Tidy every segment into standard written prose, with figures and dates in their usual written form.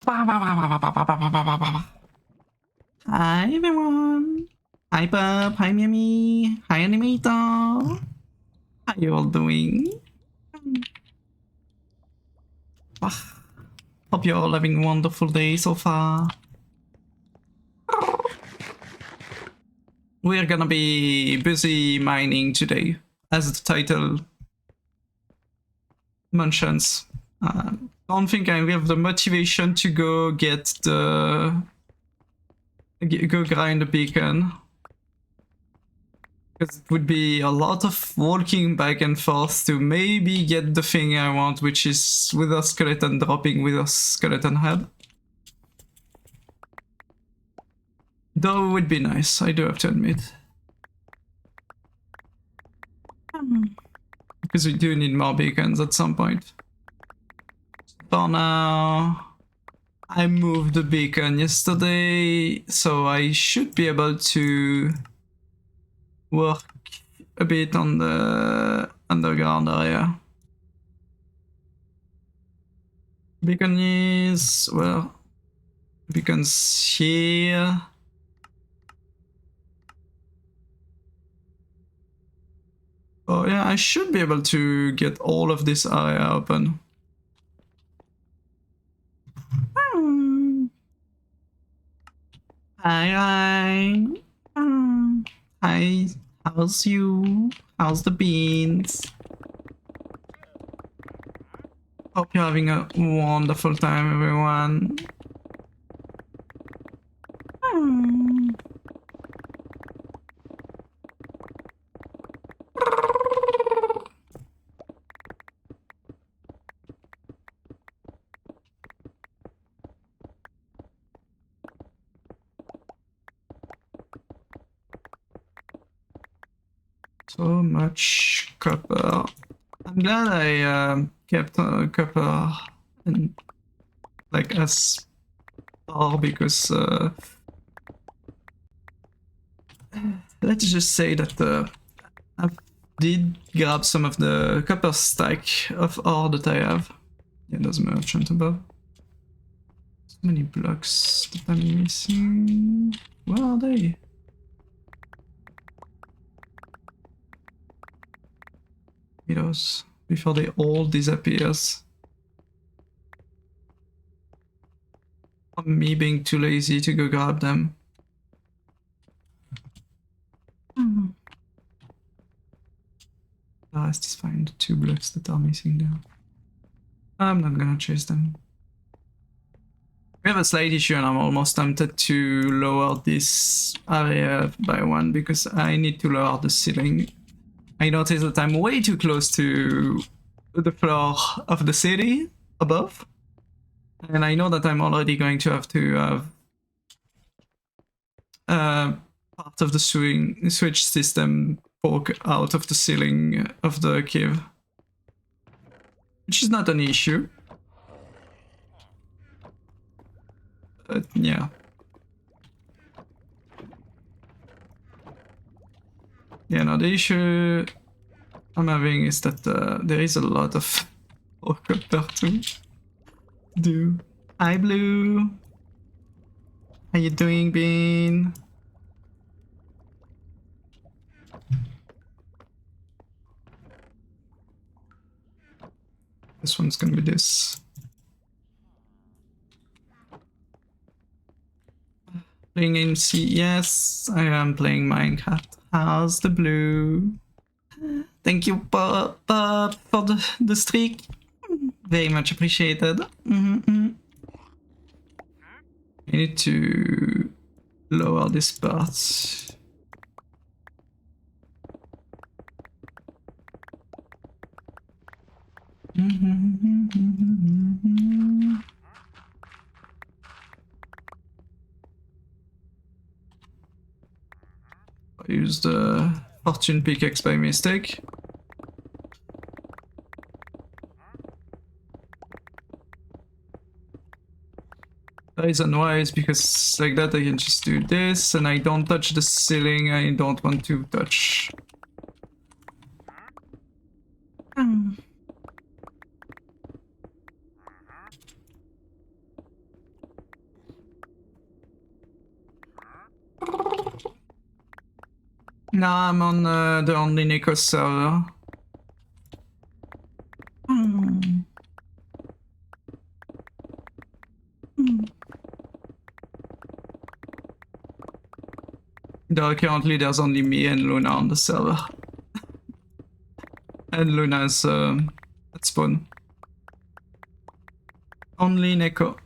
Hi everyone. Hi Bub. Hi Mimi. Hi Animator. How you all doing? Hope you're all having a wonderful day so far. We're gonna be busy mining today, as the title mentions. Don't think I have the motivation to go go grind the beacon. Because it would be a lot of walking back and forth to maybe get the thing I want, which is Wither Skeleton dropping Wither Skeleton head. Though it would be nice, I do have to admit. Because we do need more beacons at some point. For now, I moved the beacon yesterday, so I should be able to work a bit on the underground area. Beacon is, well, beacons here. Oh yeah, I should be able to get all of this area open. Hi. Hi, how's you? How's the beans? Hope you're having a wonderful time, everyone. So much copper. I'm glad I kept copper and like as far because let's just say that I did grab some of the copper stack of ore that I have. Yeah, there's a merchant above. So many blocks that I'm missing. Where are they? Those before they all disappears. Me being too lazy to go grab them. The rest is fine. The 2 blocks that are missing there. I'm not gonna chase them. We have a slight issue and I'm almost tempted to lower this area by 1 because I need to lower the ceiling. I notice that I'm way too close to the floor of the city above. And I know that I'm already going to have part of the switch system poke out of the ceiling of the cave. Which is not an issue. But yeah. Yeah, no, the issue I'm having is that there is a lot of copper to do. Hi, Blue. How you doing, Bean? This one's gonna be this. Playing MC, yes, I am playing Minecraft. How's the Blue? Thank you, for the streak. Very much appreciated. I need to lower this part. I used the fortune pickaxe by mistake. The reason why is because like that I can just do this and I don't touch the ceiling I don't want to touch. No, I'm on the OnlyNekos server. Though currently there's only me and Luna on the server. And Luna's at spawn. OnlyNeko.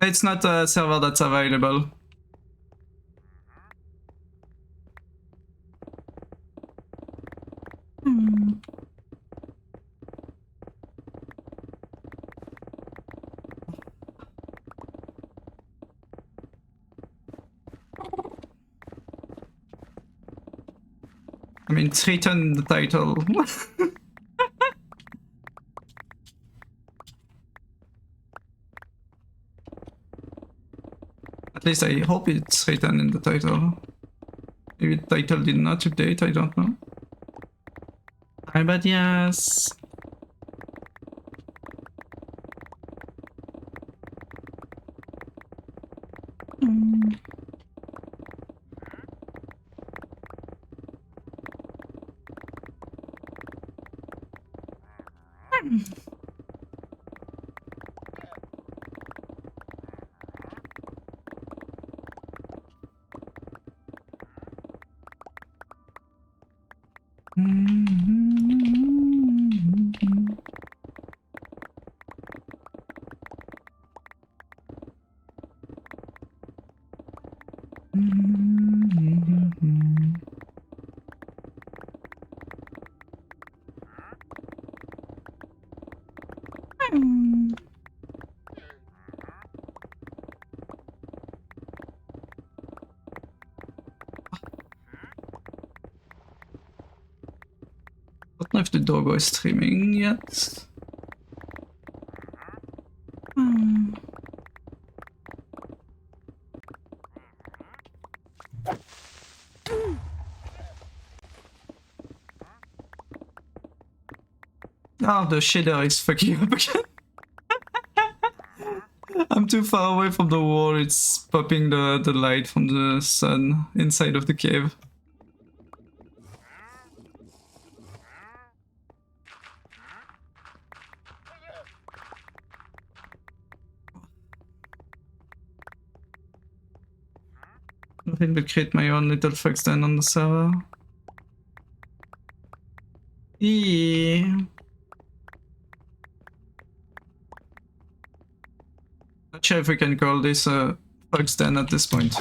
It's not a server that's available. I mean, it's written in the title. At least I hope it's written in the title. Maybe the title did not update, I don't know. Hi, but yes. I don't know if the doggo is streaming yet. Oh, the shader is fucking up again. I'm too far away from the wall, it's popping the light from the sun inside of the cave. Nothing but create my own little fuck stand on the server. Yeah. Not sure if we can call this a fuck stand at this point.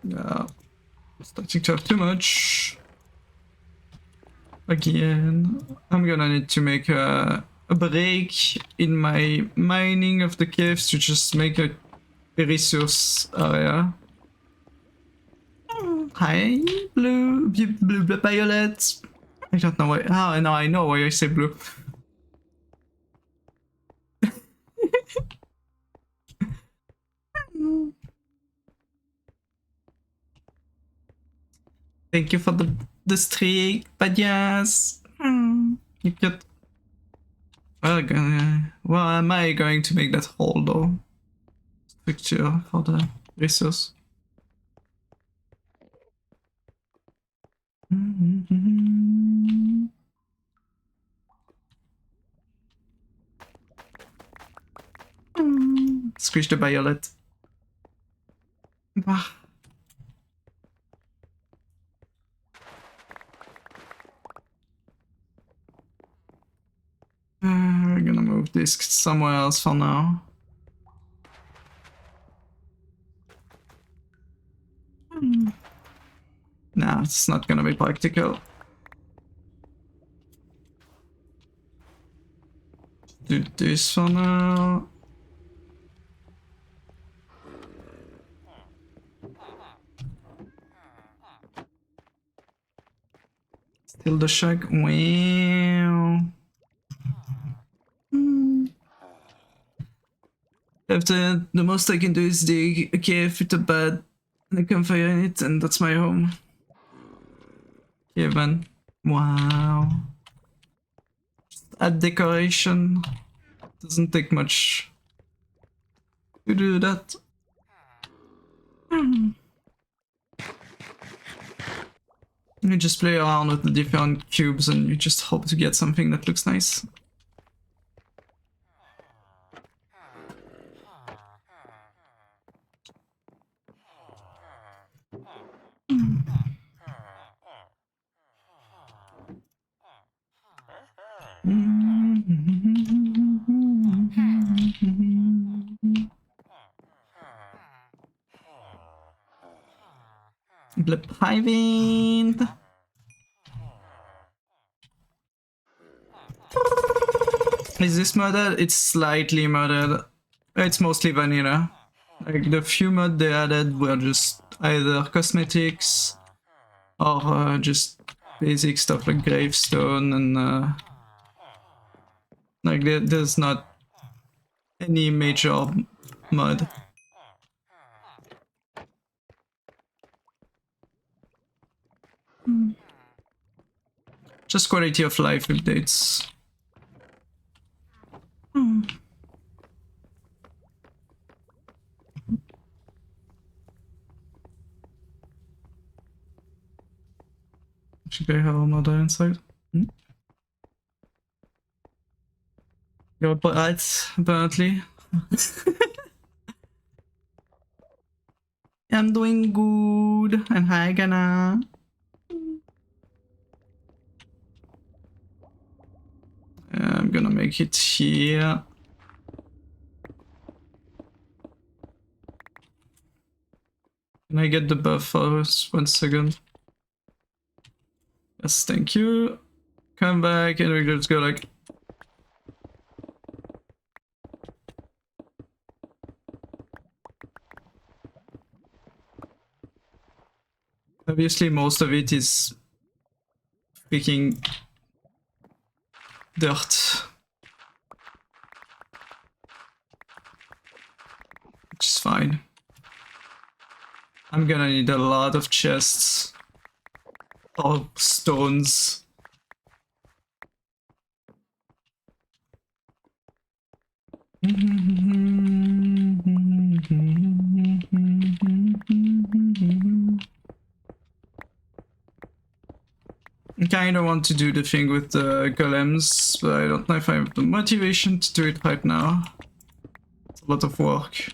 Yeah, starting to have too much. Again, I'm gonna need to make a break in my mining of the caves to just make a resource area. Hi, blue, violet. I don't know why. Oh, no, I know why I say blue. Thank you for the streak, but yes. You get. Well, am I going to make that hole though? Structure for the resource. Squish the violet. We're gonna move this somewhere else for now. Nah, it's not gonna be practical. do this for now. Still the shack. Wow. After the most I can do is dig a cave with a bed and a campfire in it, and that's my home. Caveman. Wow. Add decoration. Doesn't take much to do that. You just play around with the different cubes and you just hope to get something that looks nice. The private. Is this modded? It's slightly modded. It's mostly vanilla. Like the few mods they added were just either cosmetics or just basic stuff like gravestone and like there's not any major mod. Just quality of life updates. Should I have a mother inside? You're right, apparently. I'm doing good. And hi, Gana. I'm gonna make it here. Can I get the buff first? 1 second. Yes, thank you. Come back and we just go like... Obviously most of it is freaking dirt. Which is fine. I'm gonna need a lot of chests. Or stones. I kinda want to do the thing with the golems, but I don't know if I have the motivation to do it right now. It's a lot of work.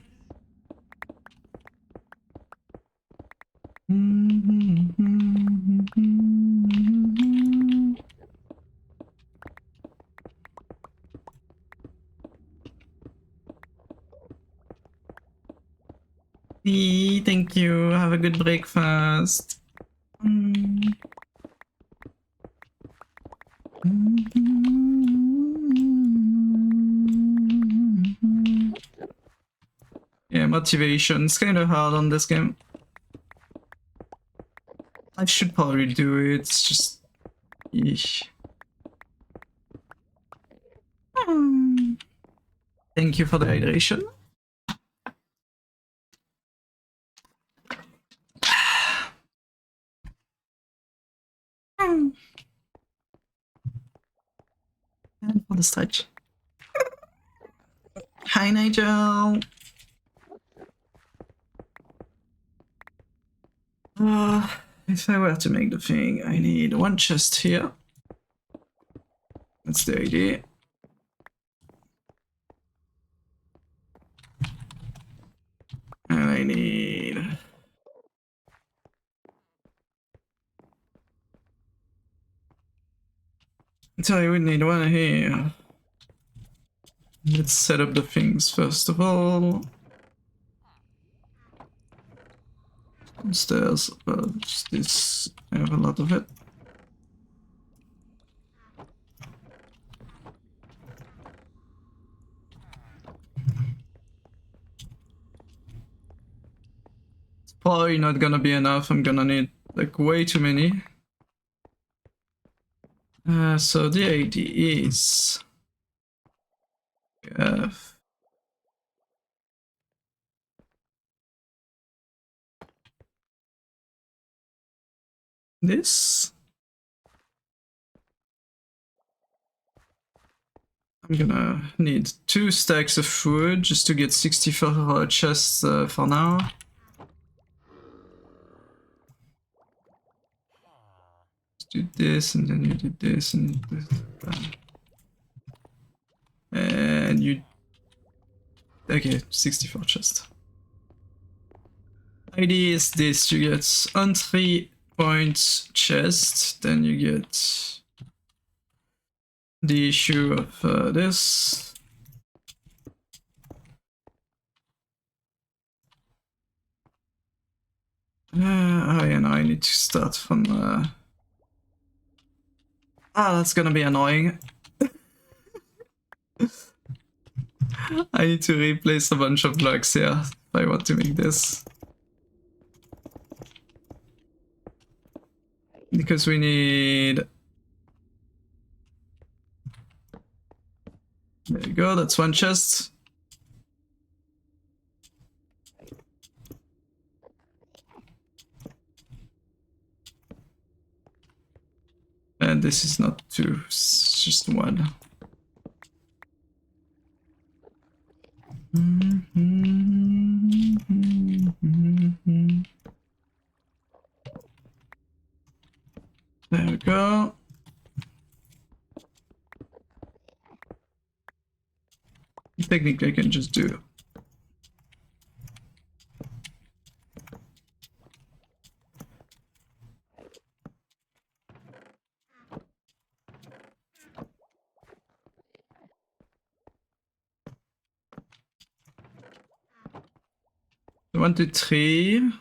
Thank you. Have a good breakfast. Yeah, motivation's kind of hard on this game. I should probably do it. It's just... Eesh. Thank you for the hydration. And for the stretch. Hi, Nigel. If I were to make the thing, I need one chest here. That's the idea. And I need... So I would need one here. Let's set up the things first of all. Stairs, but this, I have a lot of it. probably not gonna be enough. I'm gonna need like way too many. So the idea is we have this. I'm gonna need 2 stacks of food just to get 64 chests for now. Let's do this, and then you do this, and this. And you... Okay, 64 chests. Idea is this, you get entry point chest, then you get the issue of this. Oh yeah, no, I need to start from... that's gonna be annoying. I need to replace a bunch of blocks here if I want to make this. Because we need... There you go, that's 1 chest. And this is not 2, it's just 1. There we go. Technically I can just do... One, two, three.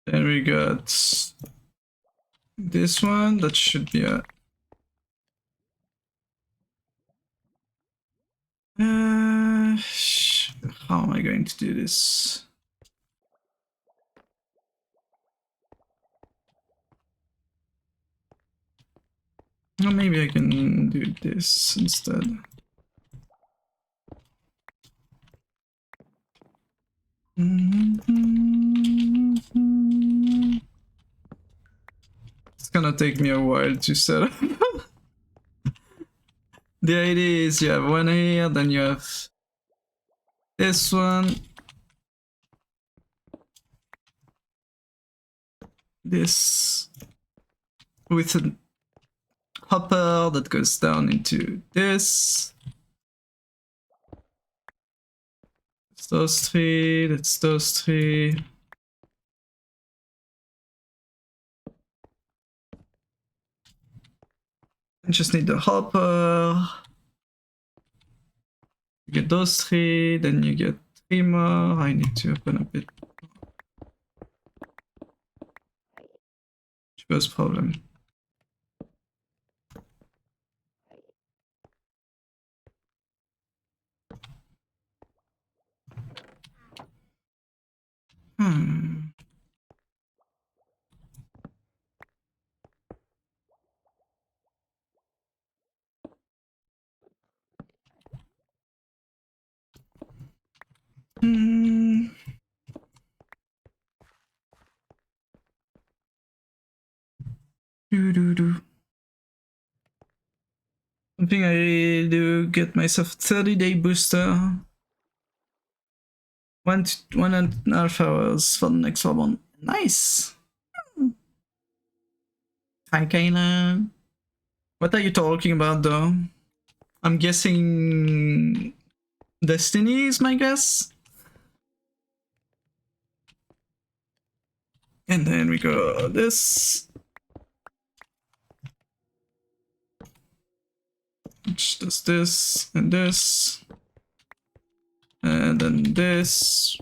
Then we got this one, that should be a... how am I going to do this? Or maybe I can do this instead. It's gonna take me a while to set up. The idea is you have one here, then you have this one, this, with a hopper that goes down into this. It's those 3, that's those 3. I just need the hopper. You get those 3, then you get 3 more. I need to open up it. First problem. I think I do get myself 30-day booster. 1.5 hours for the next one. Nice. Hi, Kayla. What are you talking about, though? I'm guessing Destiny is my guess. And then we go this. Which does this and this. And then this.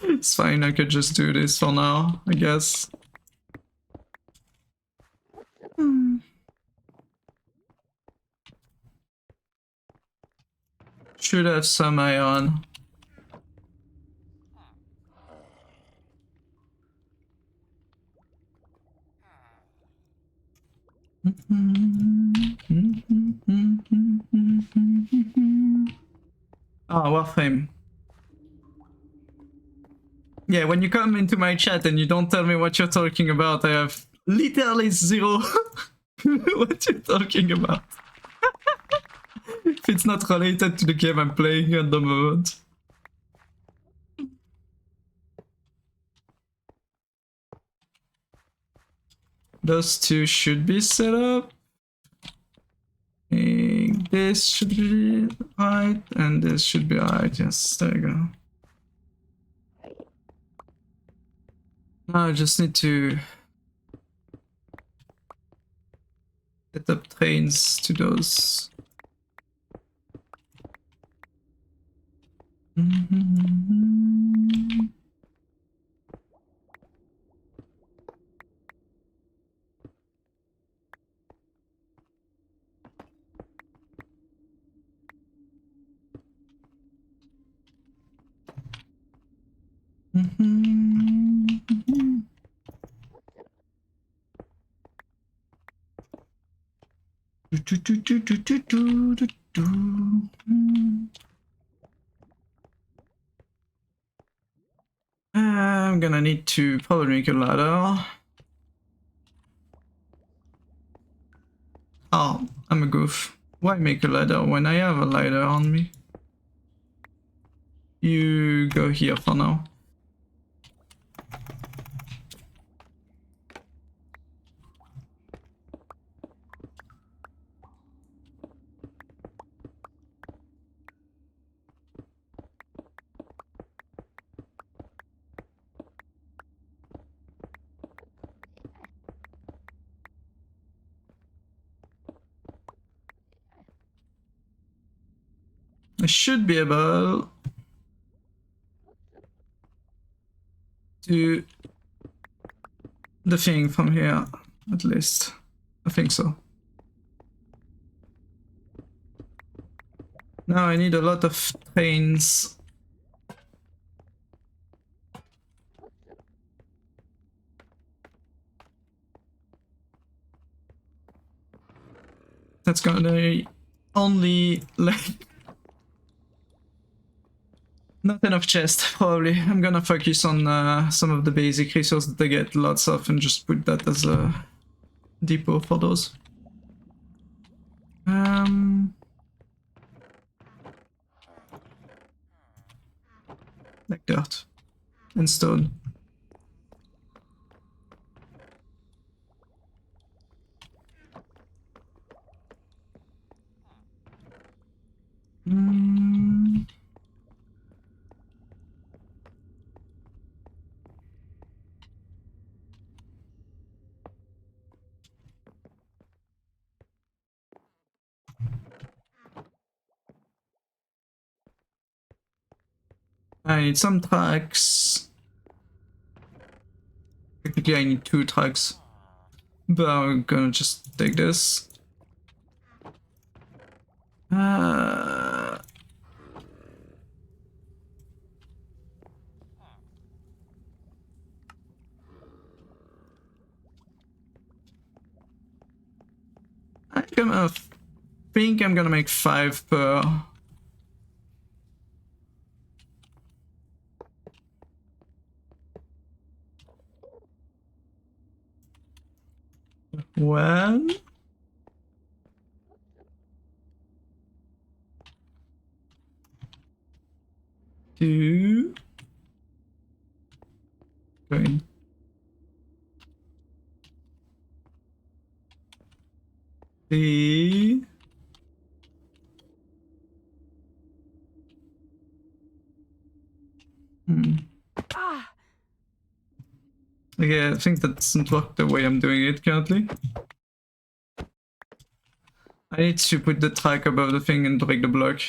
It's fine, I could just do this for now, I guess. Should have some iron. Ah, Warframe. Yeah, when you come into my chat and you don't tell me what you're talking about, I have literally zero what you're talking about. If it's not related to the game I'm playing at the moment. Those two should be set up. And this should be right, and this should be right. Yes, there you go. Now I just need to set up trains to those. I'm gonna need to probably make a ladder. Oh, I'm a goof. Why make a ladder when I have a ladder on me? You go here for now. I should be able to the thing from here, at least. I think so. Now I need a lot of trains. That's gonna only like not enough chest, probably. I'm gonna focus on some of the basic resources that I get lots of and just put that as a depot for those. Like dirt and stone. I need some tracks. Technically I need 2 tracks. But I'm gonna just take this. I think I'm gonna make 5 per. One. Two. Going. Three. Okay, I think that doesn't work the way I'm doing it currently. I need to put the track above the thing and break the block.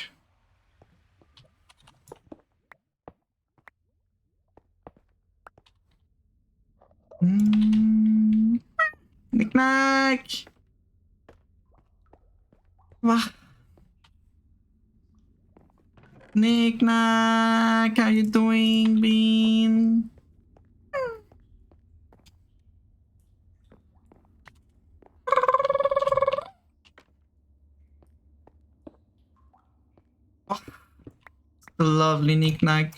Knick-knack! Wah! Knick-knack! How you doing, Bean? Oh, the lovely Knick-knack.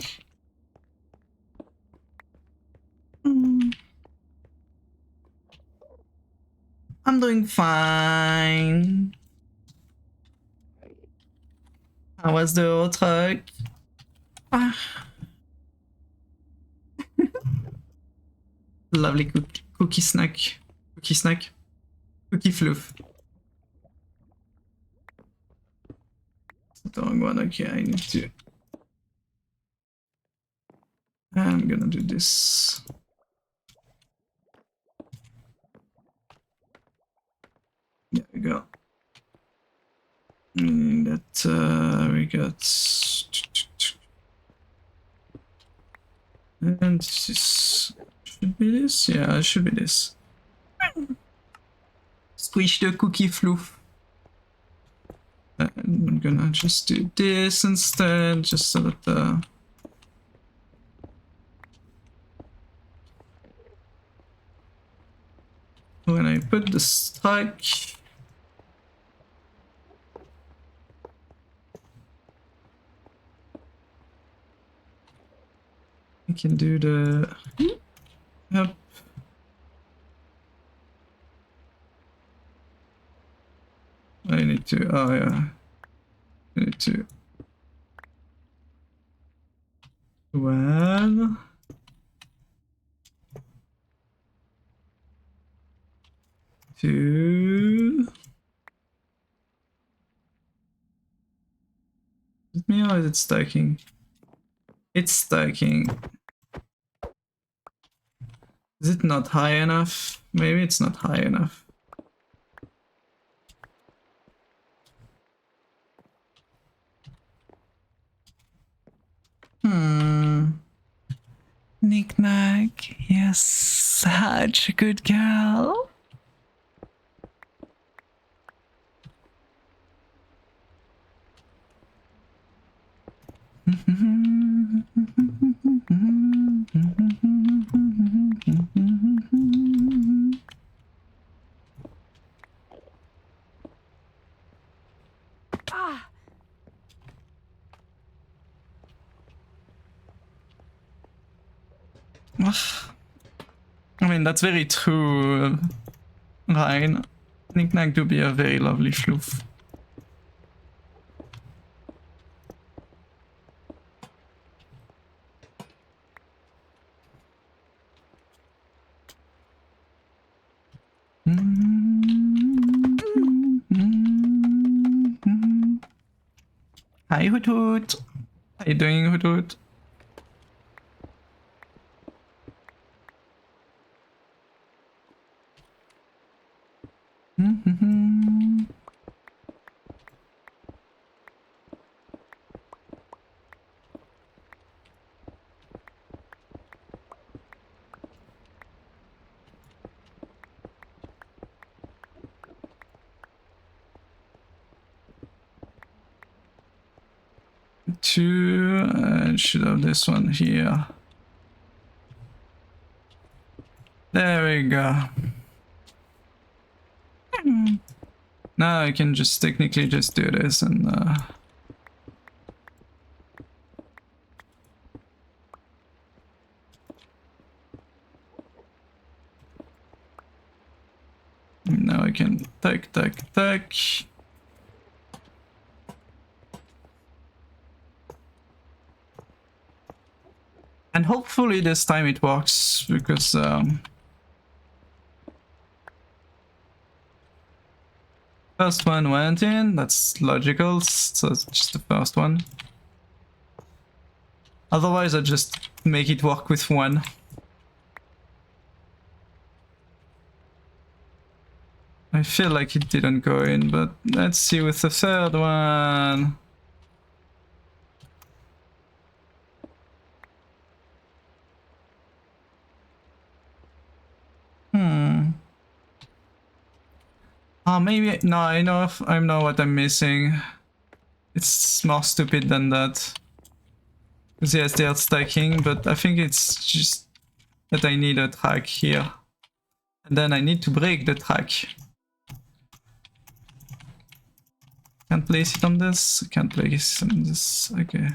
I'm doing fine. How was the old truck? Ah. Lovely cookie snack. Cookie snack. Cookie fluff. The wrong one. Okay, I need to. I'm gonna do this. There we go. That we got. And this should be this? Yeah, it should be this. Squish the cookie fluff. And I'm gonna just do this instead, just so that when I put the stack, I can do the. Yep. I need to. Oh yeah. I need to. 12. 2. Is it me or is it stacking? It's stacking. Is it not high enough? Maybe it's not high enough. Knick-knack, you're such a good girl. I mean, that's very true, Ryan. Knick-knack do be a very lovely fluff. Hi, Hoot Hoot. How you doing, Hoot Hoot? Two, and should have this one here. There we go. Now I can just technically just do this and now I can tack. And hopefully this time it works, because first one went in, that's logical, so it's just the first one. Otherwise I just make it work with one. I feel like it didn't go in, but let's see with the third one. Oh, maybe no. I know what I'm missing. It's more stupid than that. Because yes, they are stacking, but I think it's just that I need a track here. And then I need to break the track. Can't place it on this. Can't place it on this. Okay.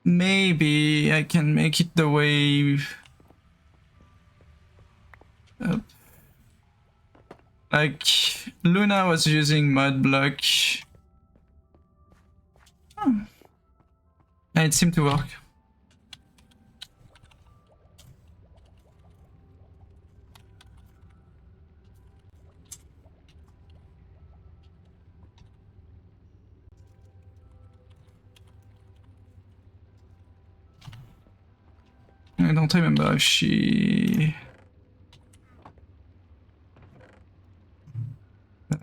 Maybe I can make it the way up. Like Luna was using mud block. And it seemed to work. I don't remember if she...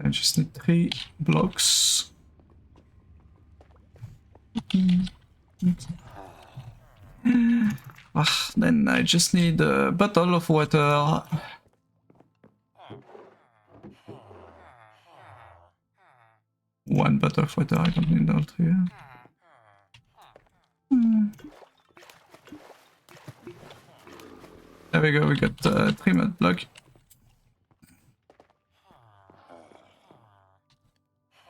I just need 3 blocks. Then I just need a bottle of water. One bottle of water, I don't need all 3. There we go, we got 3 mud block.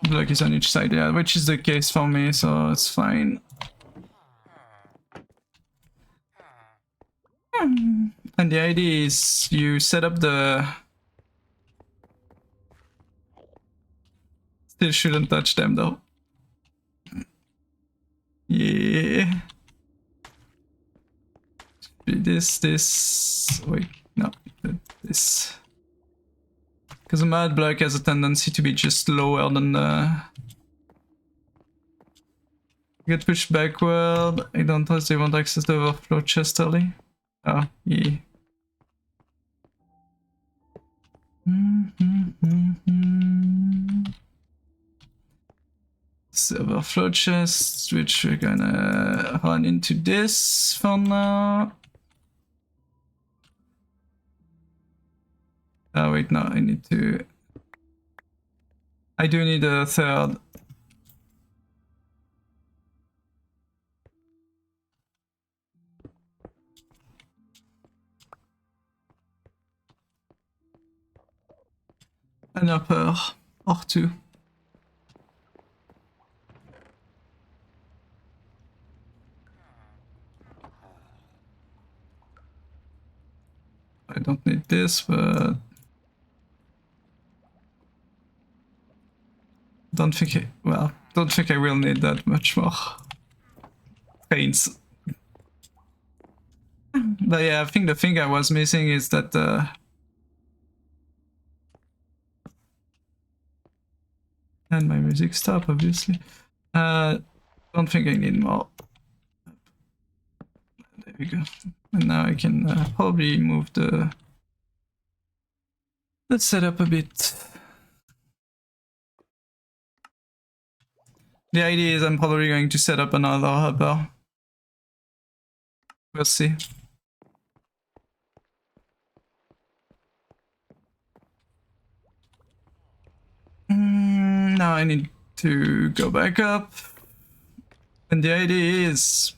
Block is on each side, yeah, which is the case for me, so it's fine. And the idea is you set up the... Still shouldn't touch them though. Yeah. This... Wait, no, this... Because the mud block has a tendency to be just lower than the... Get pushed backward. I don't trust they won't access the overflow chest early. Oh, yeah. So overflow chest, which we're gonna run into this for now. Oh wait, no, I need to... I do need a third. An upper or 2. I don't need this, but don't think I will need that much more paints. But yeah, I think the thing I was missing is that and my music stopped, obviously. Don't think I need more. There we go. And now I can probably move the... Let's set up a bit. The idea is I'm probably going to set up another hopper. We'll see. Now I need to go back up. And the idea is...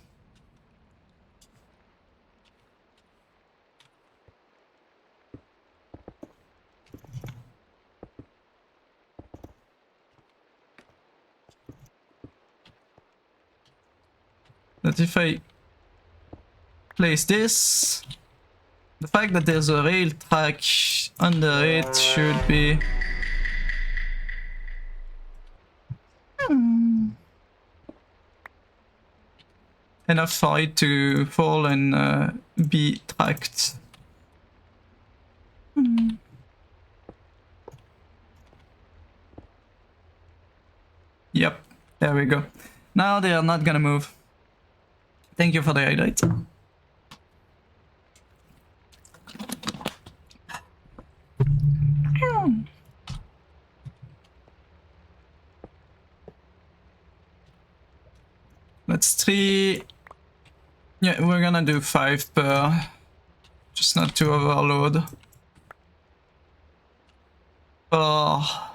that if I place this, the fact that there's a rail track under it should be enough for it to fall and be tracked. Yep, there we go. Now they are not gonna move. Thank you for the highlight. Yeah, we're gonna do 5 per, just not to overload. Oh.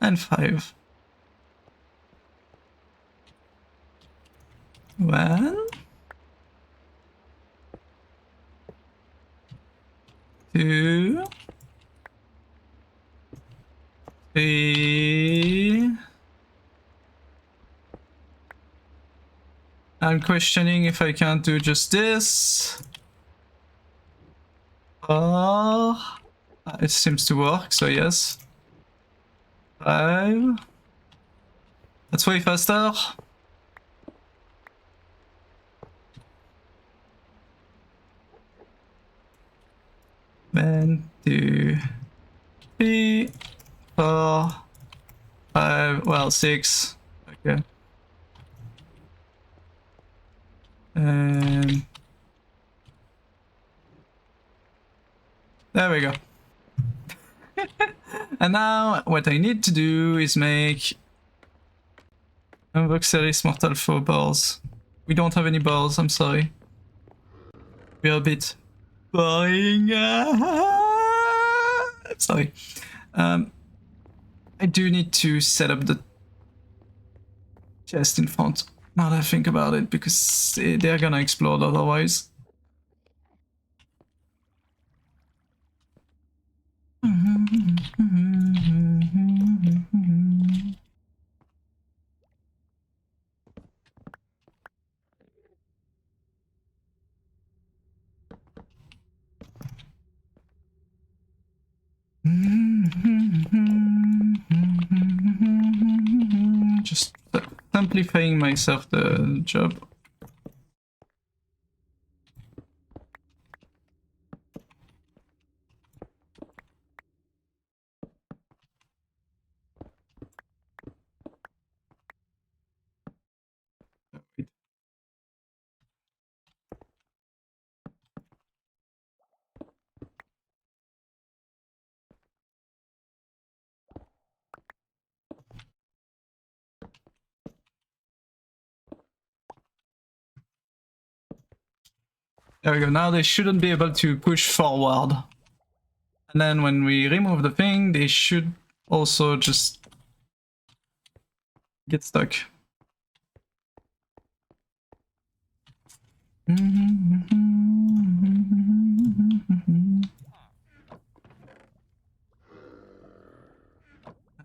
And 5. 1, 2, 3. I'm questioning if I can't do just this. Oh, it seems to work, so yes. 5. That's way faster. 1, 2, 3, 4, 5, well, 6. Okay. And there we go. And now what I need to do is make Voxelis Mortal Foe balls. We don't have any balls, I'm sorry. We're a bit boring. Sorry. I do need to set up the chest in front, now that I think about it, because they're gonna explode otherwise. Just simplifying myself the job. There we go, now they shouldn't be able to push forward. And then when we remove the thing, they should also just get stuck.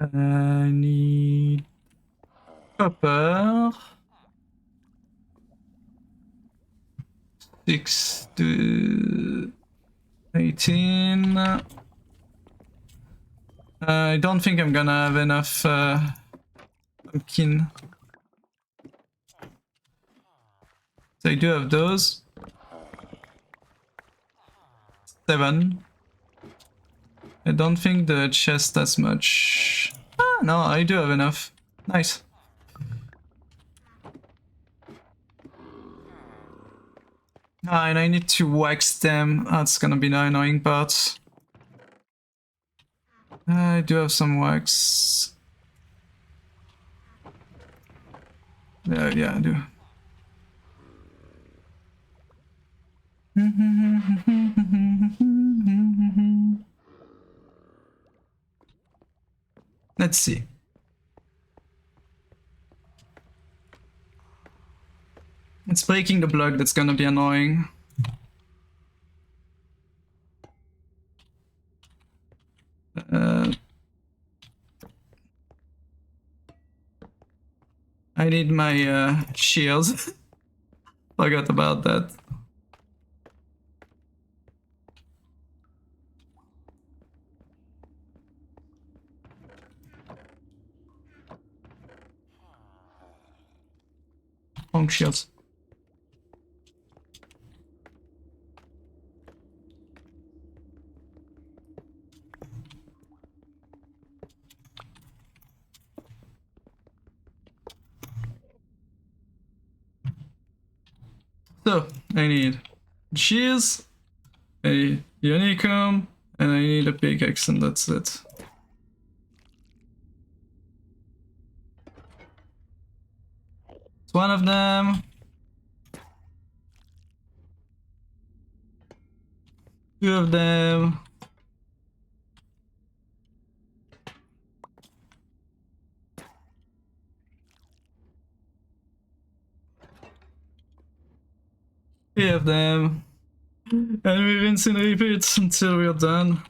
I need copper. 6 to 18. I don't think I'm gonna have enough pumpkin. So I do have those. 7. I don't think the chest has much. Ah, no, I do have enough. Nice. Ah, and I need to wax them. That's gonna be the annoying part. I do have some wax. Yeah, I do. Let's see. It's breaking the block, that's gonna be annoying. I need my shields. Forgot about that. Wrong shields. So, I need shears, a unicum, and I need a pickaxe, and that's it. It's one of them. Two of them. Three of them. And we rinse and repeat until we're done.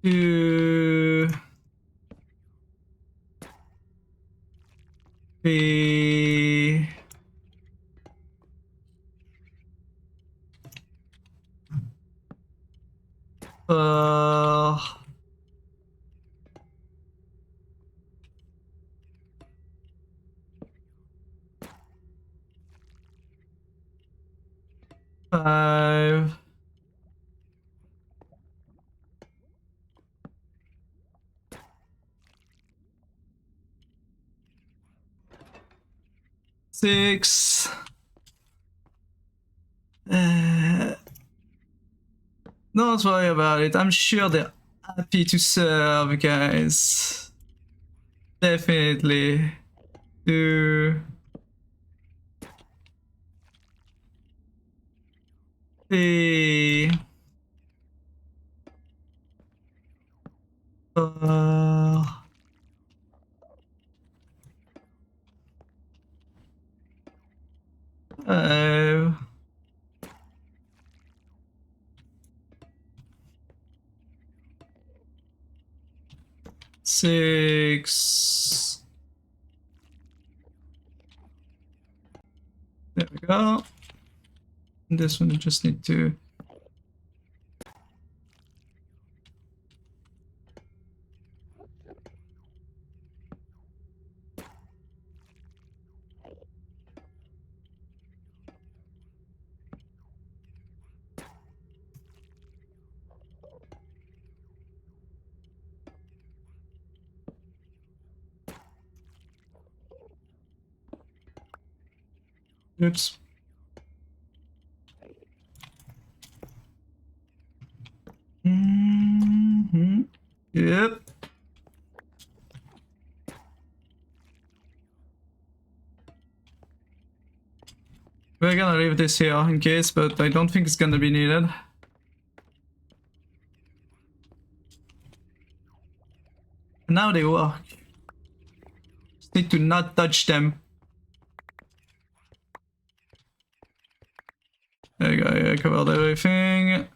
Two, three, four, five, six. Don't worry about it. I'm sure they're happy to serve, guys. Definitely. Two, three, four, five, six. There we go. And this one, I just need to. Oops. Yep. We're gonna leave this here in case, but I don't think it's gonna be needed. And now they work. Just need to not touch them. There you go, I covered everything.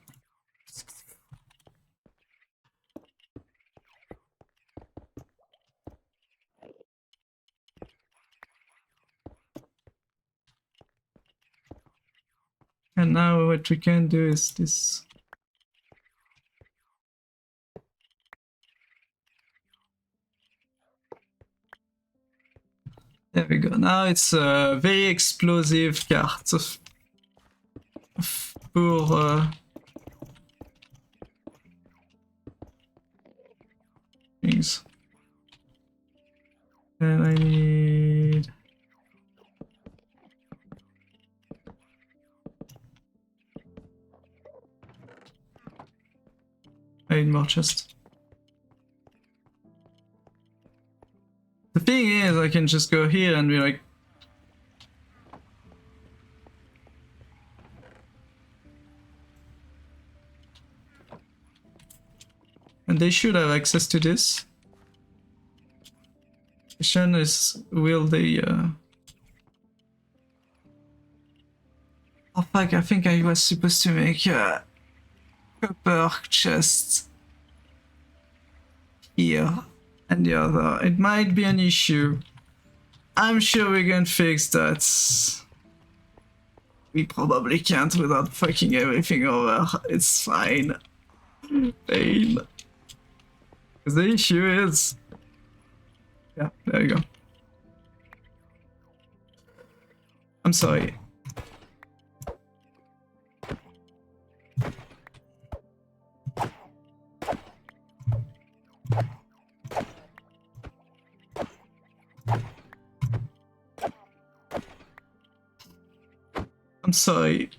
And now what we can do is this. There we go. Now it's a very explosive card for things. And I need. I need more chest. The thing is, I can just go here and be like. And they should have access to this. The question is, will they... Oh fuck, I think I was supposed to make a copper chest here and the other. It might be an issue. I'm sure we can fix that. We probably can't without fucking everything over. It's fine. Pain. Because the issue is... Yeah, there you go. I'm sorry. I'm sorry.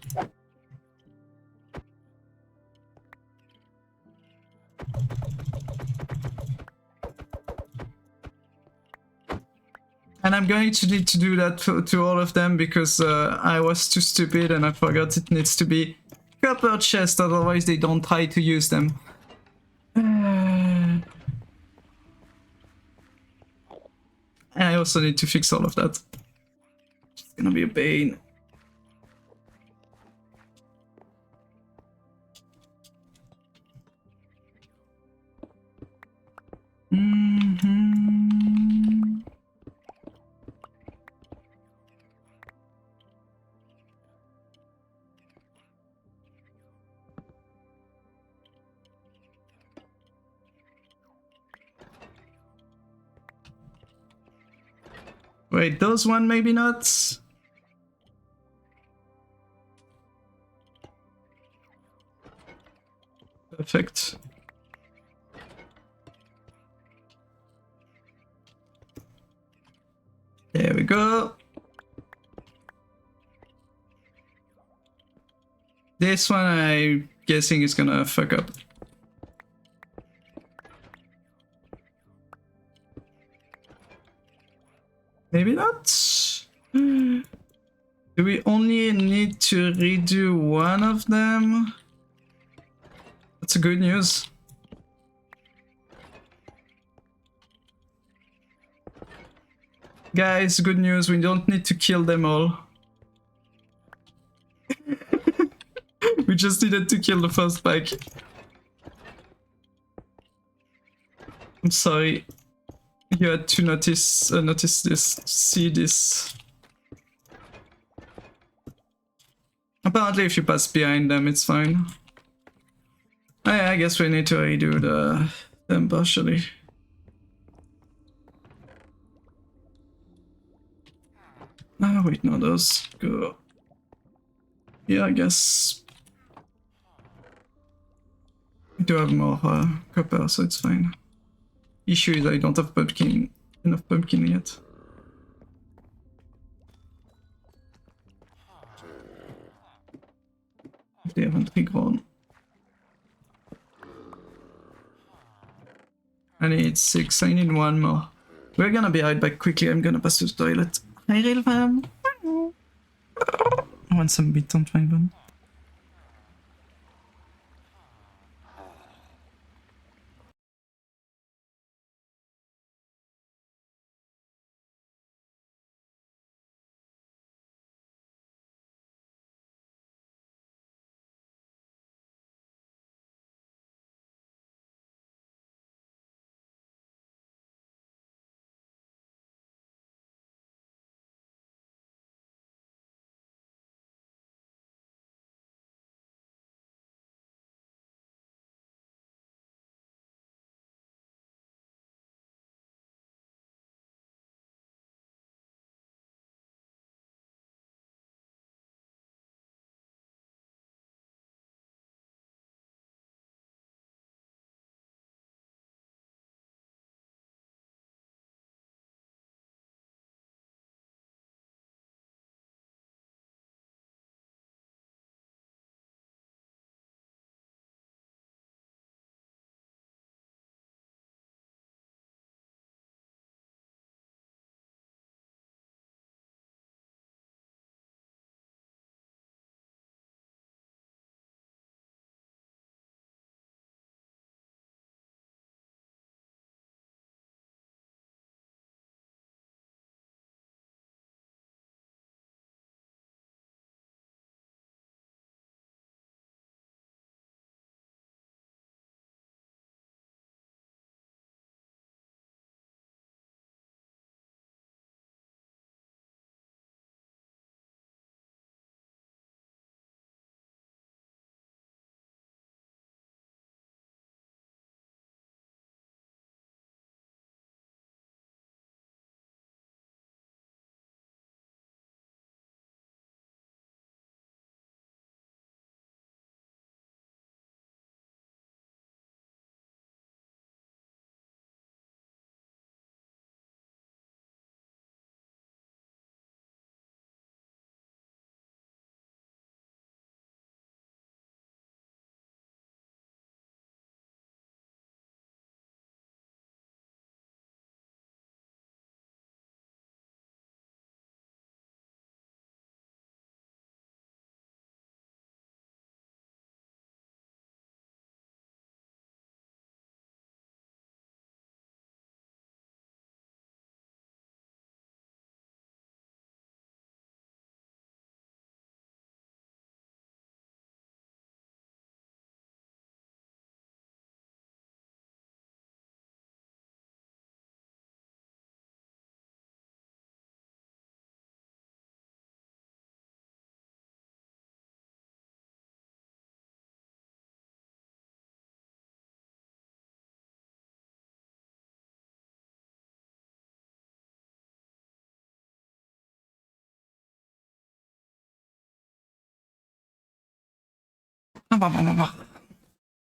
And I'm going to need to do that to all of them because I was too stupid and I forgot it needs to be copper chest, otherwise they don't try to use them. And I also need to fix all of that. It's gonna be a pain. Wait, those one maybe not? Perfect. There we go. This one I'm guessing is gonna fuck up. Maybe not? Do we only need to redo one of them? That's a good news. Guys, good news, we don't need to kill them all. We just needed to kill the first pack. I'm sorry. You had to notice this, see this. Apparently if you pass behind them, it's fine. I guess we need to redo them partially. Ah, wait, no, those go. Yeah, I guess. We do have more copper, so it's fine. Issue is I don't have enough pumpkin yet. If they haven't regrown. I need 6, I need 1 more. We're gonna be right back quickly, I'm gonna pass to the toilet. Hi, real fam. I want some meat on my bone.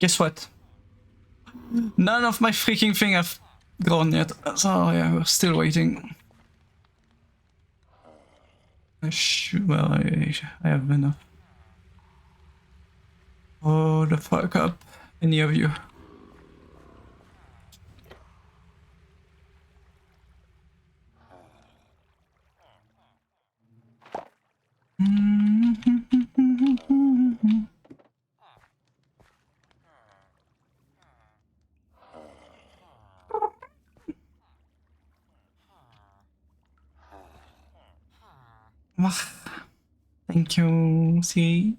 Guess what? None of my freaking thing have grown yet. So yeah, we're still waiting. Well, I have enough. Oh, the fuck up, any of you. Thank you, see.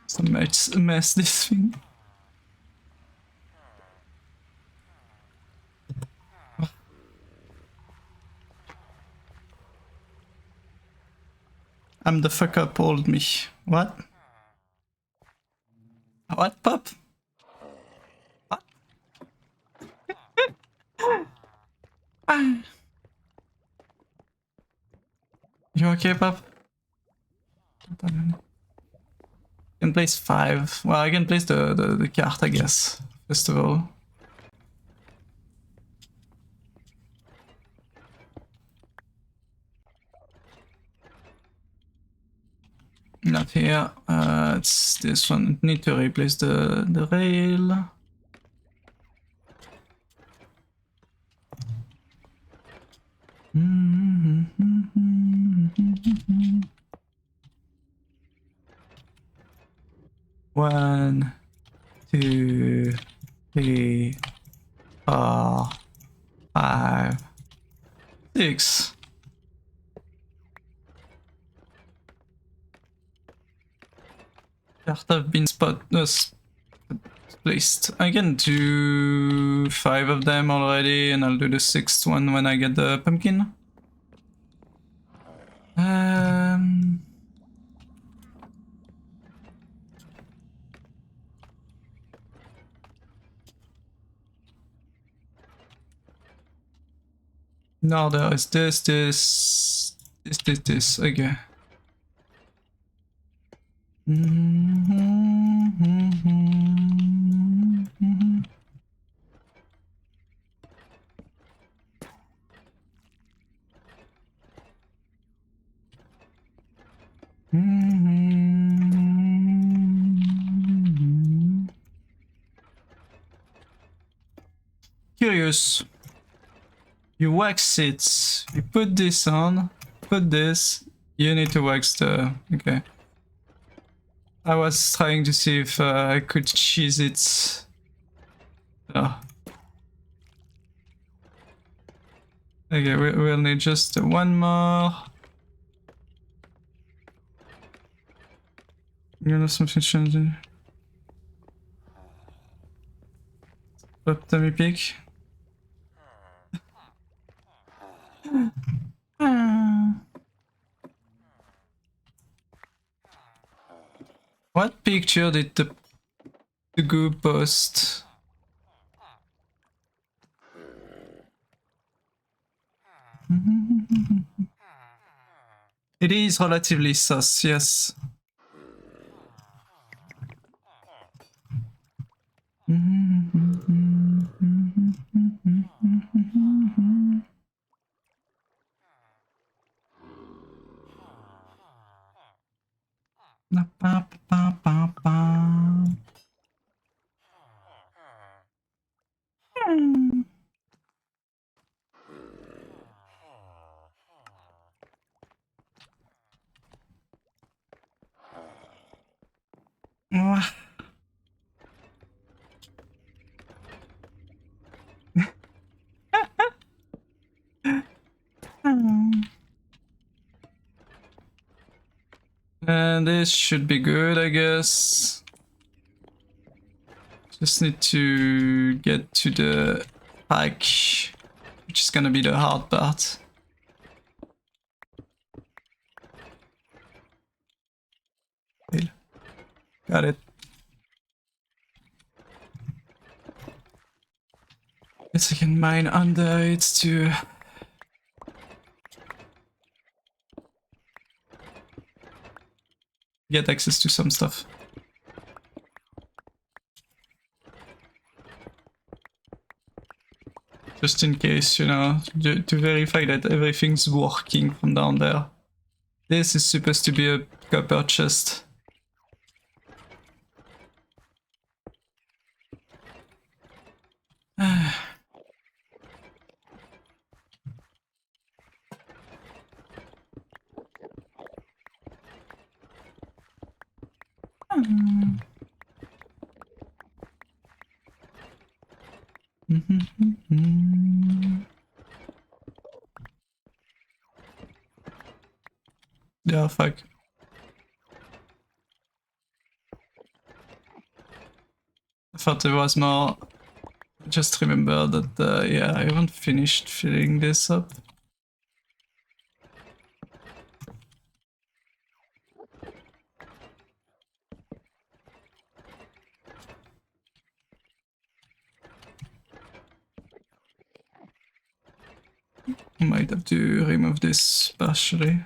So much mess this thing. I'm the fuck up, hold me. What? What, pup? What? You okay, pup? I can place 5. Well, I can place the card, I guess. First of all. Not here. It's this one. Need to replace the rail. One, 2, 3, 4, 5, 6. That have been placed. I can do 5 of them already, and I'll do the 6th one when I get the pumpkin. No, there is this. Okay. Curious. You wax it. You put this on. Put this. You need to wax the. Okay. I was trying to see if I could cheese it. Oh. Okay, we'll need just one more. You know something changing. Hop, t'as mes pics. What picture did the goo post? It is relatively sus, yes. And this should be good, I guess. Just need to get to the pack, which is gonna be the hard part. Got it. Guess I can mine under it too. get access to some stuff. Just in case, you know, to verify that everything's working from down there. This is supposed to be a copper chest. Yeah, fuck. I thought there was more. Just remember that, yeah, I haven't finished filling this up. I might have to remove this partially.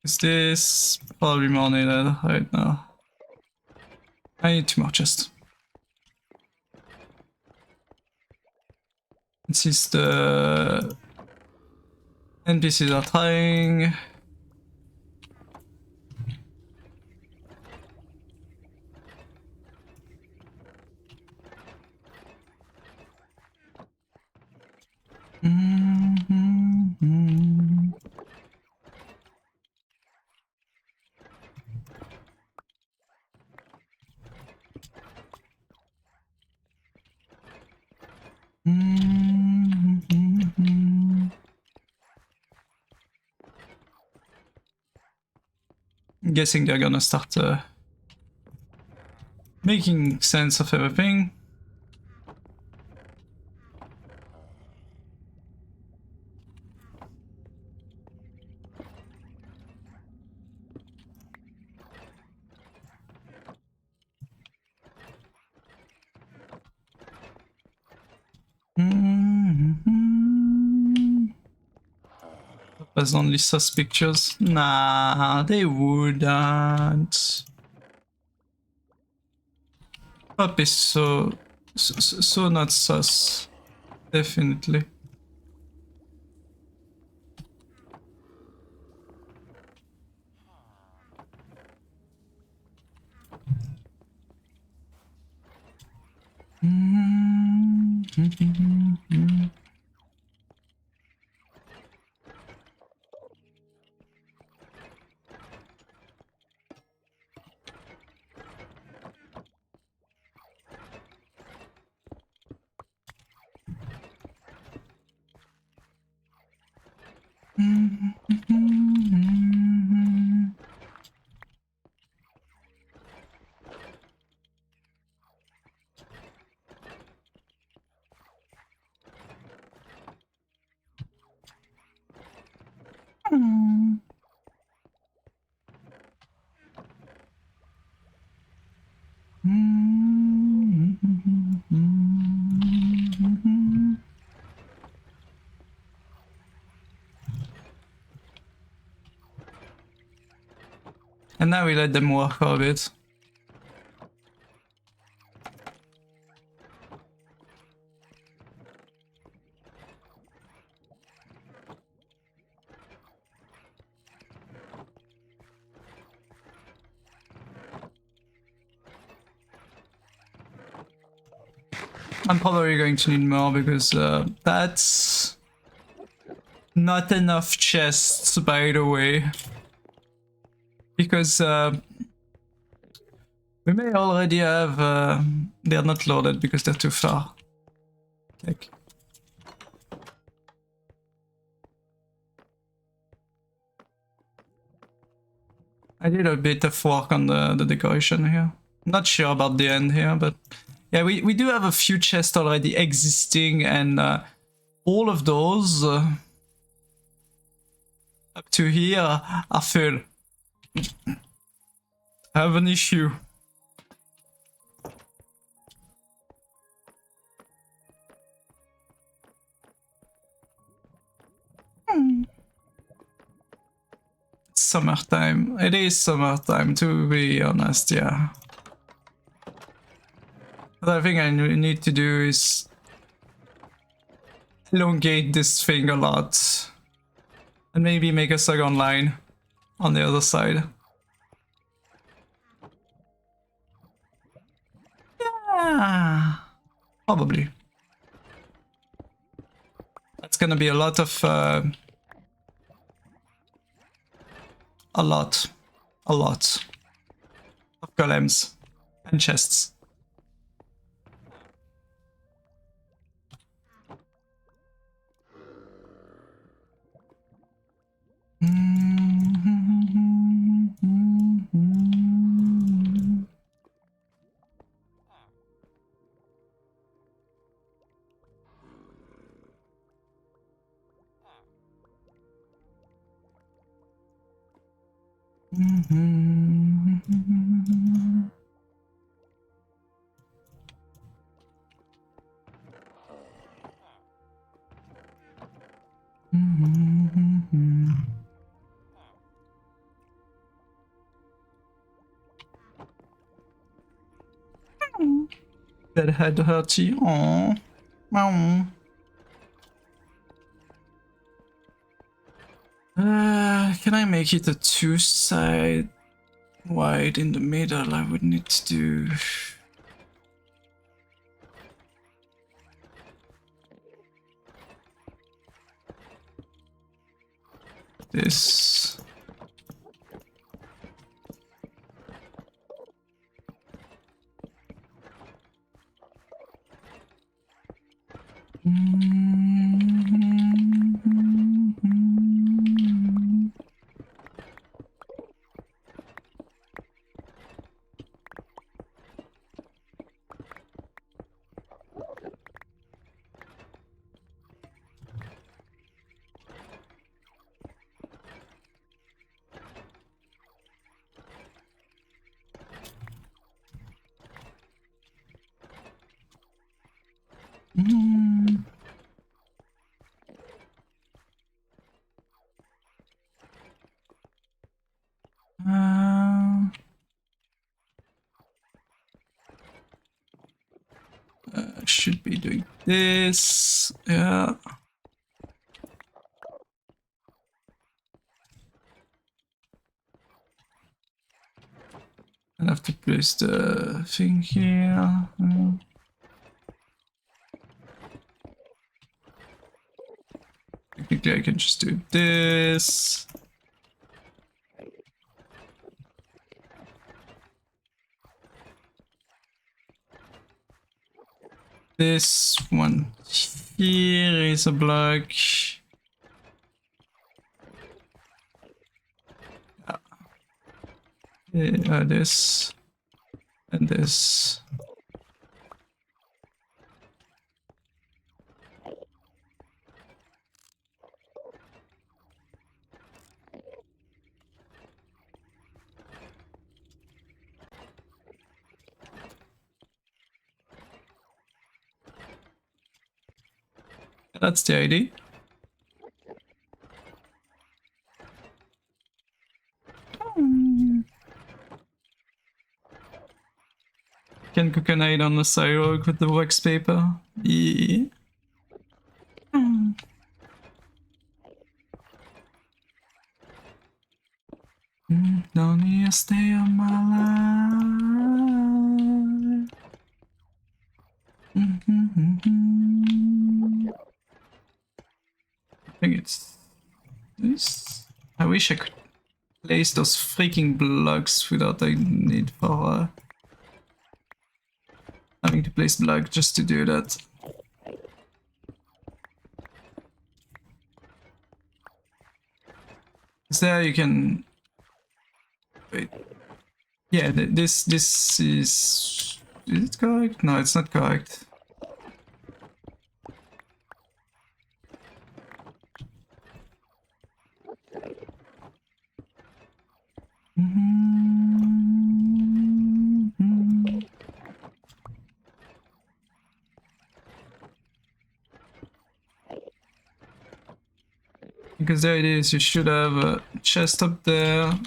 Is this probably more needed right now? I need 2 more chests. This is the NPCs are trying. I'm guessing they're gonna start making sense of everything. As only sus pictures? Nah, they wouldn't. Pop is so not sus. Definitely. And now we let them work for a bit. I'm probably going to need more because that's not enough chests, by the way. Because we may already have... they're not loaded because they're too far. Like... I did a bit of work on the decoration here. Not sure about the end here, but... Yeah, we do have a few chests already existing, and all of those up to here are full. I have an issue. summertime. It is summertime, to be honest, yeah. Other thing I need to do is elongate this thing a lot. And maybe make a second line on the other side. Yeah, probably. That's gonna be a lot of a lot of golems and chests. That head hurty. Aww. Meow. Can I make it a two-side wide in the middle? I would need to do this. Should be doing this. Yeah. I have to place the thing here. Technically, I can just do this. This one here is a block. This and this. That's the idea. Can cook an egg on the sidewalk with the wax paper. Yeah. Don't need to stay on my life. I think it's this. I wish I could place those freaking blocks without the need for having to place block just to do that. Because there you can... Wait. Yeah, this is... Is it correct? No, it's not correct. Because there it is, you should have a chest up there.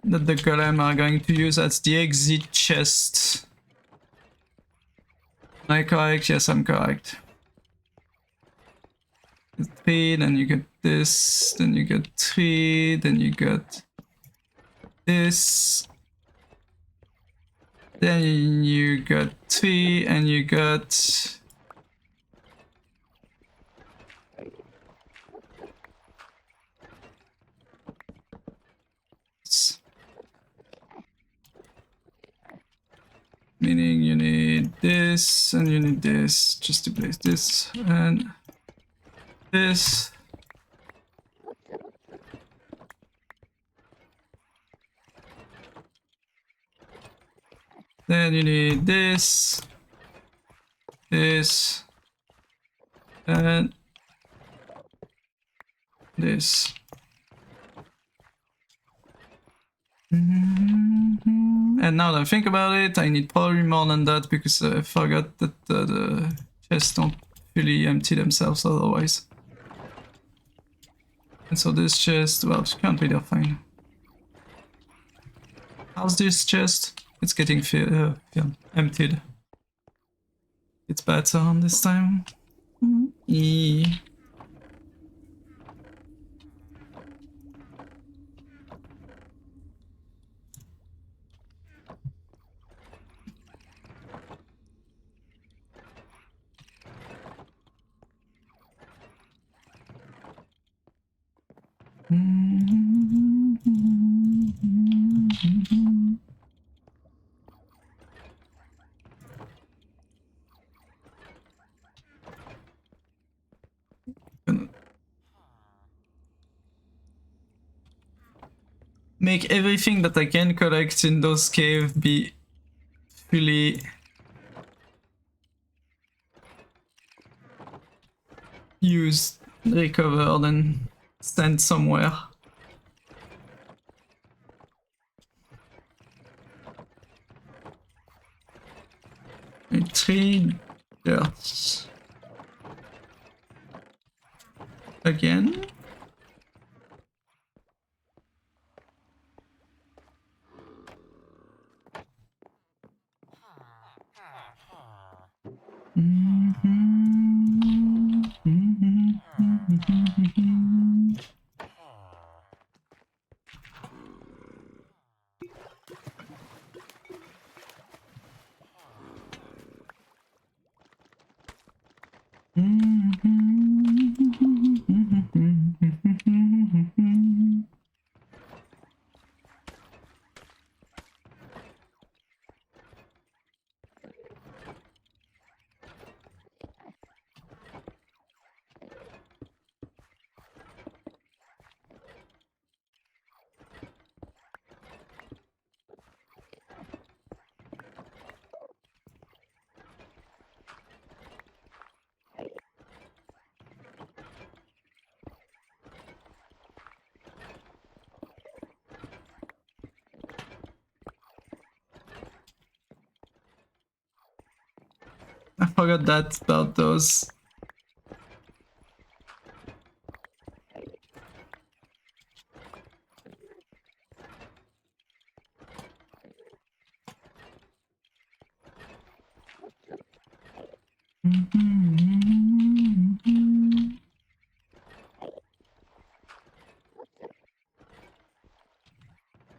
That the golem are going to use as the exit chest. Am I correct? Yes, I'm correct. 3, then you get this, then you get 3, then you get this. Then you got 3, and you got... Meaning you need this, and you need this, just to place this, and this. Then you need this, this, and this. And now that I think about it, I need probably more than that because I forgot that the chests don't really empty themselves otherwise. And so this chest, well, currently they're fine. How's this chest? It's getting emptied. It's better on this time. Make everything that I can collect in those caves be fully used, recovered, and sent somewhere. And 3 dirt. Again. I forgot that about those.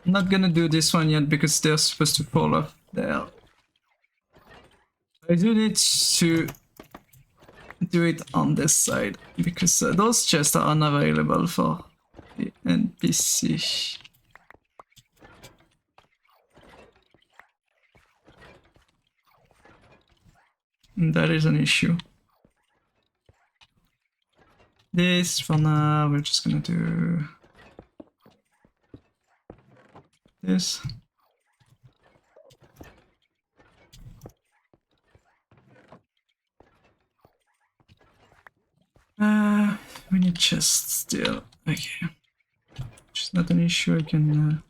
I'm not gonna do this one yet because they're supposed to fall off there. I do need to do it on this side because those chests are unavailable for the NPC. And that is an issue. This for now, we're just gonna do this. We need chests still. Okay. not an issue. I can.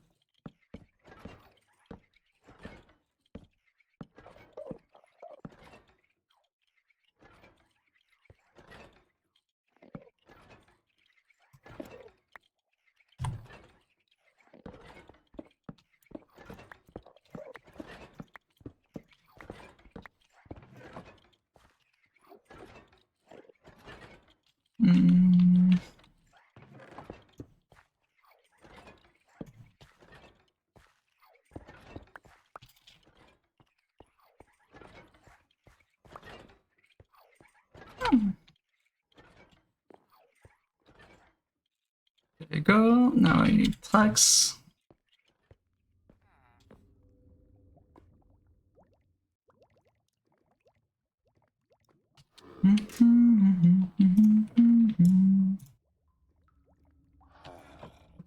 There you go. Now I need tracks.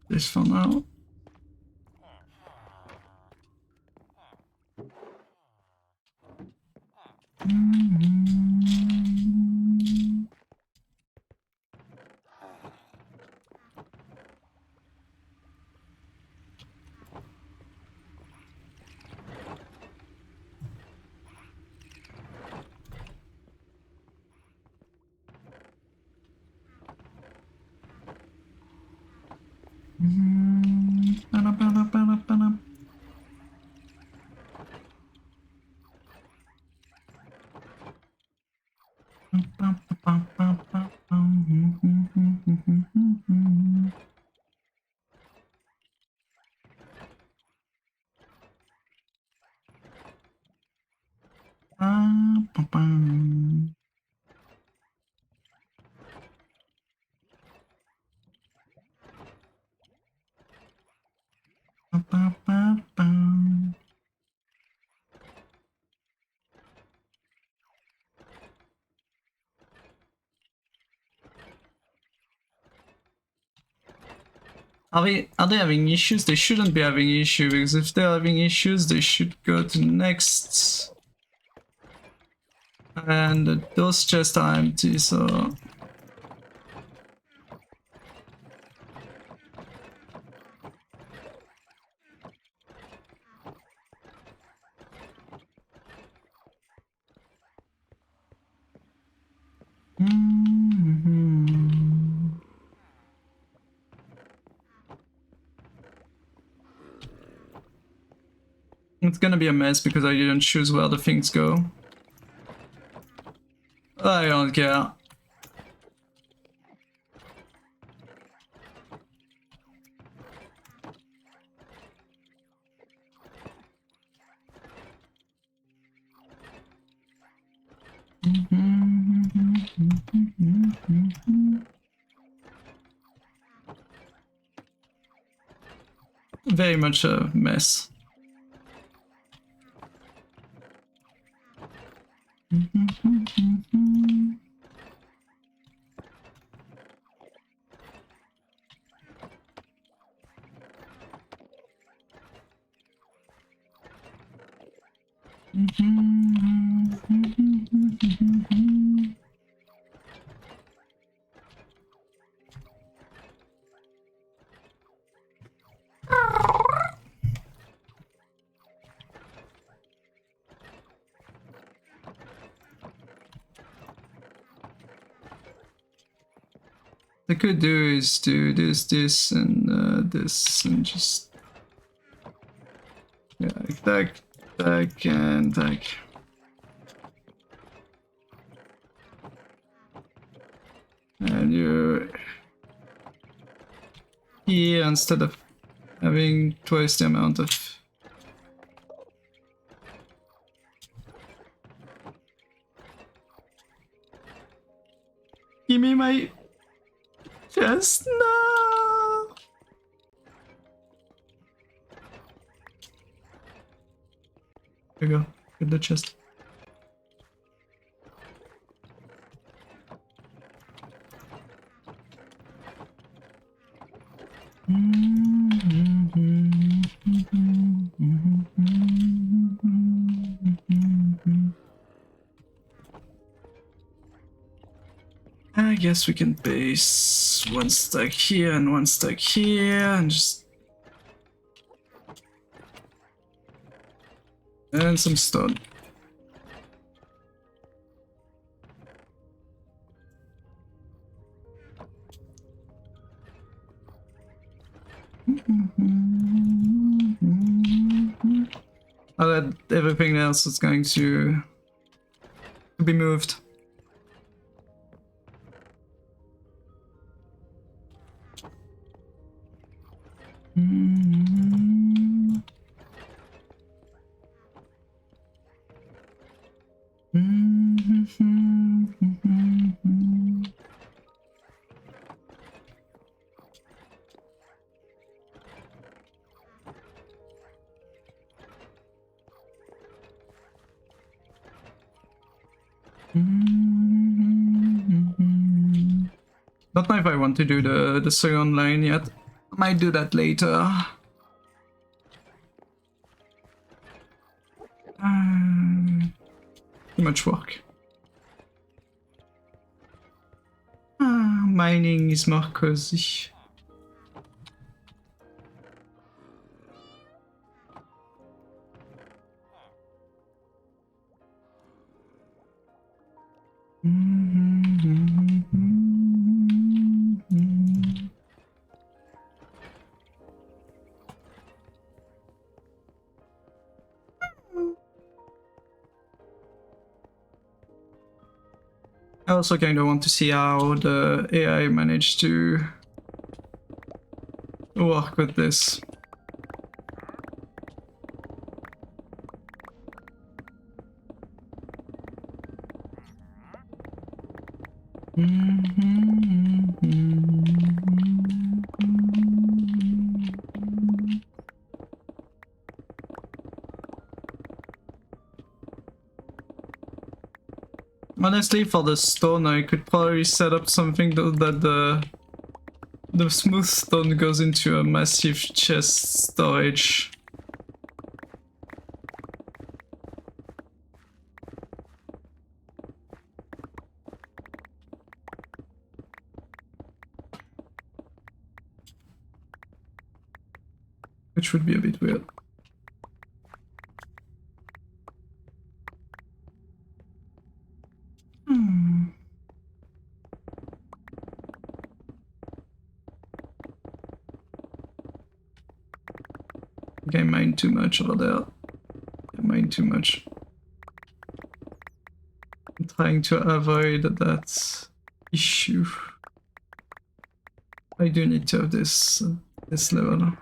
This for now. Are they having issues? They shouldn't be having issues, because if they're having issues, they should go to next. And those chests are empty, so... It's gonna be a mess because I didn't choose where the things go. I don't care. Very much a mess. What I could do is do this, and this, and just... Yeah, like that, and like... And you're... here instead of having twice the amount of... Give me my... chest, no! There you go, get the chest. guess we can base one stack here and one stack here and just... And some stone. I'll add everything else is going to be moved. Don't know if I want to do the second line yet. I might do that later. Too much work. Mining is more cozy. I also kind of want to see how the AI managed to work with this. Honestly, for the stone, I could probably set up something that the smooth stone goes into a massive chest storage. Which would be a bit weird. I mine too much over there. I mine too much. I'm trying to avoid that issue. I do need to have this level.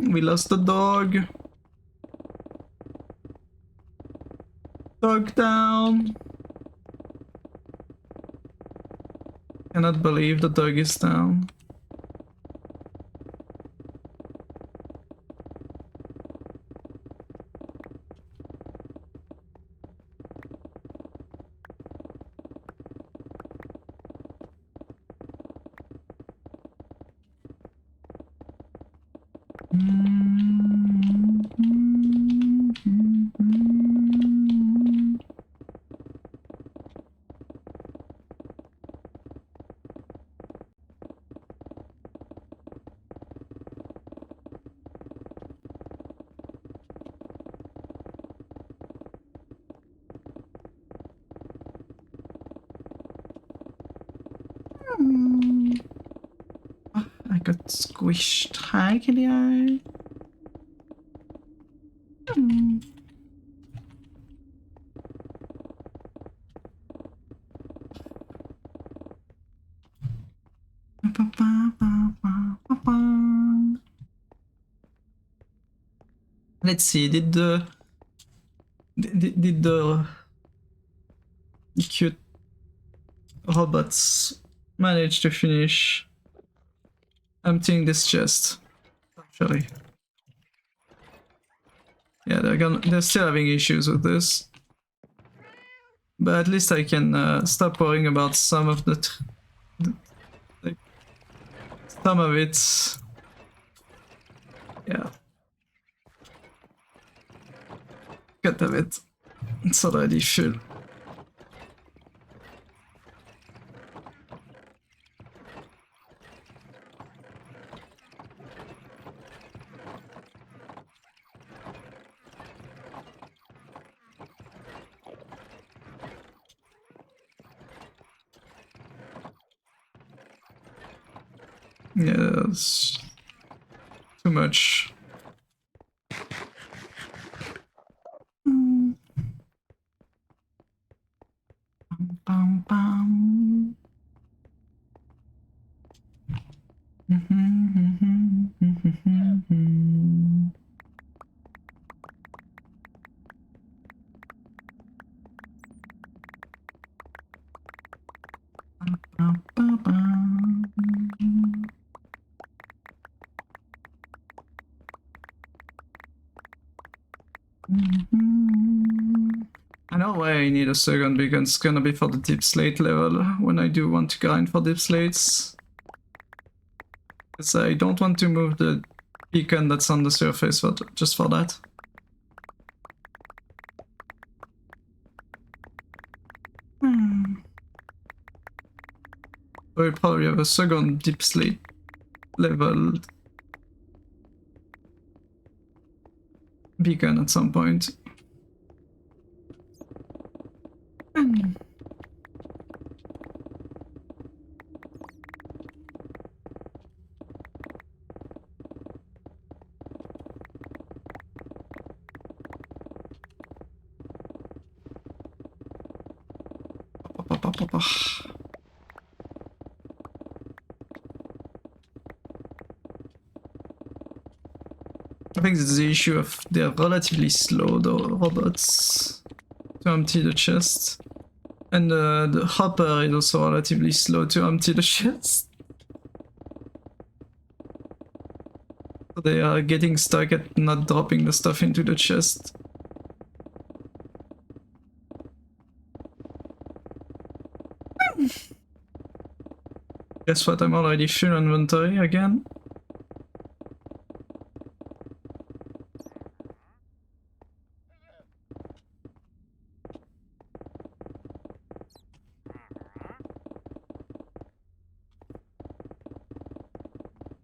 We lost the dog. Dog down. Cannot believe the dog is down. I got squished. Hi, kitty eye. Let's see, did the cute robots manage to finish emptying this chest? Actually, yeah, they're still having issues with this, but at least I can stop worrying about some of like, some of it. Yeah. Cut of it. It's already full. Yeah, that's too much. Bum, bum. I know why I need a second beacon. It's gonna be for the deep slate level when I do want to grind for deep slates. Because I don't want to move the beacon that's on the surface just for that. We'll probably have a second deep slate level beacon at some point. I think it's the issue of they're relatively slow, the robots, to empty the chest. And the hopper is also relatively slow to empty the chest. So they are getting stuck at not dropping the stuff into the chest. Guess what? I'm already full inventory again.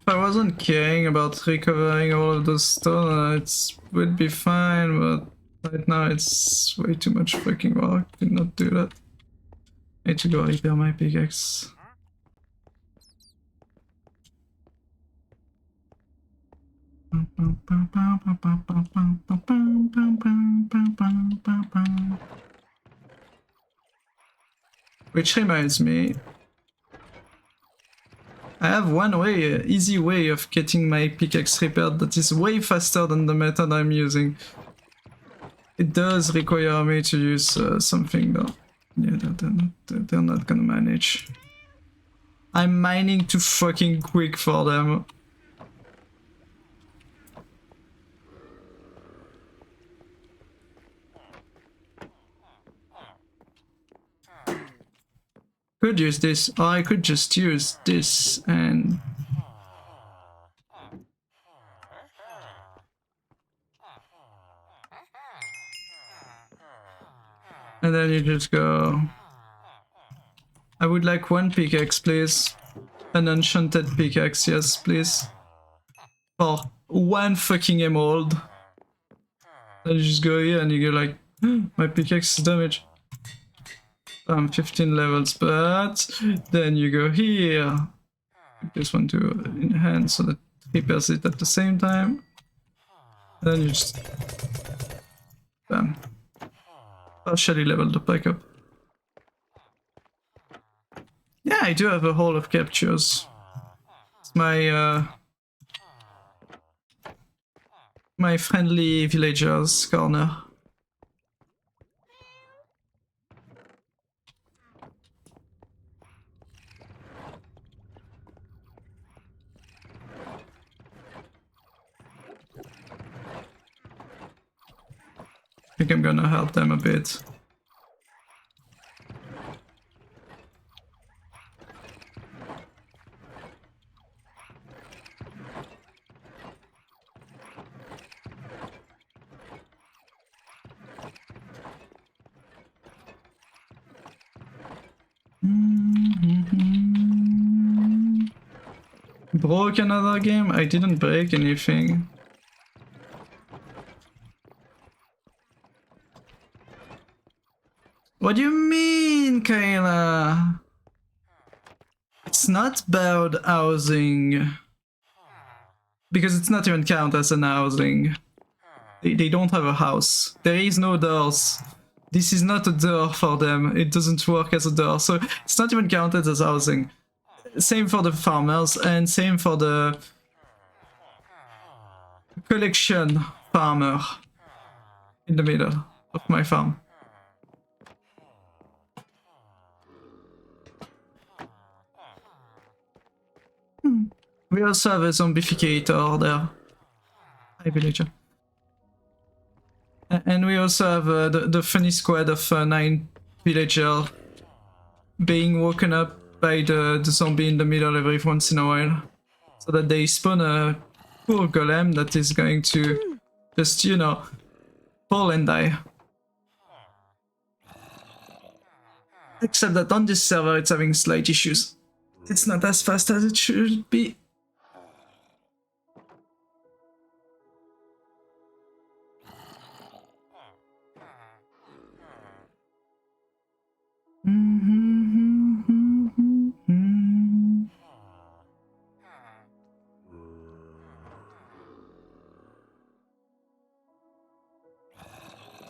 If I wasn't caring about recovering all of those stone, it would be fine, but right now it's way too much freaking work. Did not do that. Need to go repair my pickaxe. Which reminds me, I have one way, easy way of getting my pickaxe repaired that is way faster than the method I'm using. It does require me to use something though. Yeah, they're not gonna manage. I'm mining too fucking quick for them. Could use this, or I could just use this and... And then you just go... I would like one pickaxe, please. An enchanted pickaxe, yes, please. For one fucking emerald. Then you just go here and you go like, my pickaxe is damaged. I'm 15 levels, but then you go here. Put this one to in hand so that it repairs it at the same time. Then you just bam. Partially leveled the back up. Yeah, I do have a hall of captures. It's my my friendly villagers corner. I think I'm gonna help them a bit. Broke another game? I didn't break anything. What do you mean, Kayla? It's not about housing. Because it's not even count as an housing. They don't have a house. There is no doors. This is not a door for them. It doesn't work as a door. So it's not even counted as housing. Same for the farmers and same for the collection farmer in the middle of my farm. We also have a zombificator there. Hi, villager. And we also have the funny squad of 9 villagers being woken up by the zombie in the middle every once in a while. So that they spawn a poor golem that is going to just, you know, fall and die. Except that on this server it's having slight issues. It's not as fast as it should be.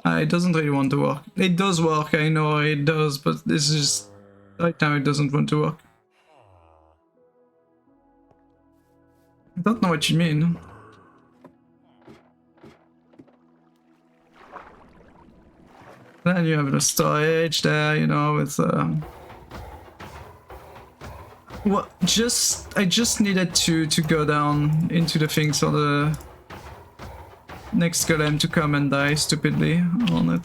It doesn't really want to work. It does work, I know it does, but this is just... Right now it doesn't want to work. I don't know what you mean. Then you have the storage there, you know, with... Well, I just needed to go down into the thing so the next golem to come and die stupidly on it.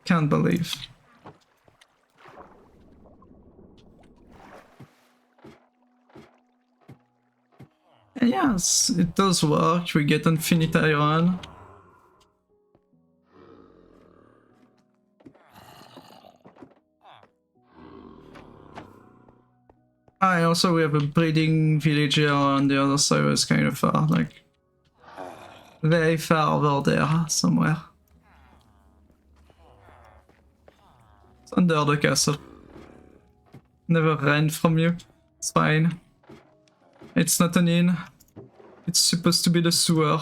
Can't believe. And yes, it does work. We get infinite iron. Also we have a breeding villager on the other side, it's kind of far, like very far over there somewhere. It's under the castle. Never ran from you. It's fine. It's not an inn. It's supposed to be the sewer.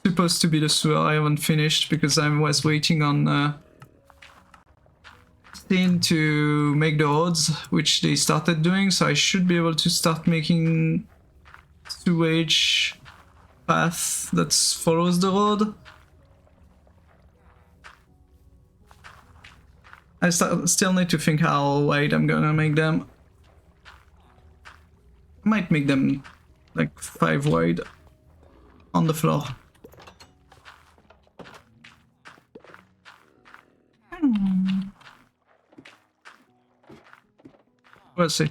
Supposed to be the sewer. I haven't finished because I was waiting on Steam to make the roads, which they started doing, so I should be able to start making sewage path that follows the road. I still need to think how wide I'm gonna make them. I might make them like 5 wide on the floor. We'll see.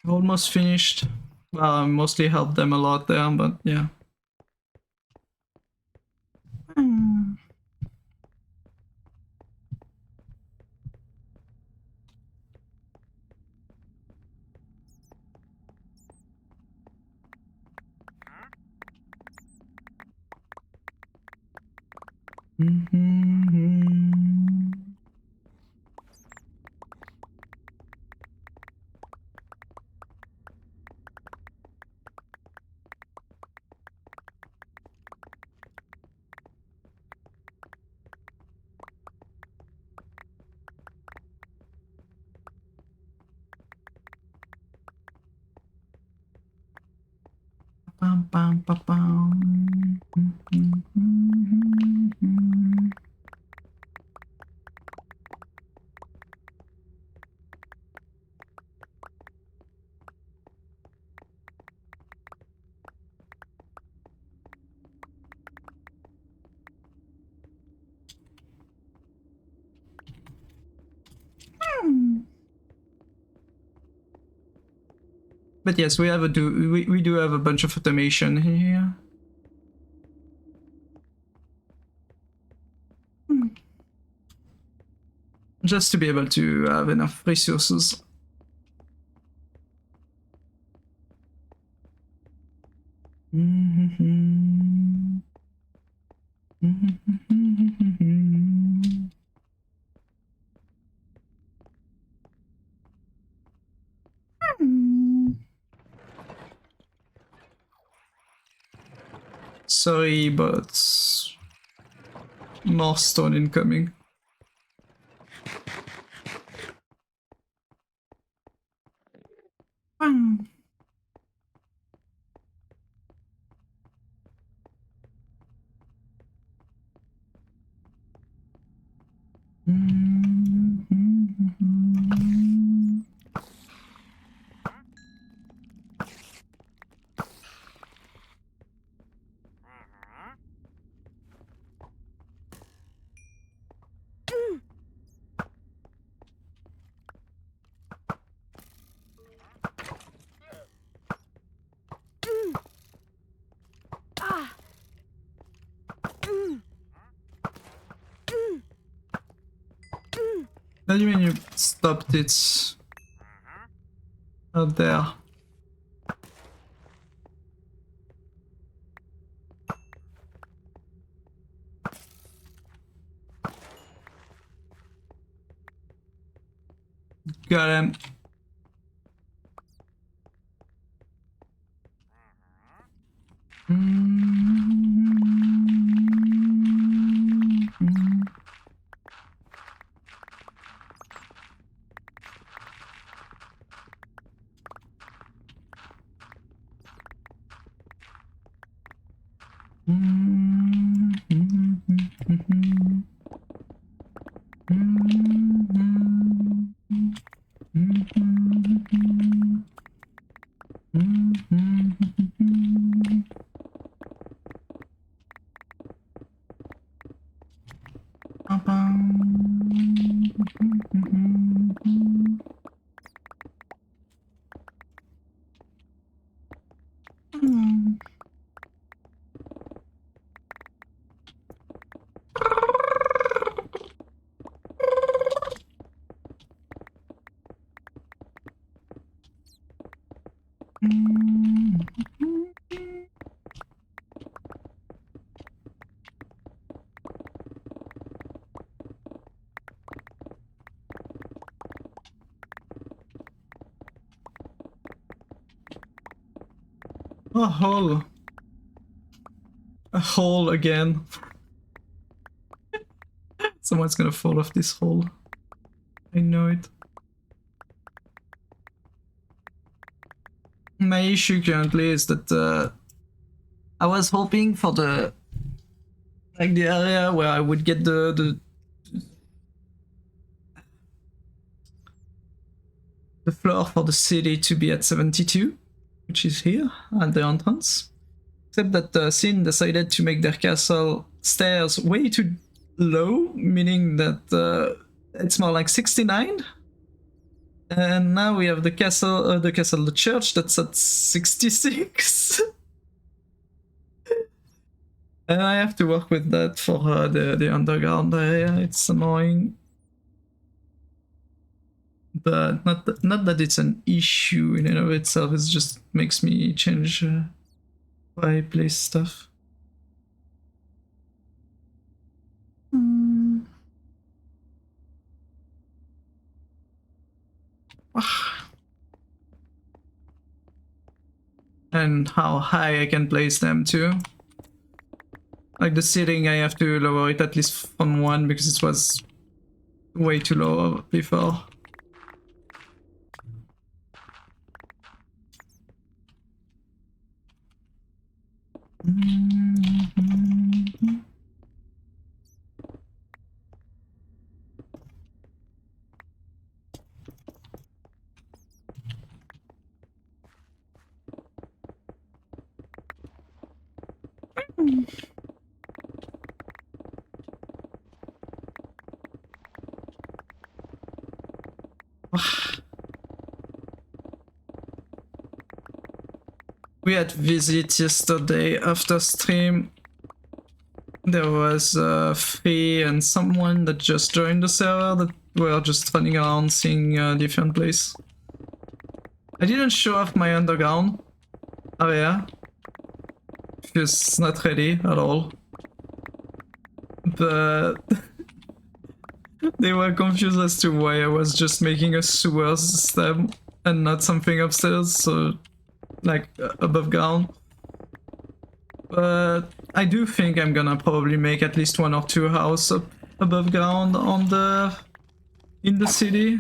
Almost finished. Well, I mostly helped them a lot there, but yeah. Bum, bum, bum, bum. But yes, we do have a bunch of automation here. Just to be able to have enough resources. Sorry, but more stone incoming. What do you mean you stopped it out there? Got him. A hole. A hole again. Someone's gonna fall off this hole. I know it. My issue currently is that I was hoping for the area where I would get the floor for the city to be at 72, which is here at the entrance. Except that Sin decided to make their castle stairs way too low, meaning that it's more like 69. And now we have the church that's at 66. And I have to work with that for the underground area. It's annoying. But not that it's an issue in and of itself, it just makes me change where I place stuff. And how high I can place them too. Like the ceiling, I have to lower it at least from 1 because it was way too low before. We had visit yesterday after stream. There was Free and someone that just joined the server that were just running around seeing different places. I didn't show off my underground area because it's not ready at all. But they were confused as to why I was just making a sewer system and not something upstairs, so like above ground. But I do think I'm gonna probably make at least 1 or 2 houses up above ground on in the city.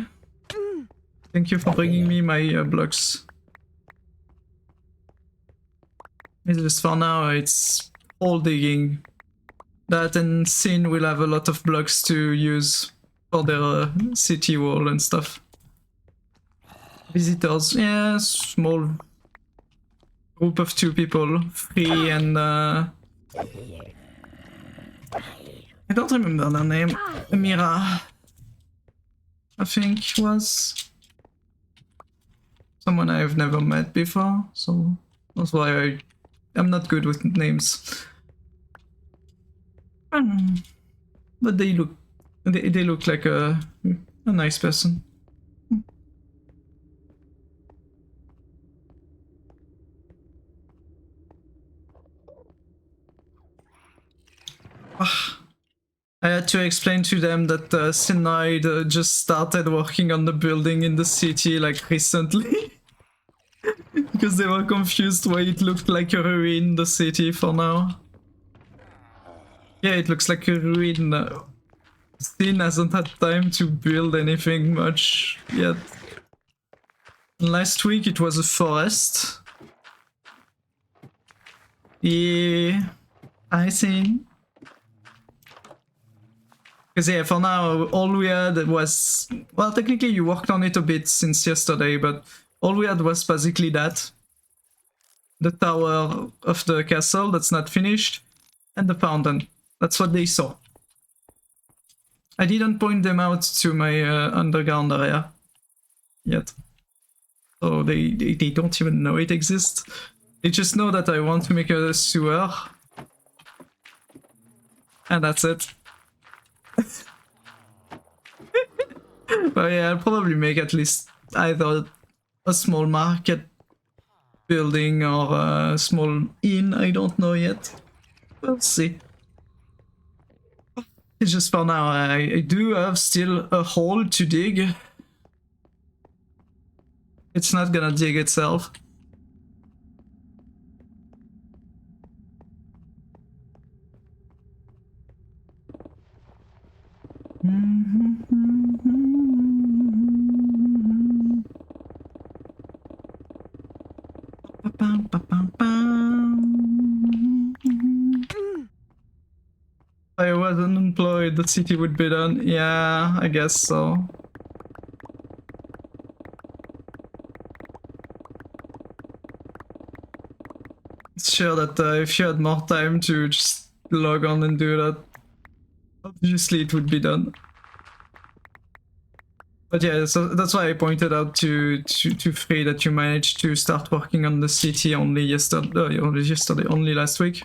Thank you for bringing me my blocks. It's just for now, it's all digging. That and Sin will have a lot of blocks to use for their city wall and stuff. Visitors, yeah, small group of 2 people, Free and I don't remember their name. Mira, I think was someone I've never met before, so that's why I'm not good with names. But they look like a nice person. I had to explain to them that Synoid just started working on the building in the city like recently. Because they were confused why it looked like a ruin, the city for now. Yeah, it looks like a ruin. Sin hasn't had time to build anything much yet. Last week it was a forest. Yeah, I see. Because yeah, for now, all we had was... Well, technically you worked on it a bit since yesterday, but all we had was basically that. The tower of the castle that's not finished, and the fountain. That's what they saw. I didn't point them out to my underground area yet. So they don't even know it exists. They just know that I want to make a sewer. And that's it. But yeah, I'll probably make at least either a small market building or a small inn, I don't know yet. We'll see. It's just for now, I do have still a hole to dig. It's not gonna dig itself. I was unemployed, the city would be done. Yeah, I guess so. It's sure that if you had more time to just log on and do that, obviously it would be done. But yeah, so that's why I pointed out to Free that you managed to start working on the city only yesterday, only last week.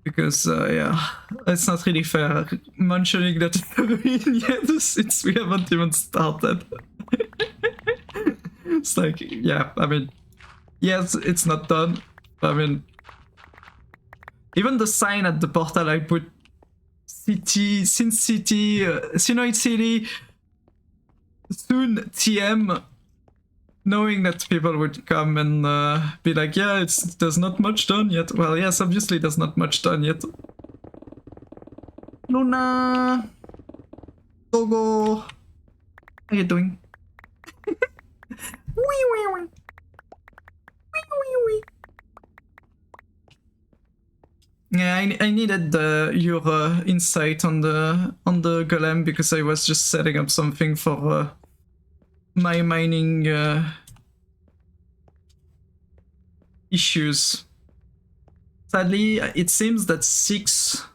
Because yeah, it's not really fair mentioning that yet since we haven't even started. It's like, yeah, I mean, yes, it's not done. I mean, even the sign at the portal I put city, since city, Sinoid City, soon TM, knowing that people would come and be like, yeah, there's not much done yet. Well, yes, obviously there's not much done yet. Luna! Togo! How are you doing? Wee wee wee. Wee wee wee. Yeah, I needed your insight on the golem because I was just setting up something for my mining issues. Sadly, it seems that 6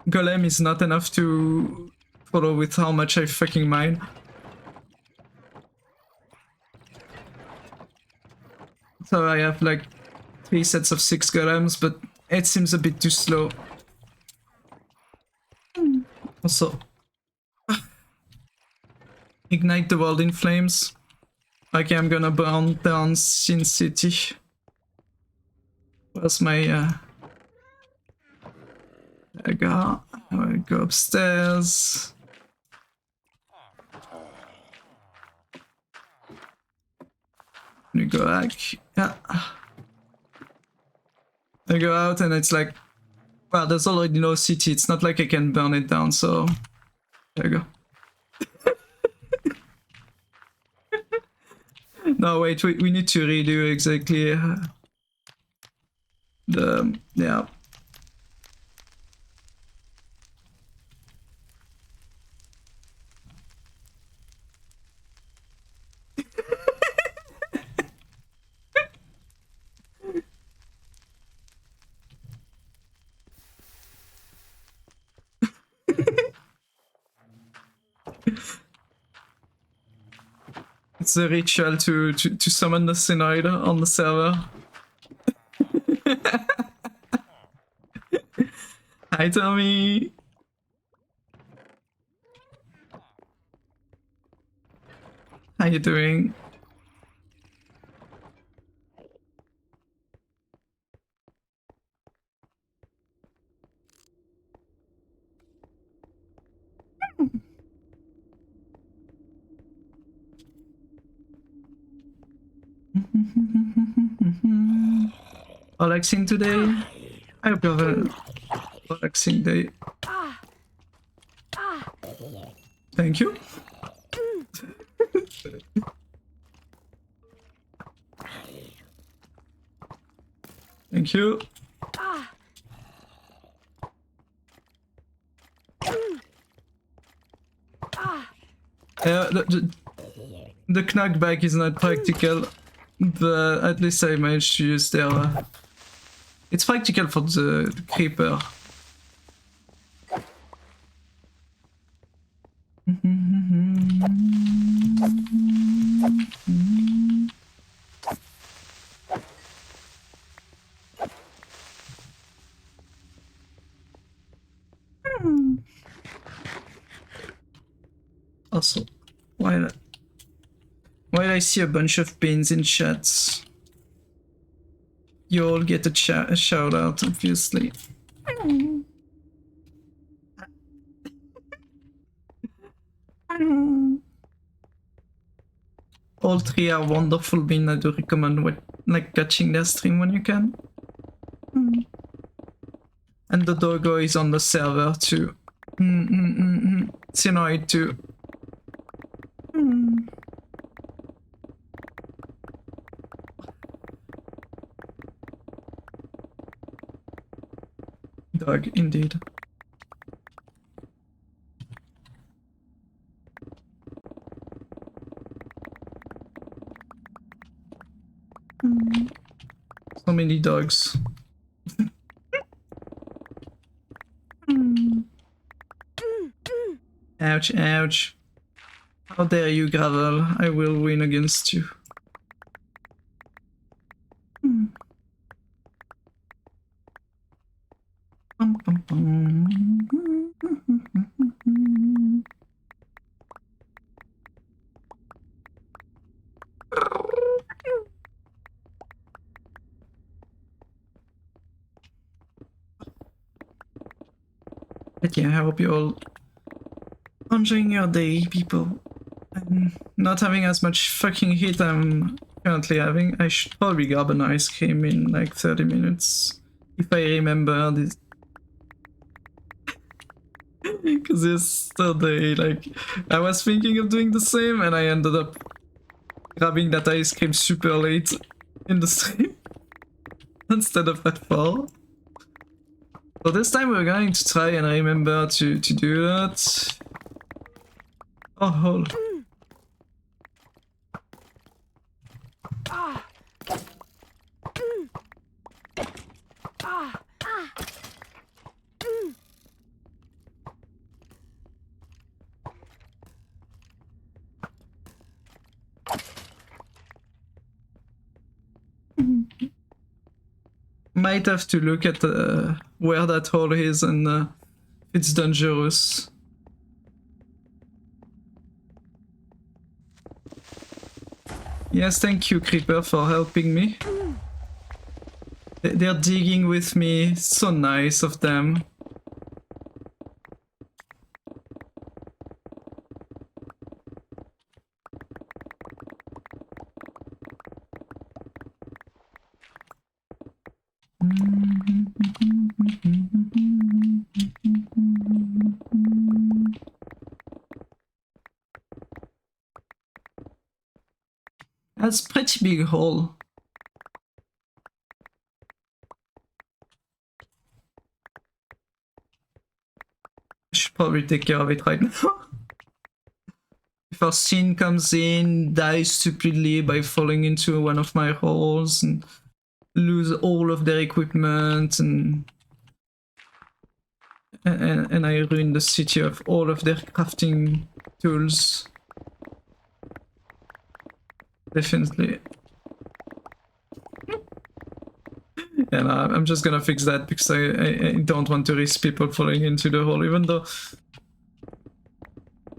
golem is not enough to follow with how much I fucking mine. So I have like 3 sets of 6 golems, but it seems a bit too slow. Also, ignite the world in flames. Okay, I'm gonna burn down Sin City. Where's my I go upstairs. You go back. Yeah. I go out and it's like, well, there's already no city. It's not like I can burn it down, so there you go. No, wait, we need to redo exactly the, yeah. It's a ritual to summon the Synoid on the server. Hi, Tommy. How you doing? Relaxing today? I hope you have a relaxing day. Thank you. Thank you. The knockback is not practical, but at least I managed to use their... It's practical for the creeper. Also, while I see a bunch of pins in chats, you all get a shout out, obviously. All 3 are wonderful beans. I do recommend catching their stream when you can. And the doggo is on the server too. Cyanoid too. Dog, indeed. So many dogs. Ouch, ouch. How dare you, Gravel? I will win against you. But yeah, I hope you're all enjoying your day, people. I'm not having as much fucking heat I'm currently having. I should probably grab an ice cream in like 30 minutes. If I remember this. Because yesterday, like, I was thinking of doing the same and I ended up grabbing that ice cream super late in the stream instead of at 4. So this time we're going to try and remember to do that. Oh, hole. Might have to look at where that hole is and if it's dangerous. Yes, thank you, Creeper, for helping me. They're digging with me. So nice of them. That's a pretty big hole. I should probably take care of it right now. If our scene comes in, dies stupidly by falling into one of my holes and lose all of their equipment and I ruin the city of all of their crafting tools. Definitely. And I'm just gonna fix that because I don't want to risk people falling into the hole, even though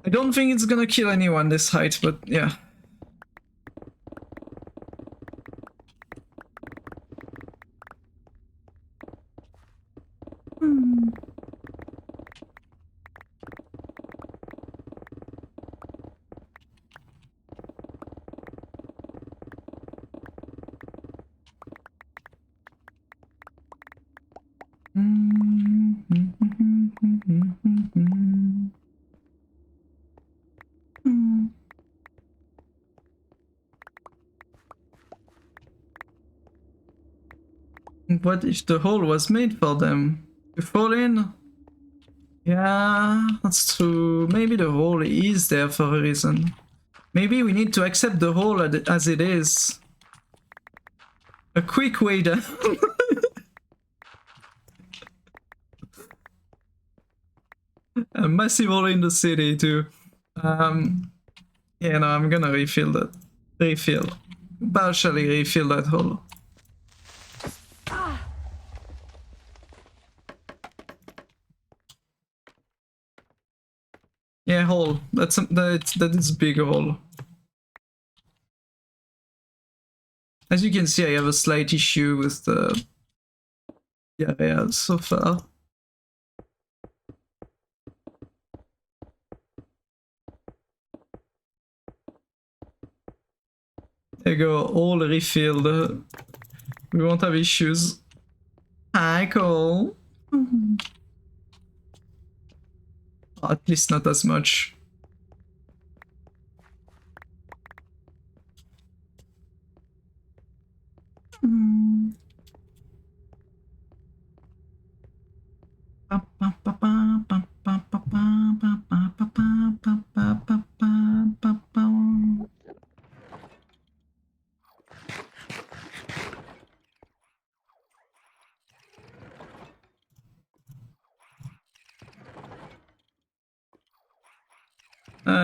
I don't think it's gonna kill anyone this height, but yeah. What if the hole was made for them? To fall in? Yeah, that's true. Maybe the hole is there for a reason. Maybe we need to accept the hole as it is. A quick way down. A massive hole in the city too. Yeah, no, I'm gonna refill that. Partially refill that hole. Yeah, hole. That is a big hole. As you can see, I have a slight issue with the area so far. There you go, all refilled. We won't have issues. Hi, Cole. At least not as much.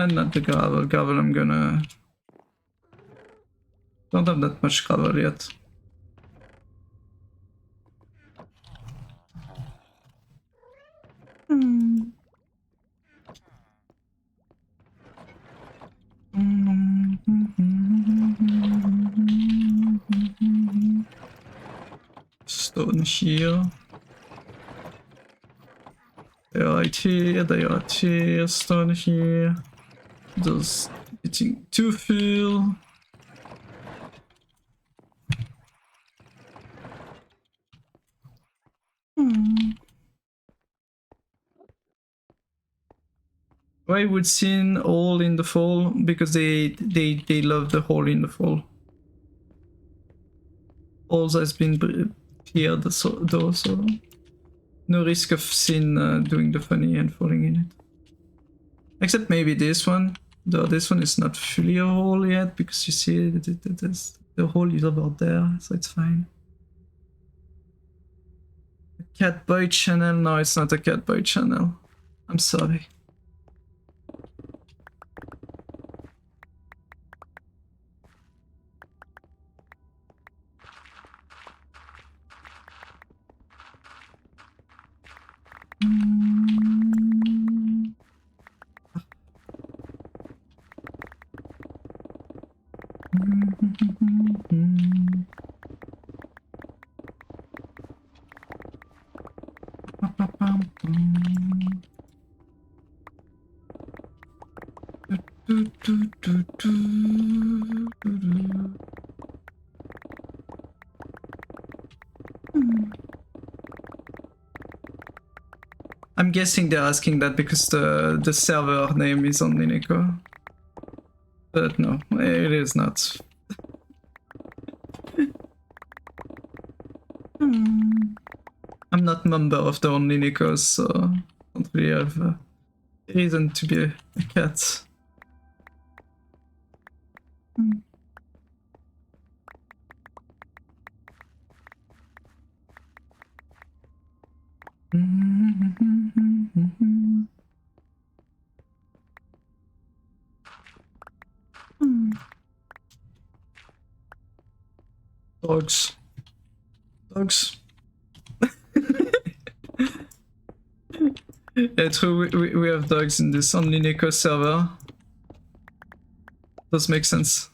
Not the gravel. Gravel I'm gonna... Don't have that much gravel yet. Stone here. They are right here, they are right here, stone here. Those getting too full. Why would sin hole in the fall? Because they love the hole in the fall. Holes has been cleared though, so no risk of sin doing the funny and falling in it. Except maybe this one. Though this one is not fully a hole yet, because you see the hole is about there, so it's fine. A cat boy channel? No, it's not a cat boy channel. I'm sorry. I'm guessing they're asking that because the server name is OnlyNekos. But no, it is not. I'm not member of the OnlyNekos, so I don't really have a reason to be a cat. Dogs. Dogs. Yeah, true, we have dogs in this OnlyNekos server. Does make sense.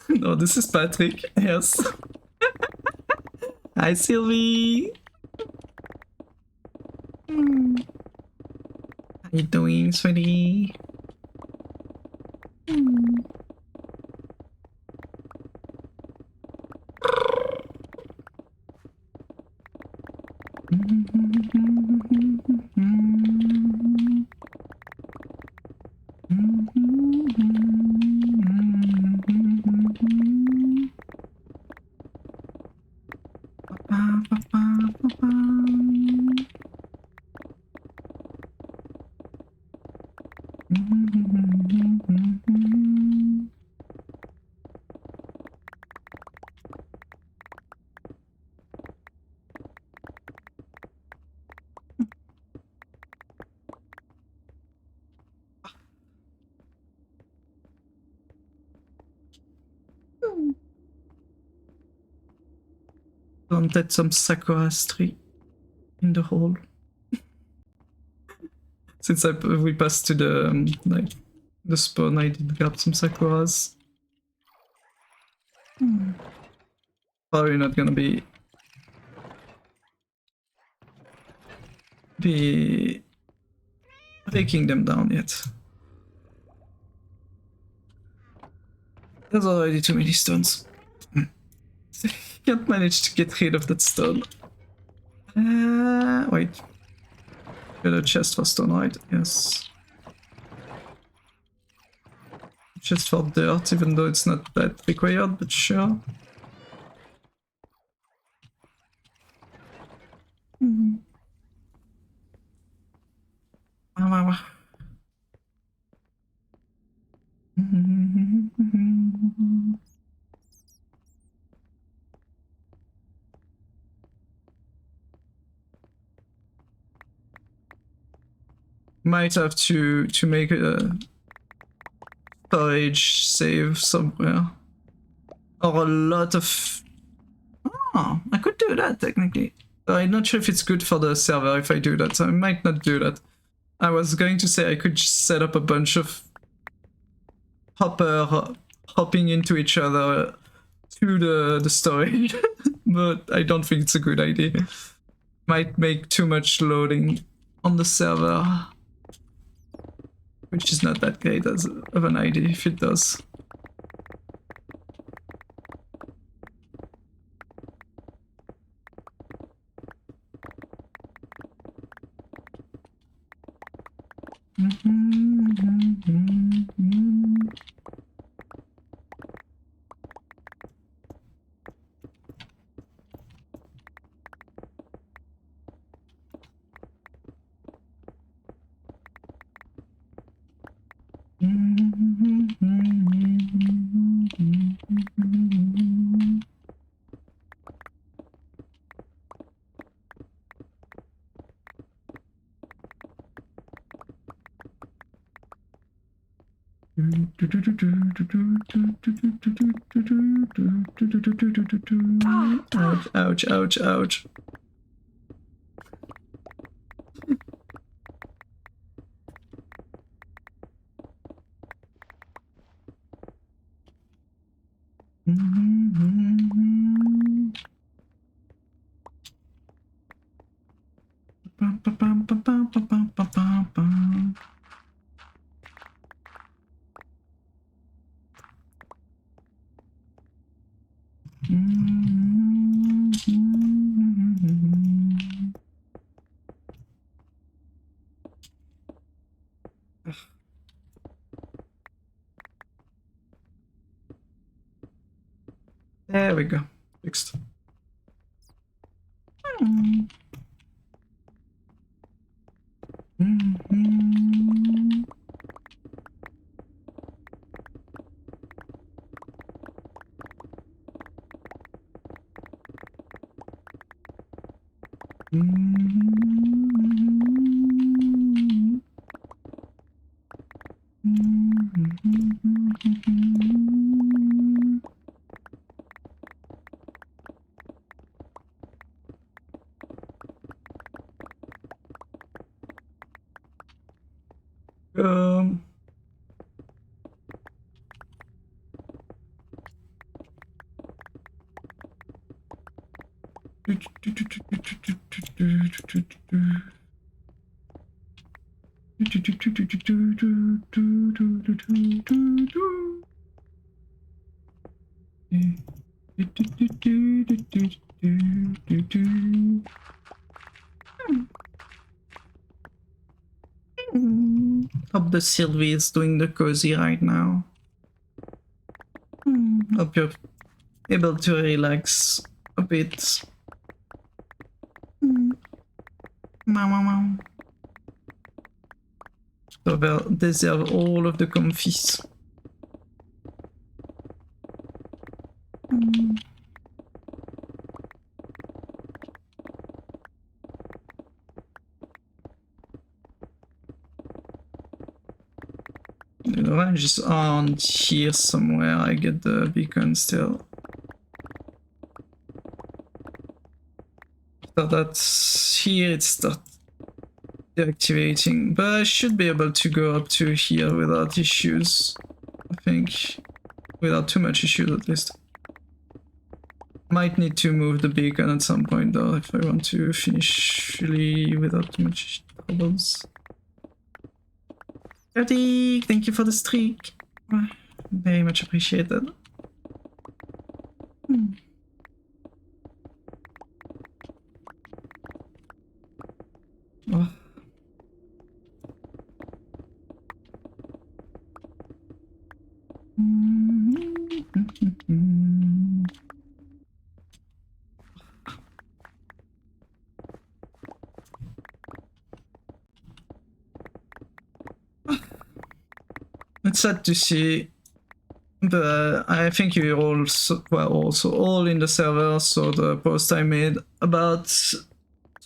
No, this is Patrick. Yes. Hi, Sylvie. How you doing, sweetie? 嗯 Planted some sakura tree in the hole. Since we passed to the like the spawn, I did grab some sakuras. Probably not gonna be breaking them down yet. There's already too many stones. Can't manage to get rid of that stone. Wait. Got a chest for stone, right? Yes. Chest for dirt, even though it's not that required, but sure. Might have to make a storage save somewhere. Or a lot of... Oh, I could do that technically. I'm not sure if it's good for the server if I do that, so I might not do that. I was going to say I could just set up a bunch of hopping into each other to the storage, but I don't think it's a good idea. Might make too much loading on the server, which is not that great of an idea if it does. Ouch, ouch, ouch, ouch. There we go. Fixed. Hope the Sylvie is doing the cozy right now. Hope you're able to relax a bit. So they deserve all of the comfies. The range is on here somewhere. I get the beacon still. So that's here, it starts deactivating, but I should be able to go up to here without issues. I think without too much issues at least. Might need to move the beacon at some point though if I want to finish really without too much troubles. 30, thank you for the streak. Very much appreciated. Oh. It's sad to see, but I think you also, well, also all in the server, so the post I made about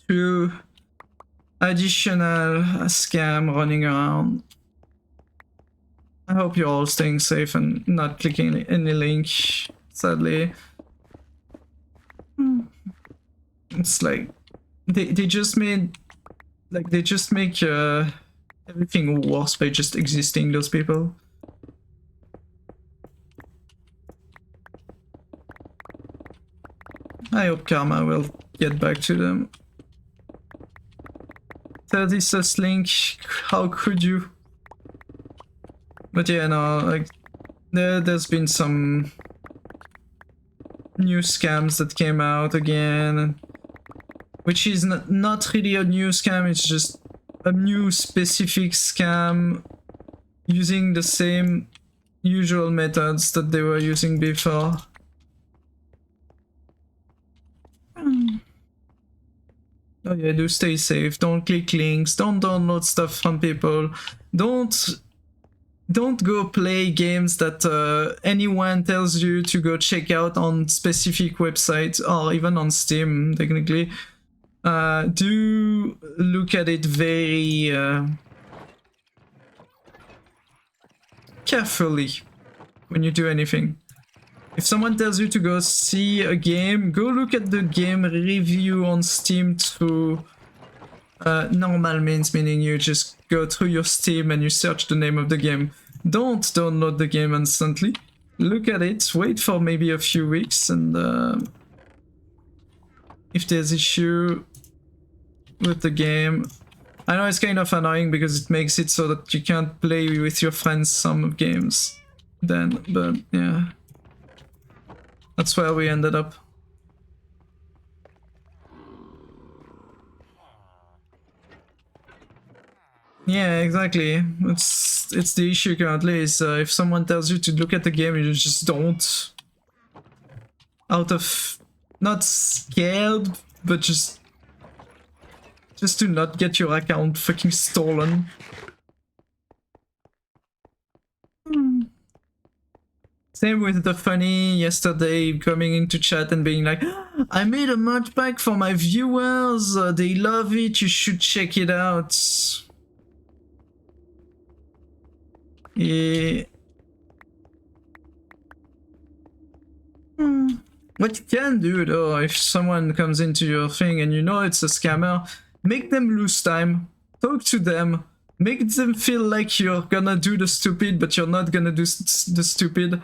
2 additional scam running around. I hope you're all staying safe and not clicking any link, sadly. It's like, they just made, like, they just make everything worse by just existing, those people. I hope karma will get back to them. 30 sus link, how could you? But yeah, no, like, there's been some new scams that came out again, which is not really a new scam, it's just a new specific scam using the same usual methods that they were using before. Oh yeah, do stay safe, don't click links, don't download stuff from people, don't go play games that anyone tells you to go check out on specific websites or even on Steam, technically. Do look at it very carefully when you do anything. If someone tells you to go see a game, go look at the game review on Steam through normal means, meaning you just go through your Steam and you search the name of the game. Don't download the game instantly. Look at it, wait for maybe a few weeks, and if there's issue with the game, I know it's kind of annoying because it makes it so that you can't play with your friends some games then, but yeah. That's where we ended up. Yeah, exactly. It's the issue currently is if someone tells you to look at the game, you just don't. Out of not scared, but just to not get your account fucking stolen. Same with the funny yesterday coming into chat and being like, I made a mod pack for my viewers, they love it, you should check it out. Yeah. What you can do though, if someone comes into your thing and you know it's a scammer, make them lose time, talk to them, make them feel like you're gonna do the stupid, but you're not gonna do the stupid.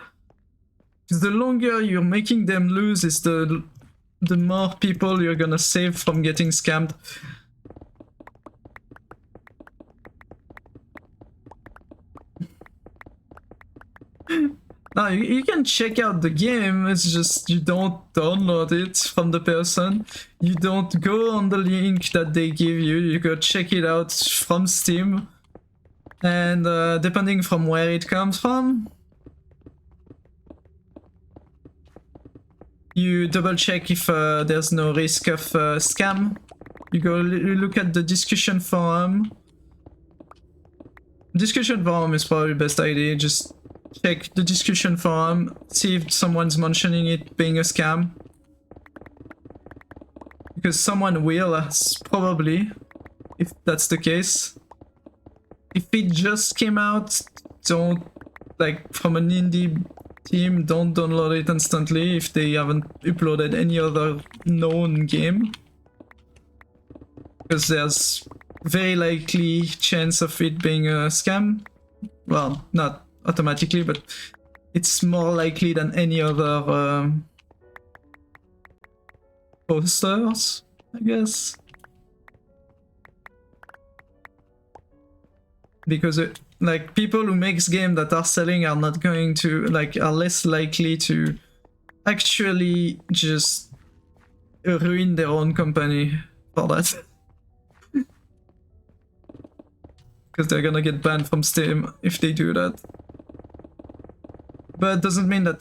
Because the longer you're making them lose is the more people you're gonna save from getting scammed. No, you can check out the game, it's just you don't download it from the person. You don't go on the link that they give you, you go check it out from Steam. And depending from where it comes from, you double check if there's no risk of scam. You go look at the discussion forum. Discussion forum is probably the best idea, just check the discussion forum, see if someone's mentioning it being a scam. Because someone will, probably, if that's the case. If it just came out, don't, like, from an indie team, don't download it instantly if they haven't uploaded any other known game. Because there's very likely chance of it being a scam. Well, not automatically, but it's more likely than any other posters, I guess. Because like people who makes games that are selling are not going to, like, are less likely to actually just ruin their own company for that. Because they're gonna get banned from Steam if they do that. But it doesn't mean that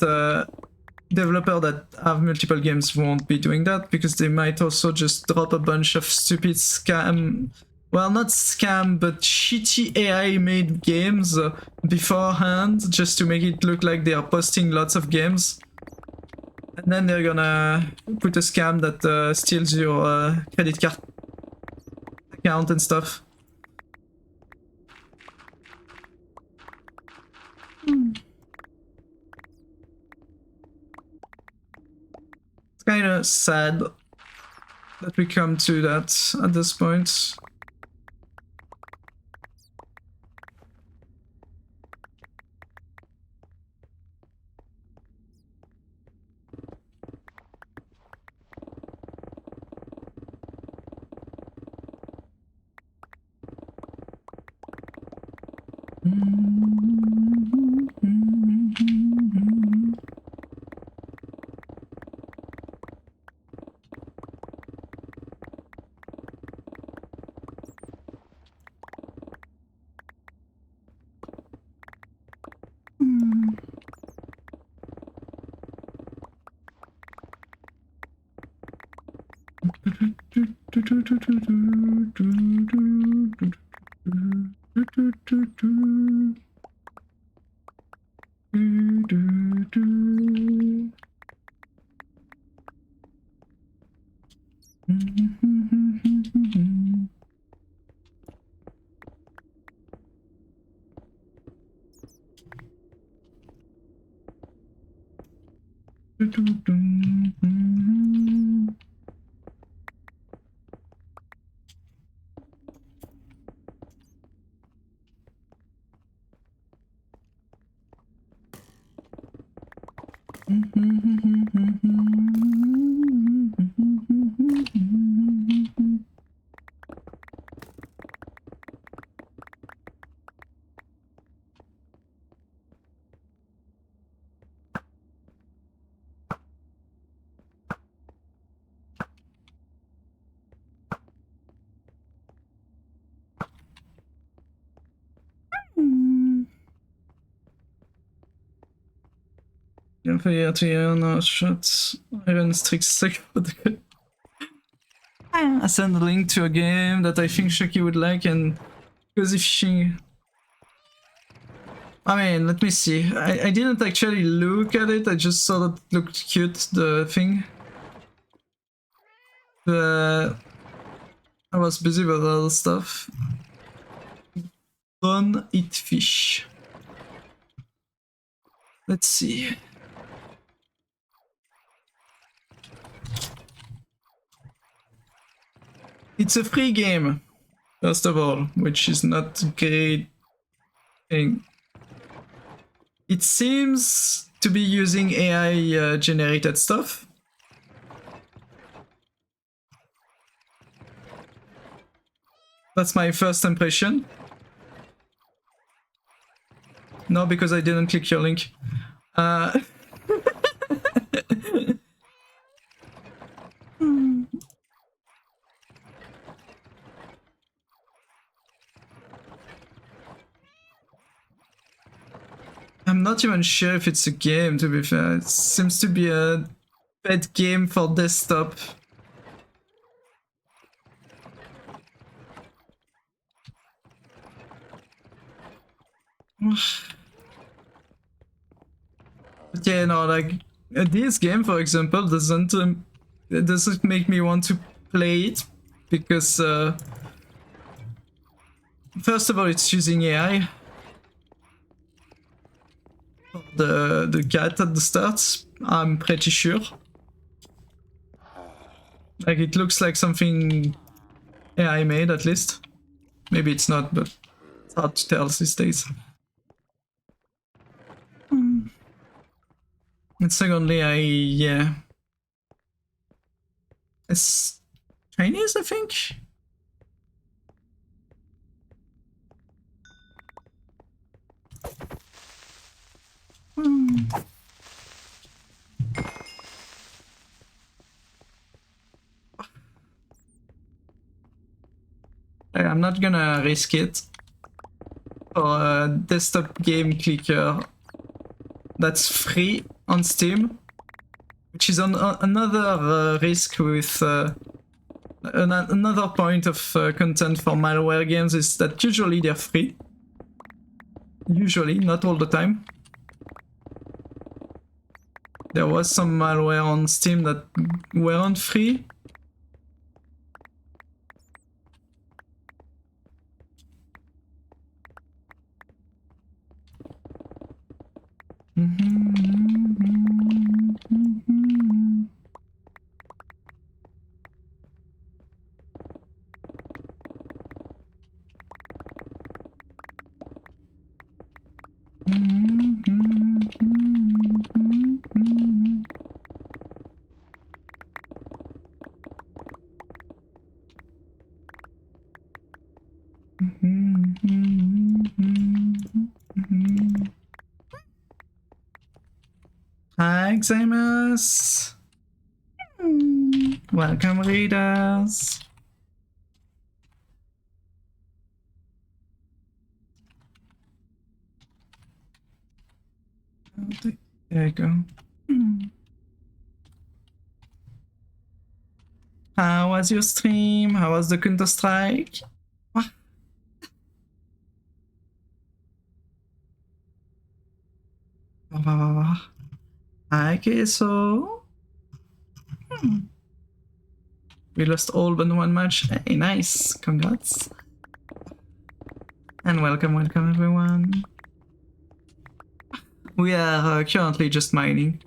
developers that have multiple games won't be doing that, because they might also just drop a bunch of stupid scam, well, not scam, but shitty AI made games beforehand, just to make it look like they are posting lots of games. And then they're gonna put a scam that steals your credit card account and stuff. It's kind of sad that we come to that at this point. Jag får ge till gärna kött. I don't strict stick with it. I send a link to a game that I think Shaki would like, and because if she... I mean, let me see. I didn't actually look at it, I just saw that it looked cute, the thing. I was busy with other stuff. Don't eat fish. Let's see. It's a free game, first of all, which is not a great thing. It seems to be using AI generated stuff. That's my first impression. No, because I didn't click your link. Uh, I'm not even sure if it's a game, to be fair. It seems to be a bad game for desktop. But yeah, no, like this game, for example, doesn't make me want to play it because first of all, it's using AI. The cat at the start, I'm pretty sure. Like it looks like something AI made, at least. Maybe it's not, but it's hard to tell these days. And secondly, it's Chinese, I think. I'm not gonna risk it for a desktop game clicker that's free on Steam, which is another risk with another point of content for malware games is that usually they're free. Usually, not all the time. There was some malware on Steam that weren't free. Hi, Xamus! Welcome, readers! There you go. How was your stream? How was the Counter-Strike? Hi, Queso. We lost all but one match. Hey, nice. Congrats. And welcome everyone. We are currently just mining.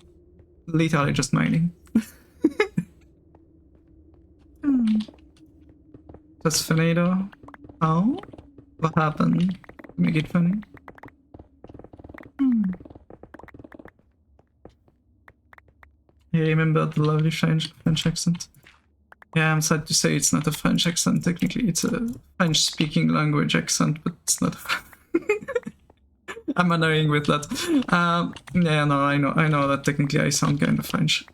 Literally just mining. That's funny though. Oh? What happened? Make it funny. I remember the lovely French accent. Yeah, I'm sad to say it's not a French accent. Technically, it's a French-speaking language accent, but it's not. I'm annoying with that. Yeah, no, I know that technically I sound kind of French.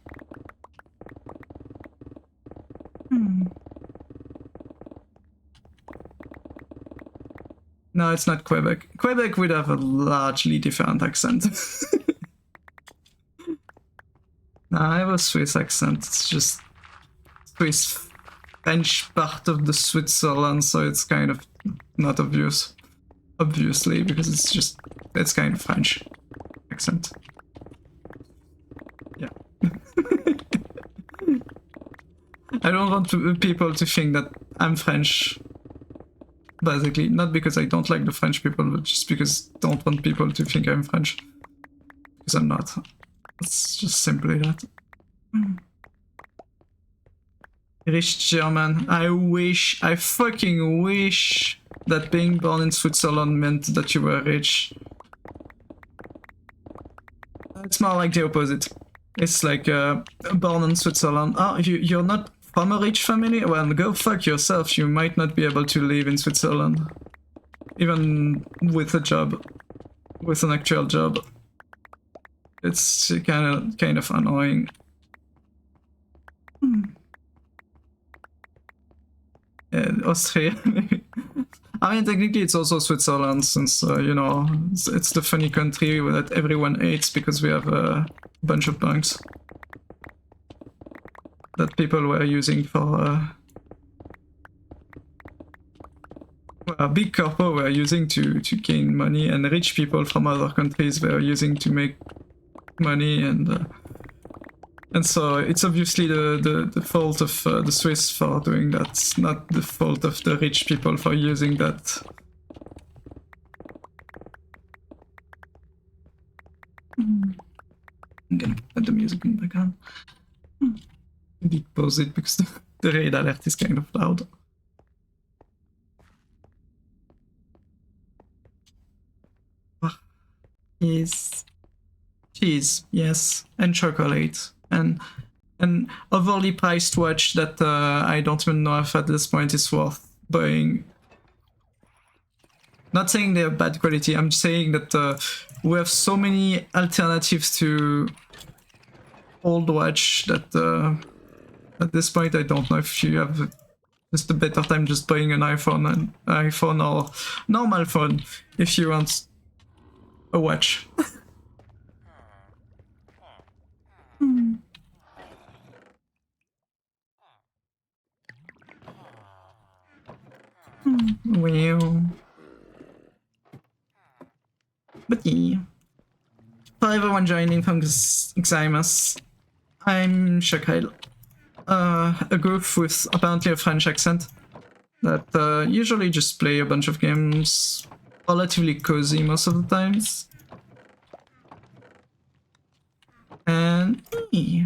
No, it's not Quebec. Quebec would have a largely different accent. No, I have a Swiss accent. It's just Swiss French part of the Switzerland, so it's kind of not obvious. Obviously, because it's kind of French accent. Yeah. I don't want people to think that I'm French. Basically, not because I don't like the French people, but just because I don't want people to think I'm French. Because I'm not. It's just simply that. Rich German. I fucking wish that being born in Switzerland meant that you were rich. It's more like the opposite. It's like, born in Switzerland. Oh, you're not from a rich family? Well, go fuck yourself. You might not be able to live in Switzerland. Even with a job. With an actual job. It's kind of annoying. Yeah, Austria. I mean, technically, it's also Switzerland, since you know, it's the funny country that everyone hates because we have a bunch of banks that people were using for. Well, big corpo were using to gain money, and rich people from other countries were using to make money, and so it's obviously the fault of the Swiss for doing that. It's not the fault of the rich people for using that. I'm gonna put the music in the background. Maybe pause it because the raid alert is kind of loud. Yes. Cheese, yes, and chocolate, and an overly priced watch that I don't even know if at this point is worth buying. Not saying they're bad quality, I'm saying that we have so many alternatives to old watch that at this point I don't know if you have just a better time just buying an iPhone or normal phone if you want a watch. Well, but yeah. For everyone joining from Xymus, I'm Shakrel, a goof with apparently a French accent that usually just play a bunch of games, relatively cozy most of the times. And yeah.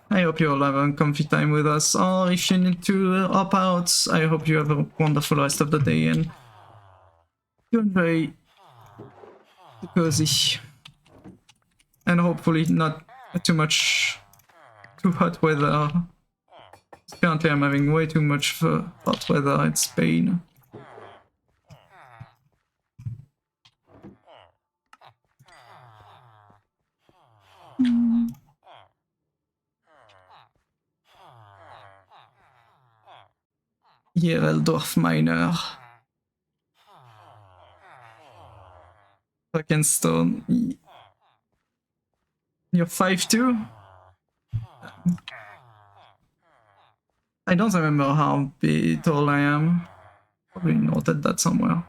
I hope you all have a comfy time with us, or if you need to hop out, I hope you have a wonderful rest of the day and you enjoy the cozy. And hopefully not too hot weather. Currently I'm having way too much hot weather in Spain. Jereldorf Miner. Fucking stone. You're 5'2"? I don't remember how tall I am. Probably noted that somewhere.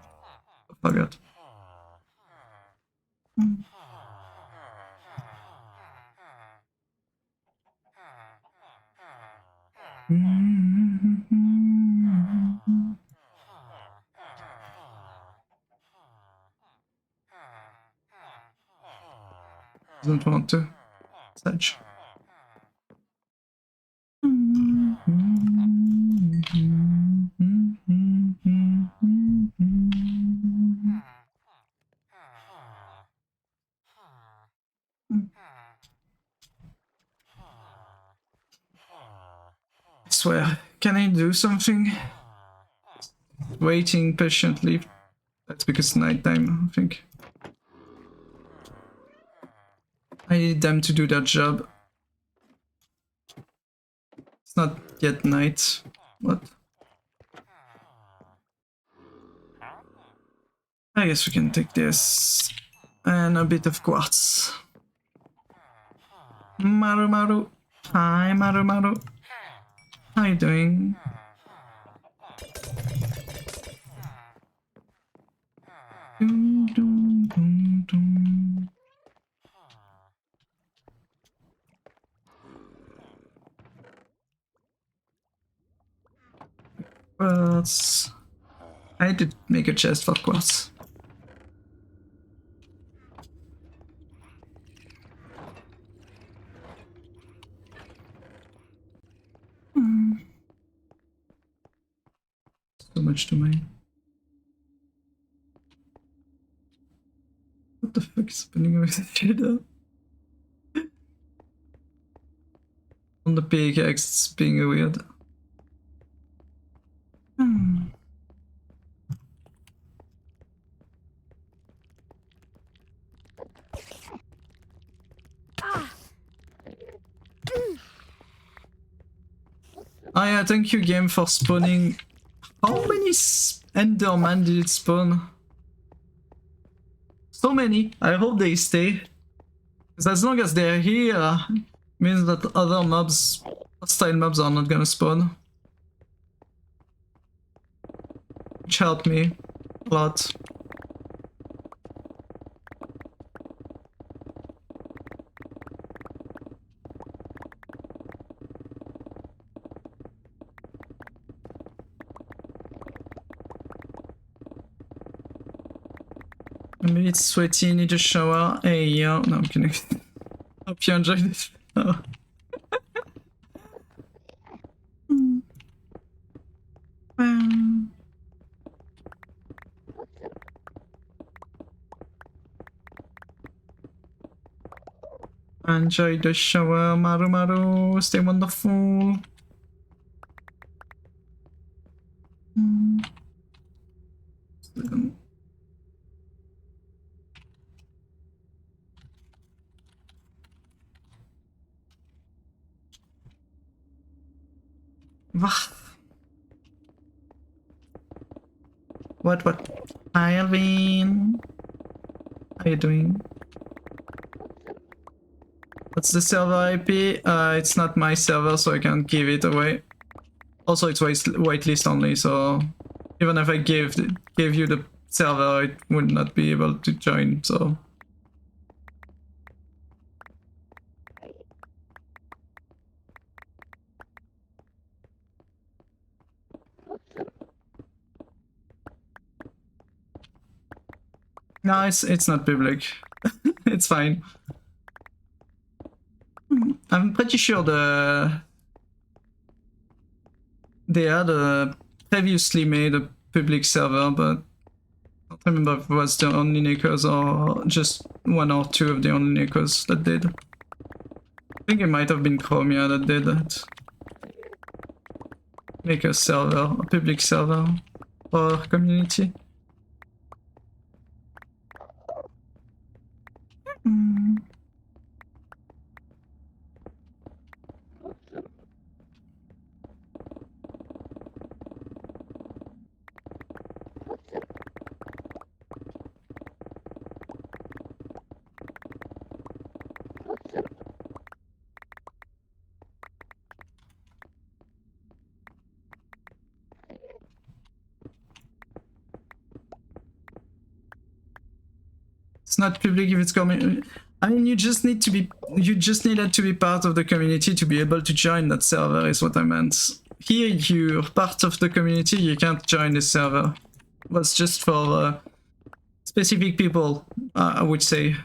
I forgot. Doesn't want to. Such. I swear, can I do something? Waiting patiently. That's because it's nighttime, I think. I need them to do their job. It's not yet night. What? I guess we can take this. And a bit of quartz. Maru Maru. Hi, Maru Maru. How you doing? Dum, dum, dum, dum. Quartz. I did make a chest for quartz. So much to mine. What the fuck is happening with the shader? On the pickaxe, it's being weird. Oh yeah, thank you game for spawning. How many Enderman did it spawn? So many. I hope they stay. Because as long as they're here, means that other mobs, hostile mobs are not gonna spawn. Which helped me a lot. Maybe it's sweaty, need a shower. Hey, yo. No, I'm kidding. Hope you enjoyed it. Oh. Enjoy the shower, Maru Maru. Stay wonderful. What? Hi, Alvin. How you doing? What's the server IP? It's not my server, so I can't give it away. Also, it's whitelist only, so even if I gave you the server, it would not be able to join, so... No, it's not public. It's fine. I'm pretty sure they had previously made a public server, but I don't remember if it was the OnlyNekos or just one or two of the OnlyNekos that did. I think it might have been Chromia that did that. Make a server, a public server for our community. It's not public if it's coming. I mean, you just needed to be part of the community to be able to join that server, is what I meant. Here, you're part of the community, you can't join the server. It was just for specific people, I would say.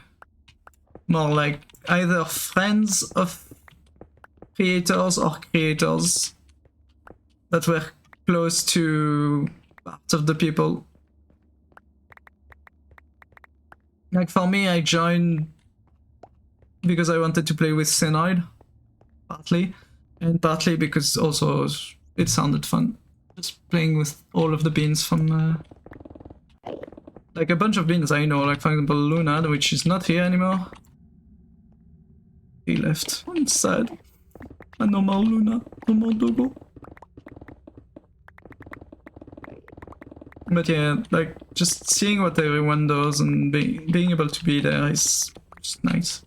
More like either friends of creators or creators that were close to part of the people. Like for me, I joined because I wanted to play with Xenoid, partly, and partly because also it sounded fun. Just playing with all of the beans from, like a bunch of beans I know, like for example Luna, which is not here anymore. He left. I'm sad. I no more Luna, no more Dogo. But yeah, like just seeing what everyone does and being able to be there is just nice.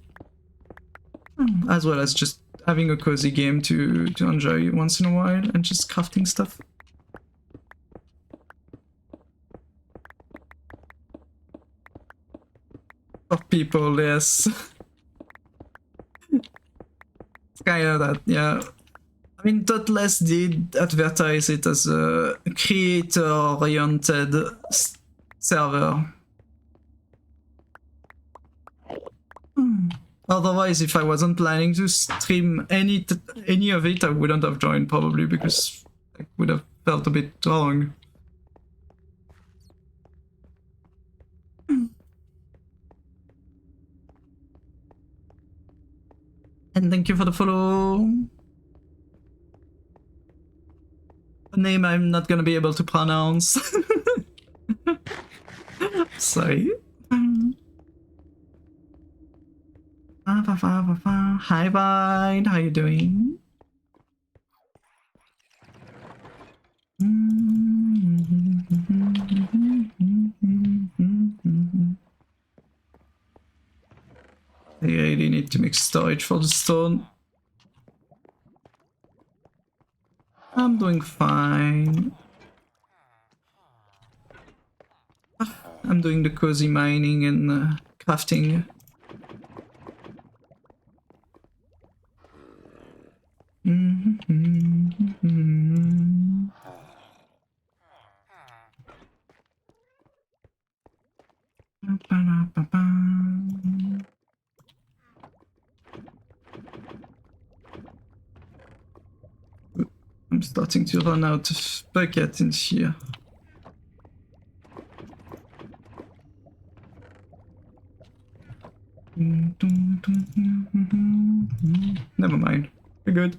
As well as just having a cozy game to enjoy once in a while and just crafting stuff. For people, yes. It's kind of that, yeah. I mean, Totless did advertise it as a creator-oriented server. Otherwise, if I wasn't planning to stream any of it, I wouldn't have joined probably because I would have felt a bit wrong. And thank you for the follow. A name I'm not gonna be able to pronounce. Sorry. Hi, Vine. How you doing? I really need to make storage for the stone. I'm doing fine. I'm doing the cozy mining and crafting. I'm starting to run out of bucket in here. Never mind. We're good.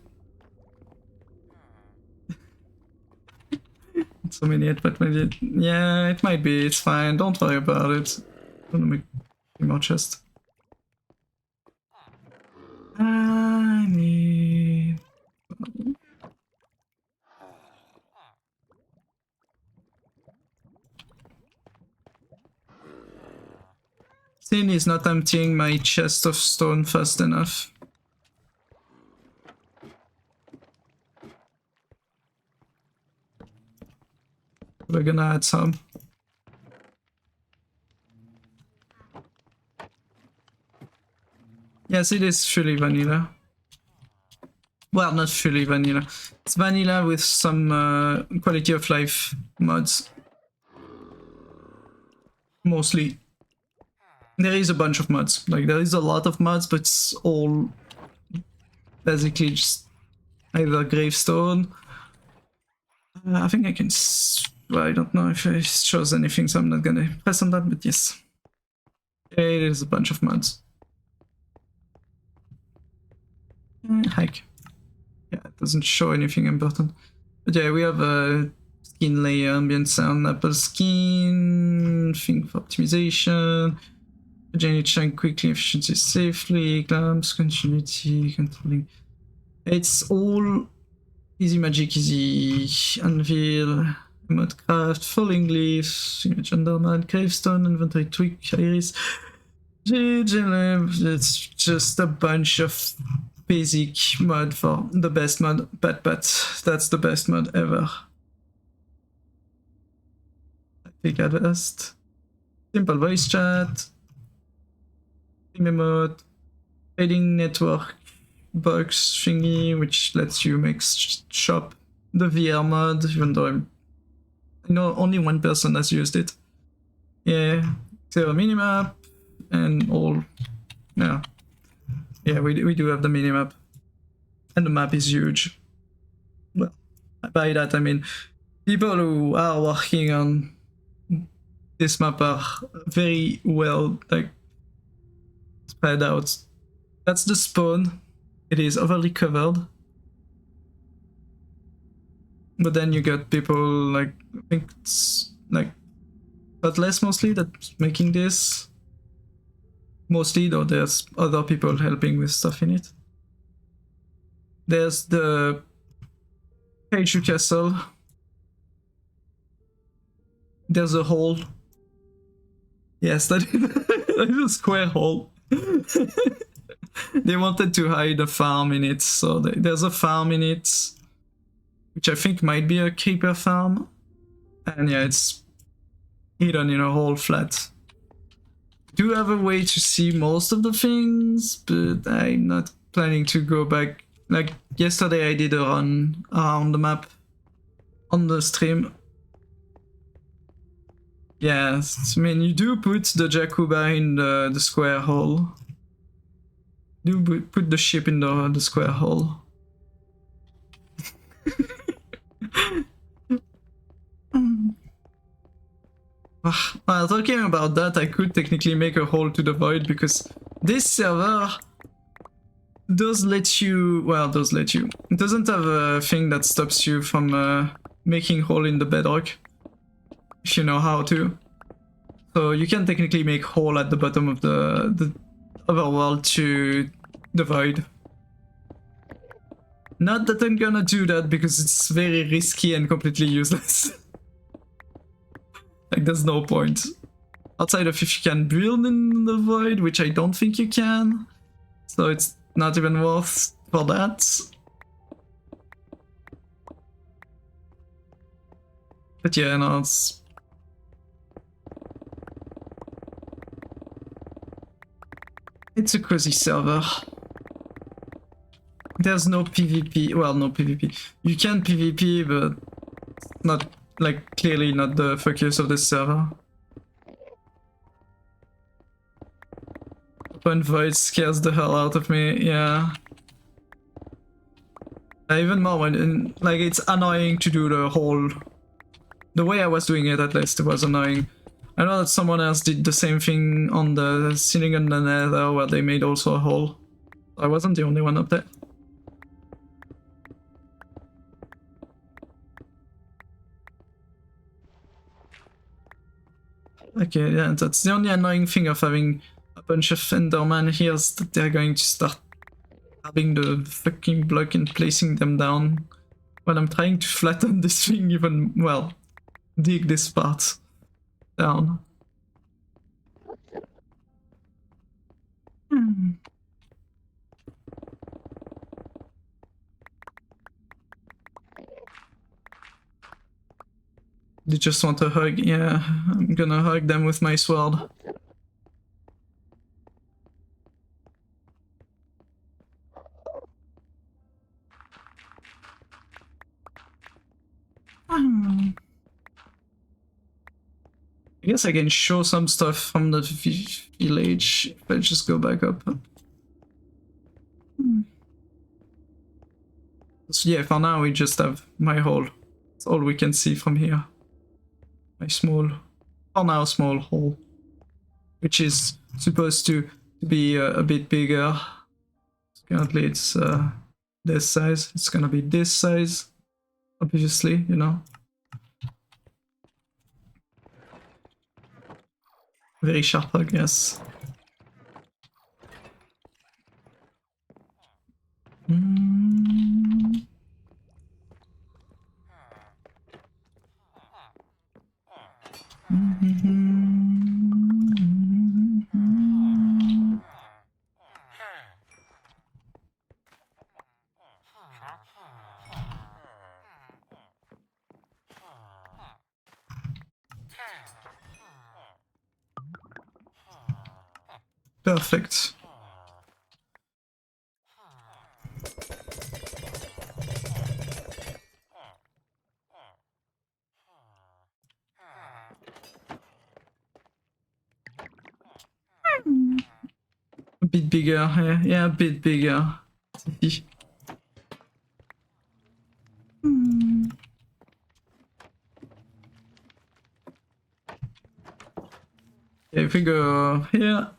So many hit, but maybe yeah, it might be. It's fine. Don't worry about it. I'm gonna make more chest. I need. Sin is not emptying my chest of stone fast enough. We're gonna add some. Yes, it is fully vanilla. Well, not fully vanilla. It's vanilla with some quality of life mods. Mostly. There is a bunch of mods. Like, there is a lot of mods, but it's all basically just either gravestone. I think I can... Well, I don't know if it shows anything, so I'm not gonna press on that, but yes. It is a bunch of mods. Heck. Yeah, it doesn't show anything important. But yeah, we have a skin layer, ambient sound, apple skin, thing for optimization, generate shine quickly, efficiency safely, clamps, continuity, controlling. It's all easy magic, easy anvil, mod craft, falling leaves, image undermine, gravestone, inventory tweak, iris. It's just a bunch of basic mod for the best mod, but that's the best mod ever. I think at best. Simple voice chat, emote, trading network box thingy, which lets you make shop the VR mod, even though I know only one person has used it. Yeah, so minimap and all. Yeah, we do have the minimap, and the map is huge. Well, by that I mean people who are working on this map are very well like spread out. That's the spawn. It is overly covered. But then you get people like, I think it's like Atlas mostly that's making this. Mostly, though there's other people helping with stuff in it. There's the Kaiju Castle. There's a hole. Yes, that is a square hole. They wanted to hide a farm in it, so there's a farm in it, which I think might be a creeper farm. And yeah, it's hidden in a hole flat. Do have a way to see most of the things, but I'm not planning to go back. Like yesterday I did a run around the map on the stream. Yes, I mean you do put the Jakuba in the square hole. Do put the ship in the square hole. Well, talking about that, I could technically make a hole to the void because this server does let you, well, does let you. It doesn't have a thing that stops you from making hole in the bedrock, if you know how to. So you can technically make hole at the bottom of the overworld to the void. Not that I'm gonna do that because it's very risky and completely useless. Like, there's no point. Outside of if you can build in the void, which I don't think you can. So it's not even worth for that. But yeah, no, it's a cozy server. There's no PvP. Well, no PvP. You can PvP, but not, like, clearly not the focus of the server. Open void scares the hell out of me, yeah. Even more when, like, it's annoying to do the whole... The way I was doing it, at least, it was annoying. I know that someone else did the same thing on the ceiling and the nether, where they made also a hole. I wasn't the only one up there. Okay, yeah, that's the only annoying thing of having a bunch of Endermen here, is that they're going to start having the fucking block and placing them down when I'm trying to flatten this thing even, well, dig this part down. They just want a hug, yeah, I'm gonna hug them with my sword. I guess I can show some stuff from the village if I just go back up. So yeah, for now we just have my hole. That's all we can see from here. My small, for now small hole. Which is supposed to be a bit bigger. Currently it's this size. It's gonna be this size, obviously, you know. Very sharp hug, yes. Perfect. A bit bigger, yeah, a bit bigger. If we go here,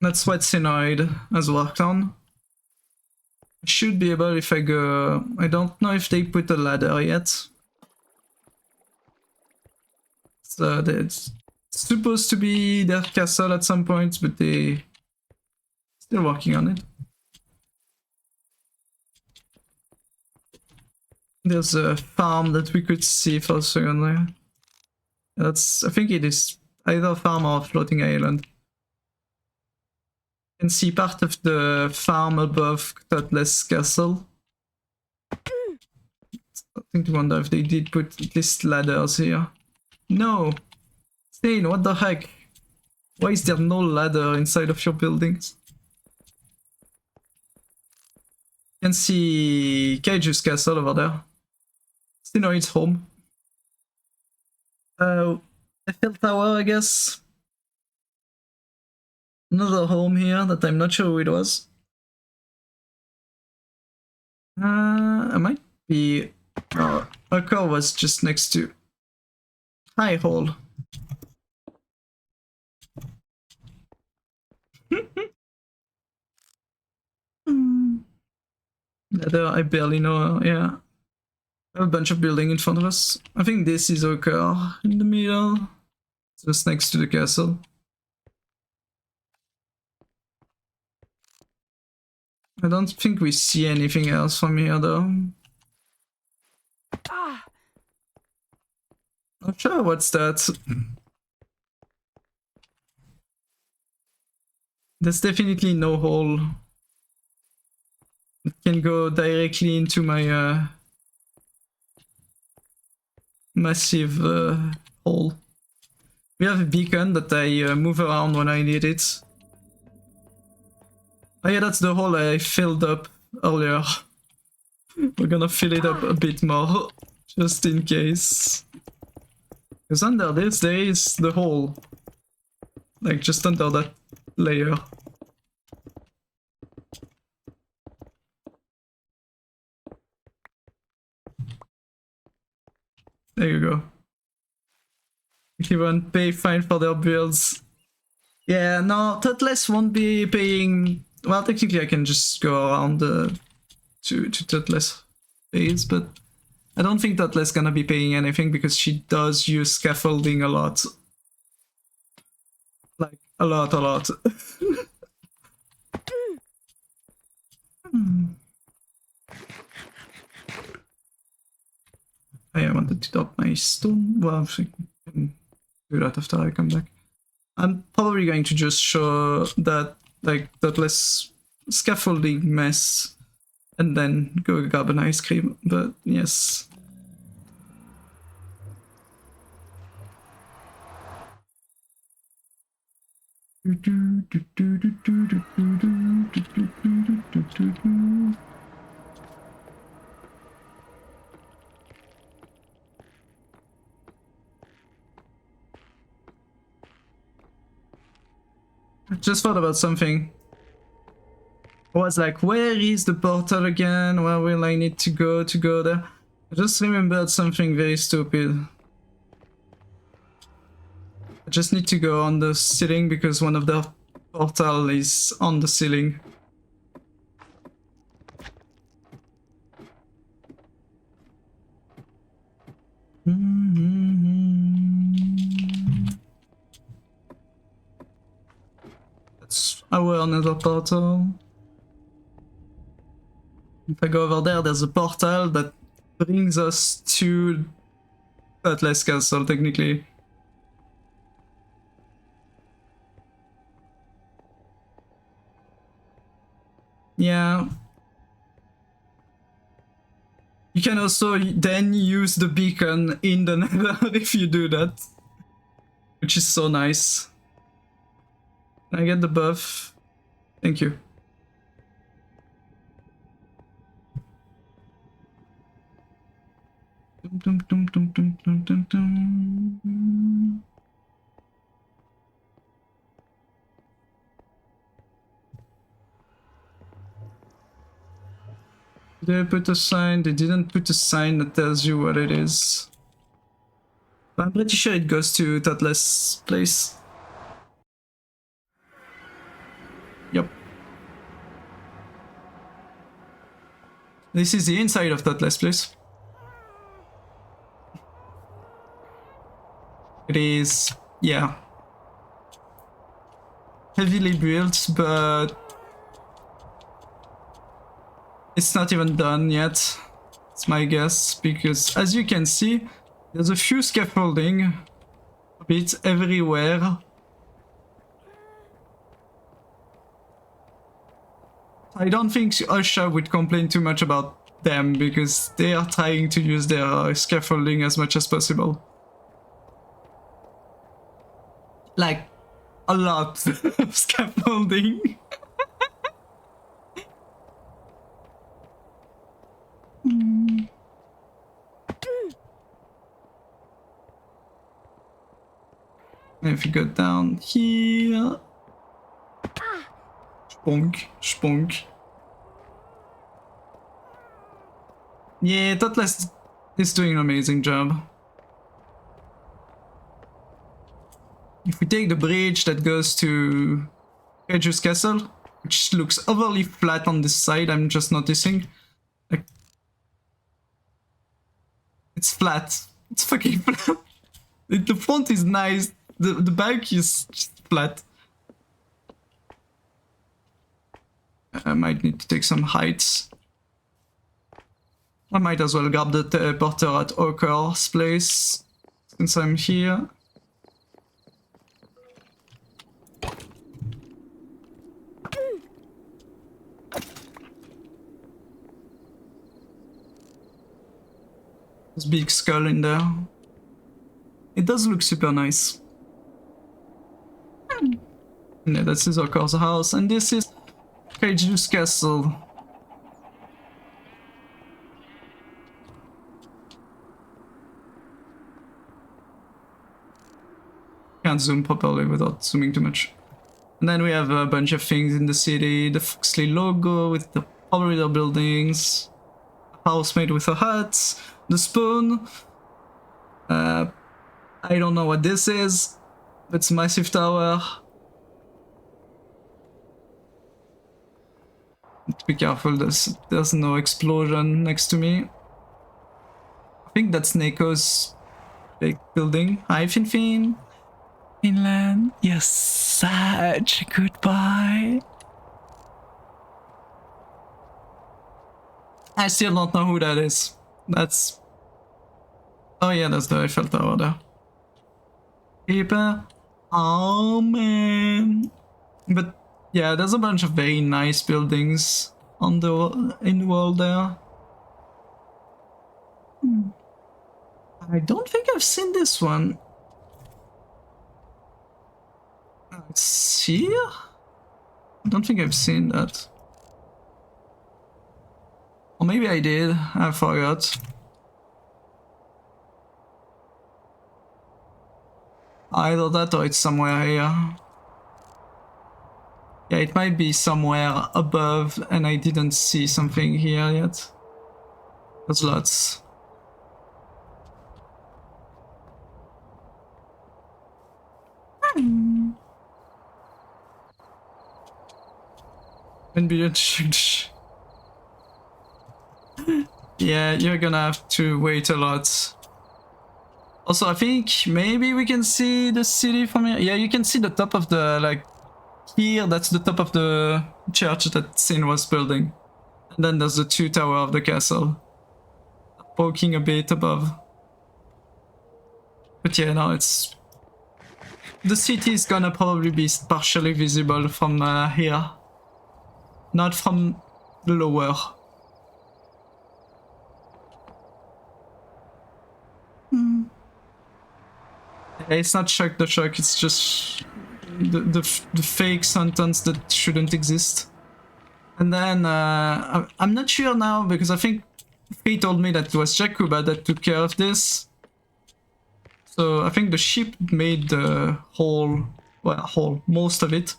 that's what Sinoid has worked on. I should be able if I go... I don't know if they put a ladder yet. So it's supposed to be their castle at some point, but they still working on it. There's a farm that we could see for a second there. That's, I think it is either a farm or a floating island. You can see part of the farm above Cutlass Castle. Starting to wonder if they did put at least ladders here. No! Stain, what the heck? Why is there no ladder inside of your buildings? You can see Kaiju's castle over there. Stinoid's home. Eiffel Tower, I guess. Another home here that I'm not sure who it was. I might be... Oh, our car was just next to... High Hall. I barely know, yeah. We have a bunch of building in front of us. I think this is our car in the middle. Just next to the castle. I don't think we see anything else from here though. Not sure what's that. There's definitely no hole. It can go directly into my massive hole. We have a beacon that I move around when I need it. Oh yeah, that's the hole I filled up earlier. We're gonna fill it up a bit more, just in case. Because under this, there is the hole. Like, just under that layer. There you go. Everyone pay fine for their builds. Yeah, no, Totless won't be paying... Well, technically I can just go around to Totless base, but I don't think Totless gonna be paying anything because she does use scaffolding a lot. Like, a lot. I wanted to drop my stone. Well, I can do that after I come back. I'm probably going to just show that, like, that less scaffolding mess and then go grab an ice cream, but yes. I just thought about something. I was like, where is the portal again? Where will I need to go there? I just remembered something very stupid. I just need to go on the ceiling because one of the portal is on the ceiling. That's our another portal. If I go over there, there's a portal that brings us to Atlas Castle, technically. Yeah. You can also then use the beacon in the nether if you do that. Which is so nice. Can I get the buff? Thank you. Did they put a sign? They didn't put a sign that tells you what it is. But I'm pretty sure it goes to Totless place. Yep. This is the inside of Totless place. It is, yeah, heavily built, but it's not even done yet. It's my guess, because as you can see, there's a few scaffolding bits everywhere. I don't think Usha would complain too much about them because they are trying to use their scaffolding as much as possible. Like, a lot of scaffolding. If you go down here... Spunk, spunk. Yeah, Totless is doing an amazing job. If we take the bridge that goes to Regius Castle, which looks overly flat on this side, I'm just noticing. Like, it's flat. It's fucking flat. The front is nice, the back is just flat. I might need to take some heights. I might as well grab the teleporter at Okar's place, since I'm here. This big skull in there. It does look super nice. Yeah, this is of course a house, and this is Kaiju's castle. Can't zoom properly without zooming too much. And then we have a bunch of things in the city. The Foxley logo with the operator buildings. A house made with a hut. The spoon. I don't know what this is. It's a massive tower. Be careful, there's no explosion next to me. I think that's Neko's big building. Hi, Finfin. Finland, you're such a good boy. I still don't know who that is. That's... Oh yeah, that's the Eiffel Tower there. Paper. Oh man. But yeah, there's a bunch of very nice buildings on in the world there. I don't think I've seen this one. It's here? I don't think I've seen that. Or maybe I did, I forgot. Either that or it's somewhere here. Yeah, it might be somewhere above and I didn't see something here yet. There's lots. Yeah, you're gonna have to wait a lot. Also, I think maybe we can see the city from here. Yeah, you can see the top of the, like, here, that's the top of the church that Sin was building. And then there's the two tower of the castle. Poking a bit above. But yeah, no, it's... The city is gonna probably be partially visible from here. Not from the lower. It's not shock the shock, it's just the fake sentence that shouldn't exist. And then I'm not sure now because I think he told me that it was Jakuba that took care of this. So I think the ship made the most of it.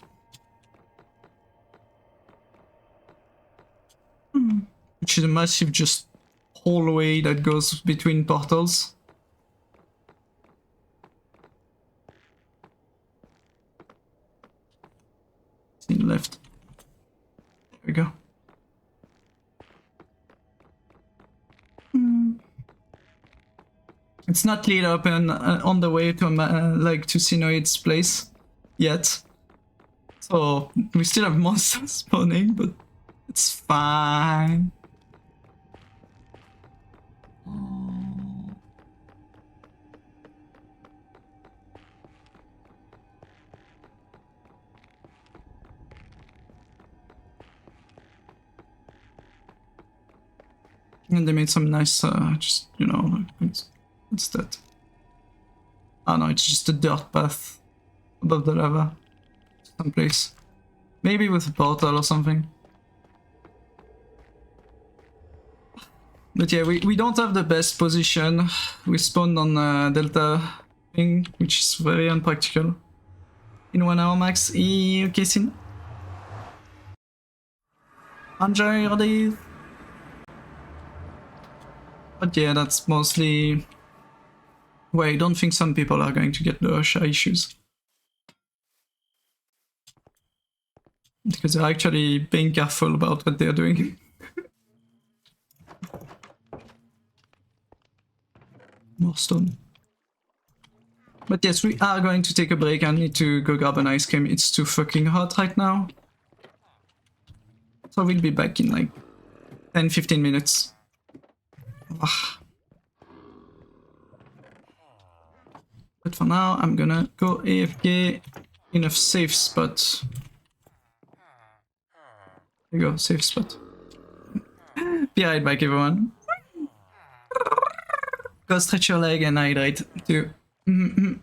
Which is a massive just hallway that goes between portals. Left. There we go. It's not lit up and on the way to like to Sinoid's place yet. So we still have monsters spawning, but it's fine. And they made some nice, just, you know, what's that? Oh no, it's just a dirt path above the lava. Someplace. Maybe with a portal or something. But yeah, we don't have the best position. We spawned on Delta thing, which is very unpractical. In 1 hour max. Okay, Sin. Enjoy your day. But yeah, that's mostly why I don't think some people are going to get the Russia issues. Because they're actually being careful about what they're doing. More stone. But yes, we are going to take a break. I need to go grab an ice cream. It's too fucking hot right now. So we'll be back in like 10-15 minutes. Ugh. But for now, I'm gonna go AFK in a safe spot. There you go, safe spot. Be right back, everyone. Go stretch your leg and hydrate too. Mm-hmm.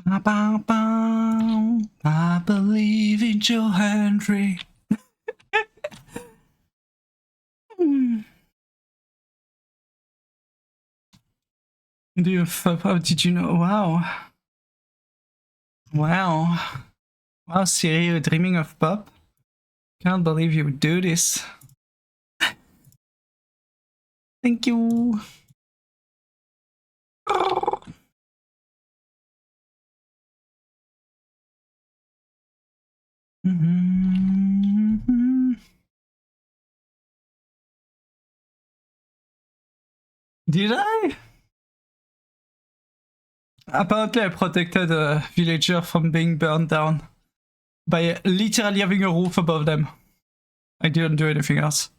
I believe in Joe Henry. How did you know? Wow. Wow. Wow, Siri, you're dreaming of pop? Can't believe you would do this. Thank you. Did I? Apparently I protected a villager from being burned down by literally having a roof above them. I didn't do anything else.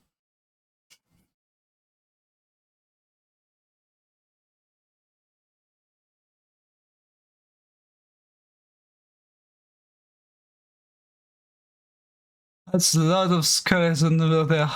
That's a lot of skeletons over there.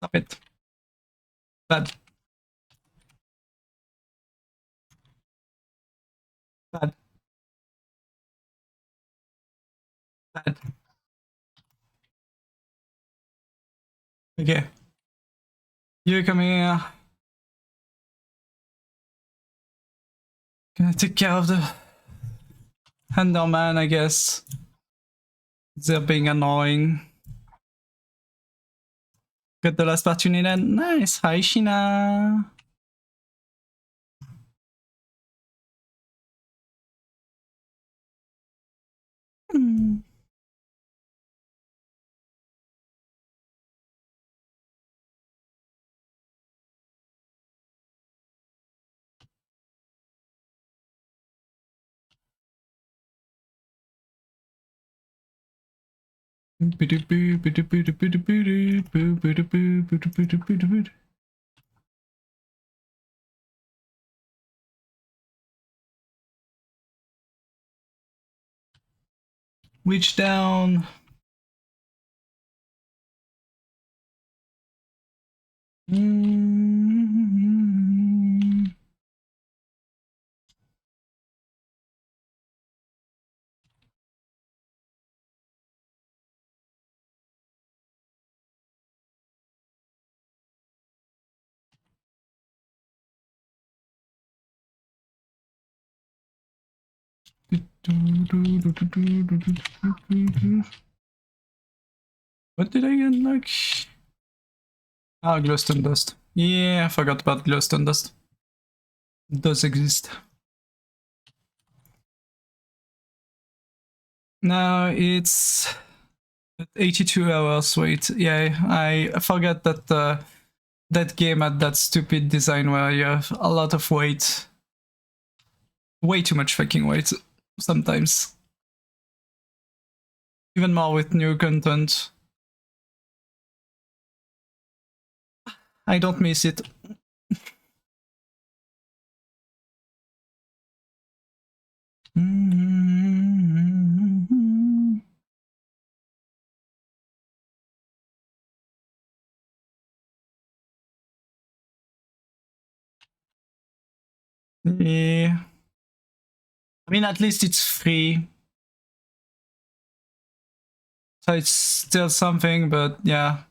Stop it. Bad. Bad. Bad. Okay. You come here. Gonna take care of the Enderman, I guess. They're being annoying. Got the last part you needed? Nice. Hi, Sheena. Witch down. What did I get like? Ah, glowstone dust. Yeah, I forgot about glowstone dust. It does exist. Now it's 82 hours. Wait, yeah, I forgot that that game had that stupid design where you have a lot of weight. Way too much fucking weight sometimes. Even more with new content. I don't miss it. Yeah. I mean, at least it's free. So it's still something, but yeah.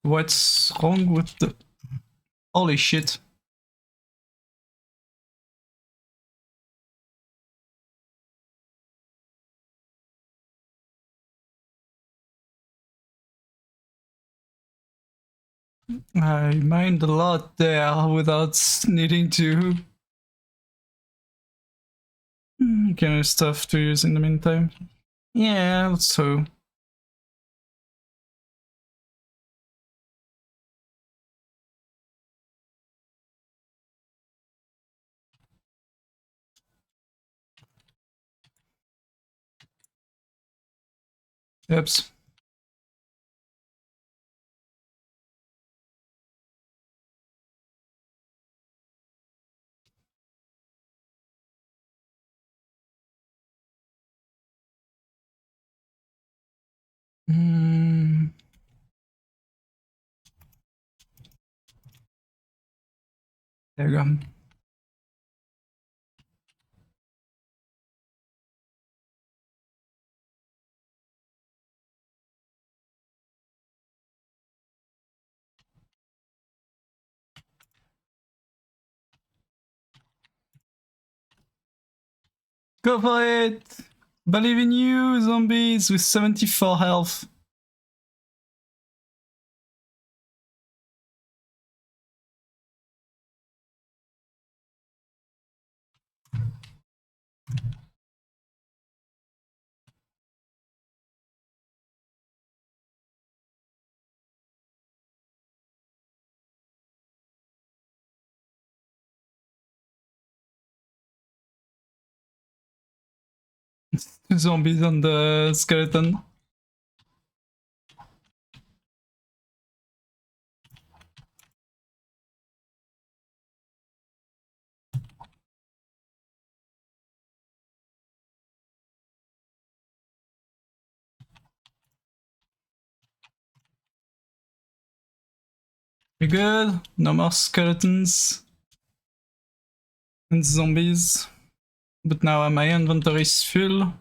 What's wrong with the... Holy shit. I mined a lot there without needing to. Kind of stuff to use in the meantime. Yeah, so. Yep. There you go. Go for it! Believe in you, zombies with 74 health. Two zombies on the skeleton. We good? No more skeletons and zombies. But now my inventory is full.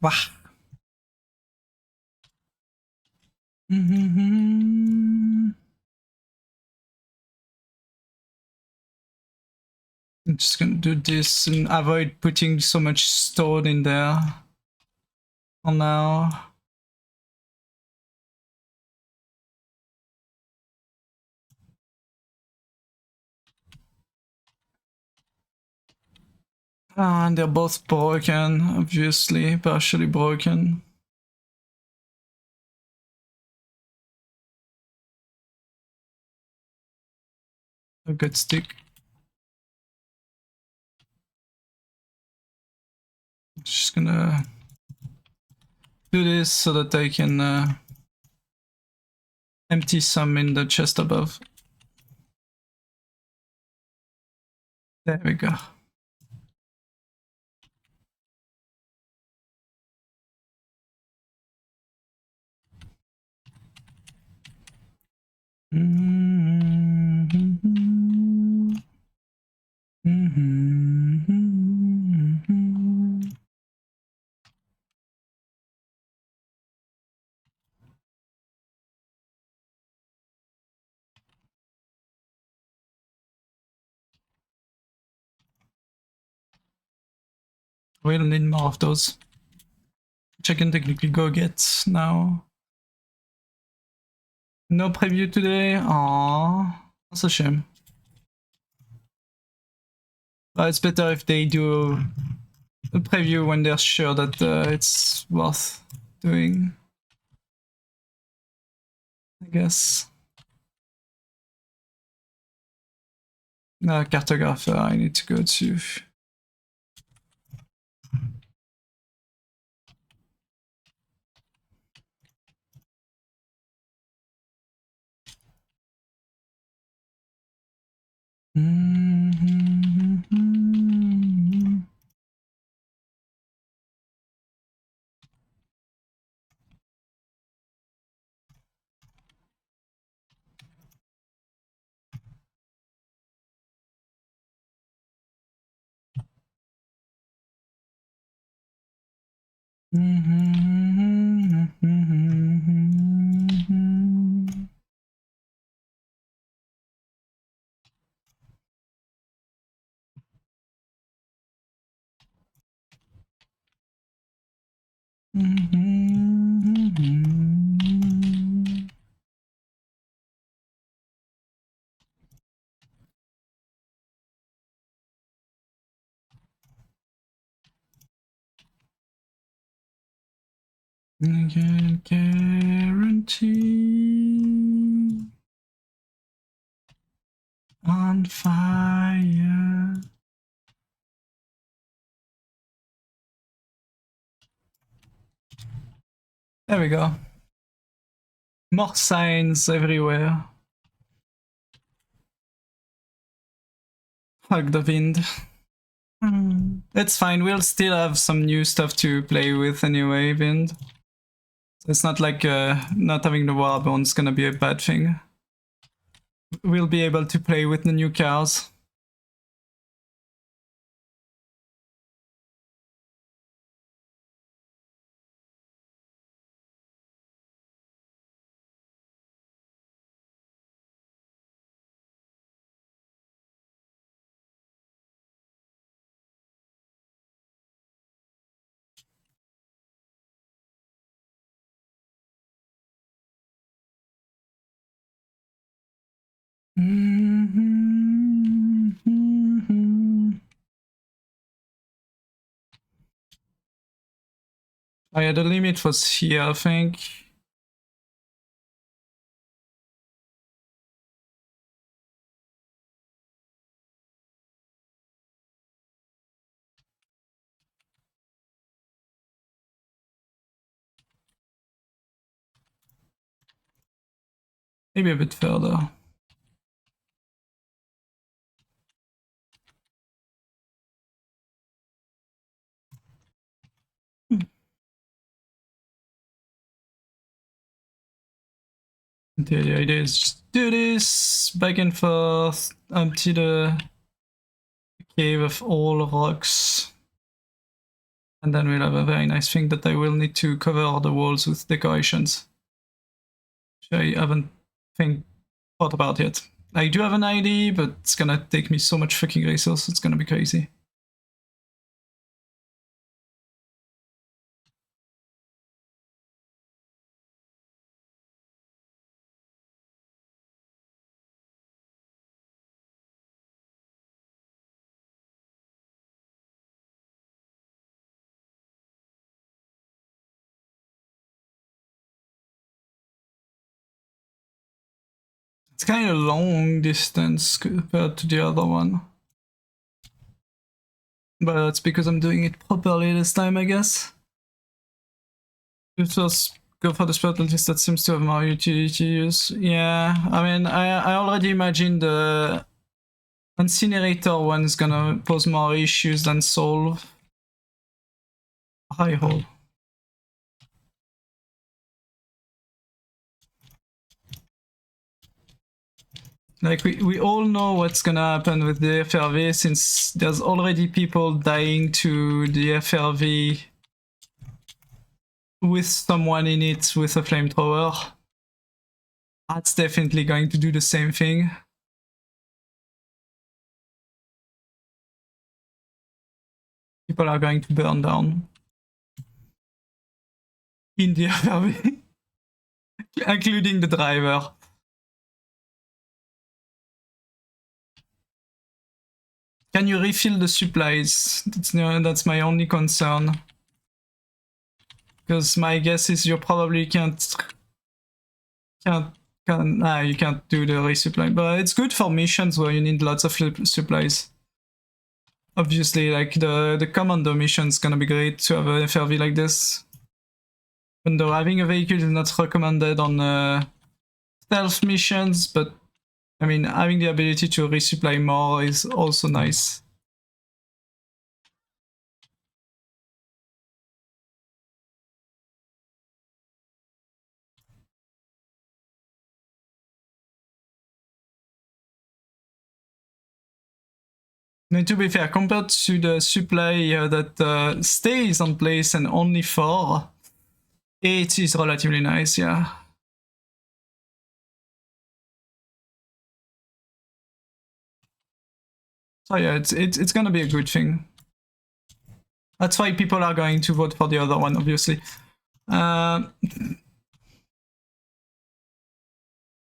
Wah. I'm just gonna do this and avoid putting so much stone in there for now. And they're both broken, obviously, partially broken. A good stick. Just gonna do this so that I can empty some in the chest above. There we go. We'll need more of those, which I can technically go get now. No preview today? Aww, that's a shame. But it's better if they do a preview when they're sure that it's worth doing, I guess. Cartographer I need to go to. I can guarantee on fire. There we go. More signs everywhere. Hug the wind. It's fine, we'll still have some new stuff to play with anyway, Wind. So it's not like not having the Warbone's gonna be a bad thing. We'll be able to play with the new cars. Oh yeah, the limit was here, I think. Maybe a bit further. The idea is just do this back and forth, empty the cave of all rocks. And then we'll have a very nice thing that I will need to cover the walls with decorations. Which I haven't thought about yet. I do have an idea, but it's gonna take me so much fucking resources, it's gonna be crazy. It's kind of long distance compared to the other one. But that's because I'm doing it properly this time, I guess. Just go for the specialties that seems to have more utility use. Yeah, I mean, I already imagined the incinerator one is gonna pose more issues than solve. High hole. Like, we all know what's gonna happen with the FRV since there's already people dying to the FRV with someone in it with a flamethrower. That's definitely going to do the same thing. People are going to burn down in the FRV, including the driver. Can you refill the supplies? That's my only concern. Because my guess is you probably you can't do the resupply. But it's good for missions where you need lots of supplies. Obviously, like the commando mission is gonna be great to have a FRV like this. Even though having a vehicle is not recommended on stealth missions, but I mean, having the ability to resupply more is also nice. And to be fair, compared to the supply that stays on place and only 4, it is relatively nice, yeah. So yeah, it's gonna be a good thing. That's why people are going to vote for the other one, obviously.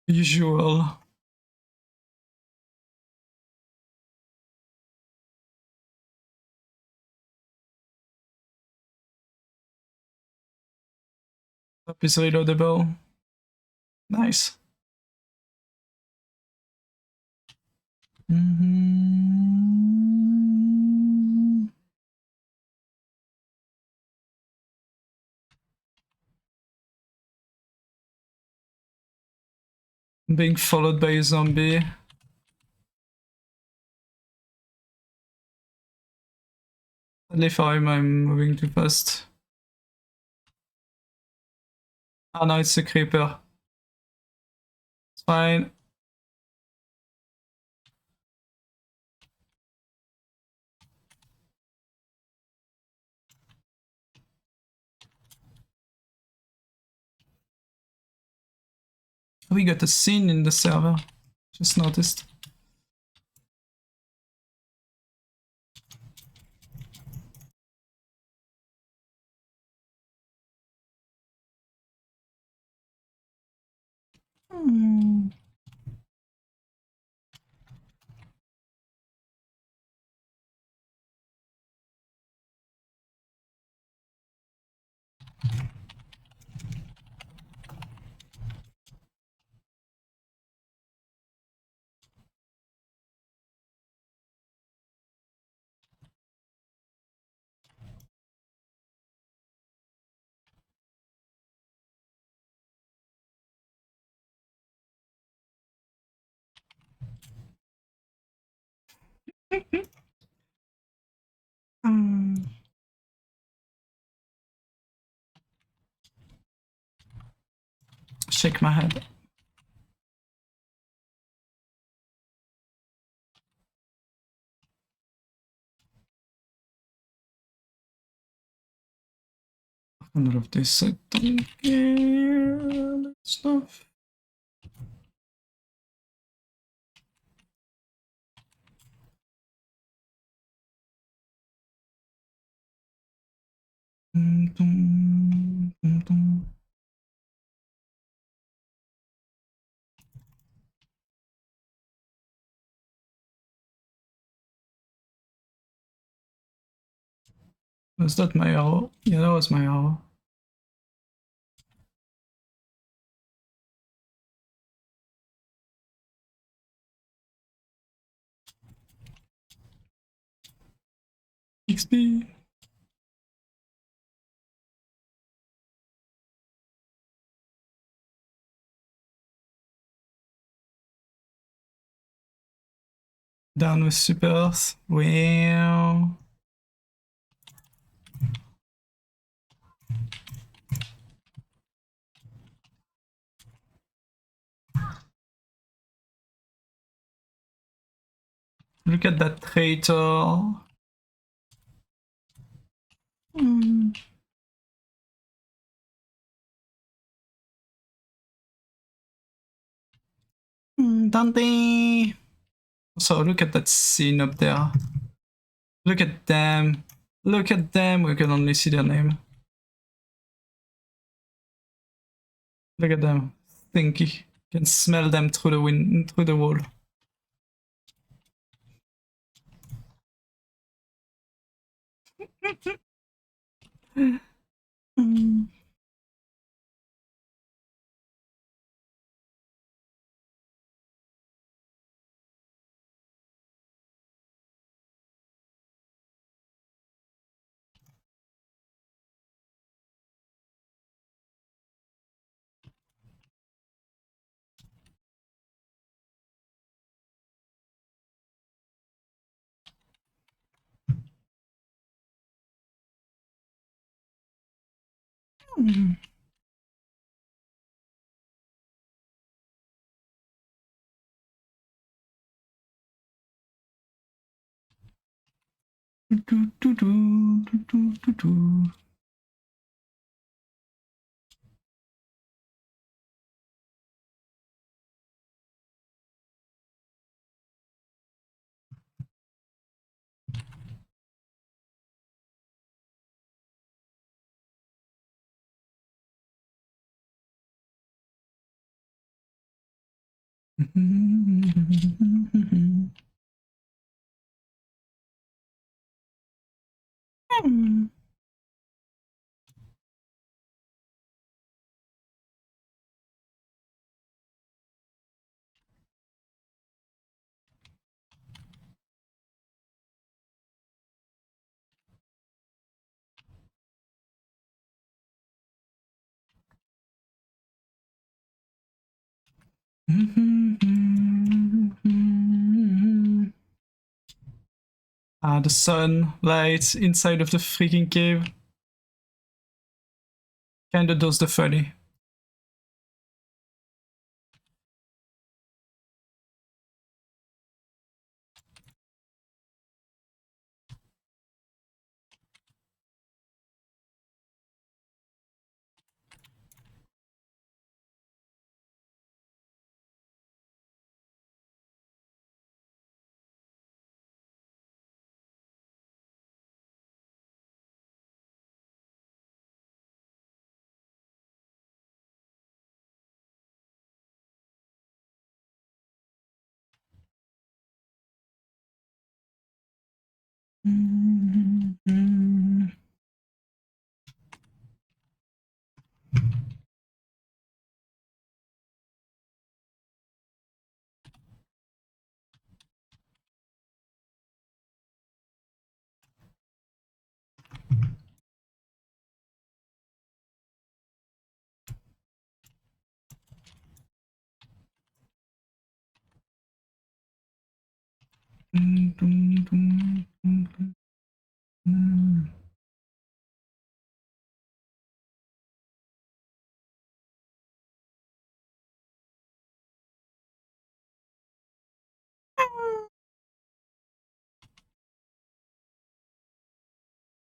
Usual. Top is reloadable. Nice. Being followed by a zombie. Sadly for him, I'm moving too fast. Oh no, it's a creeper. It's fine. We got a scene in the server. Just noticed. Shake my head. None of this, I don't care. That stuff. Was that my arrow? Yeah, that was my arrow. XP. Down with Super Earth. Wow. Look at that traitor. Dante. So look at that scene up there. Look at them. Look at them. We can only see their name. Look at them. Stinky. Can smell them through the wind, through the wall. Ah, the sun light inside of the freaking cave kinda does the funny.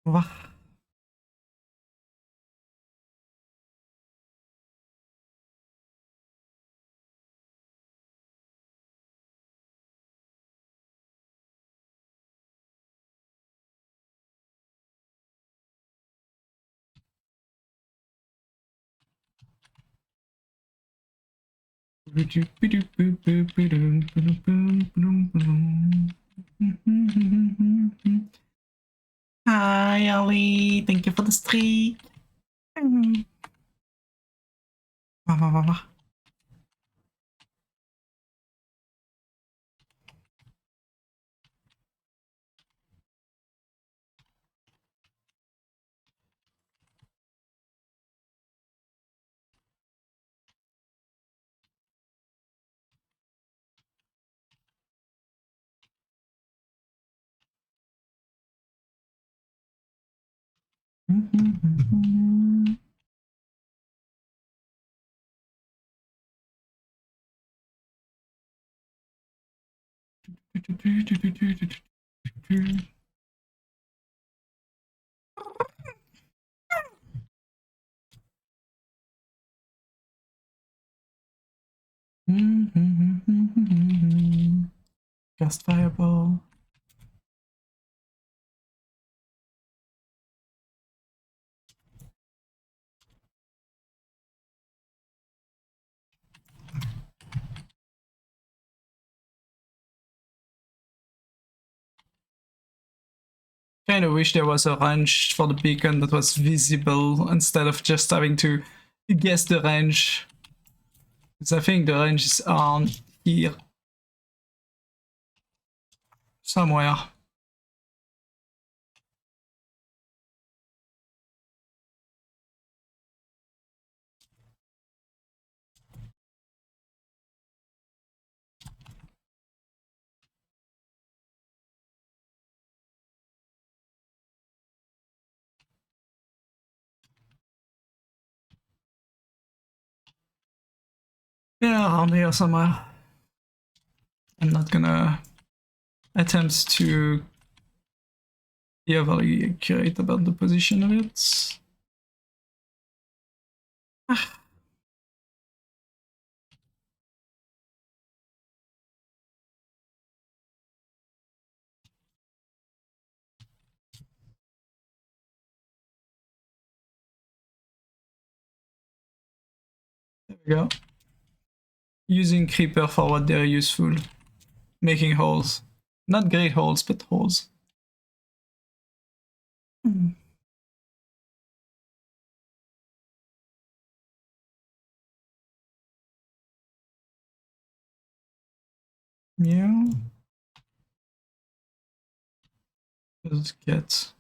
Wah. Hi, Ali. Thank you for the streak. Wah, wah, wah, wah. Cast fireball. Kind of wish there was a range for the beacon that was visible instead of just having to guess the range. Because I think the range is on here somewhere. Yeah, around here somewhere. I'm not gonna attempt to be overly accurate about the position of it. There we go. using creeper for what they're useful. Making holes. Not great holes, but holes. Yeah. Just get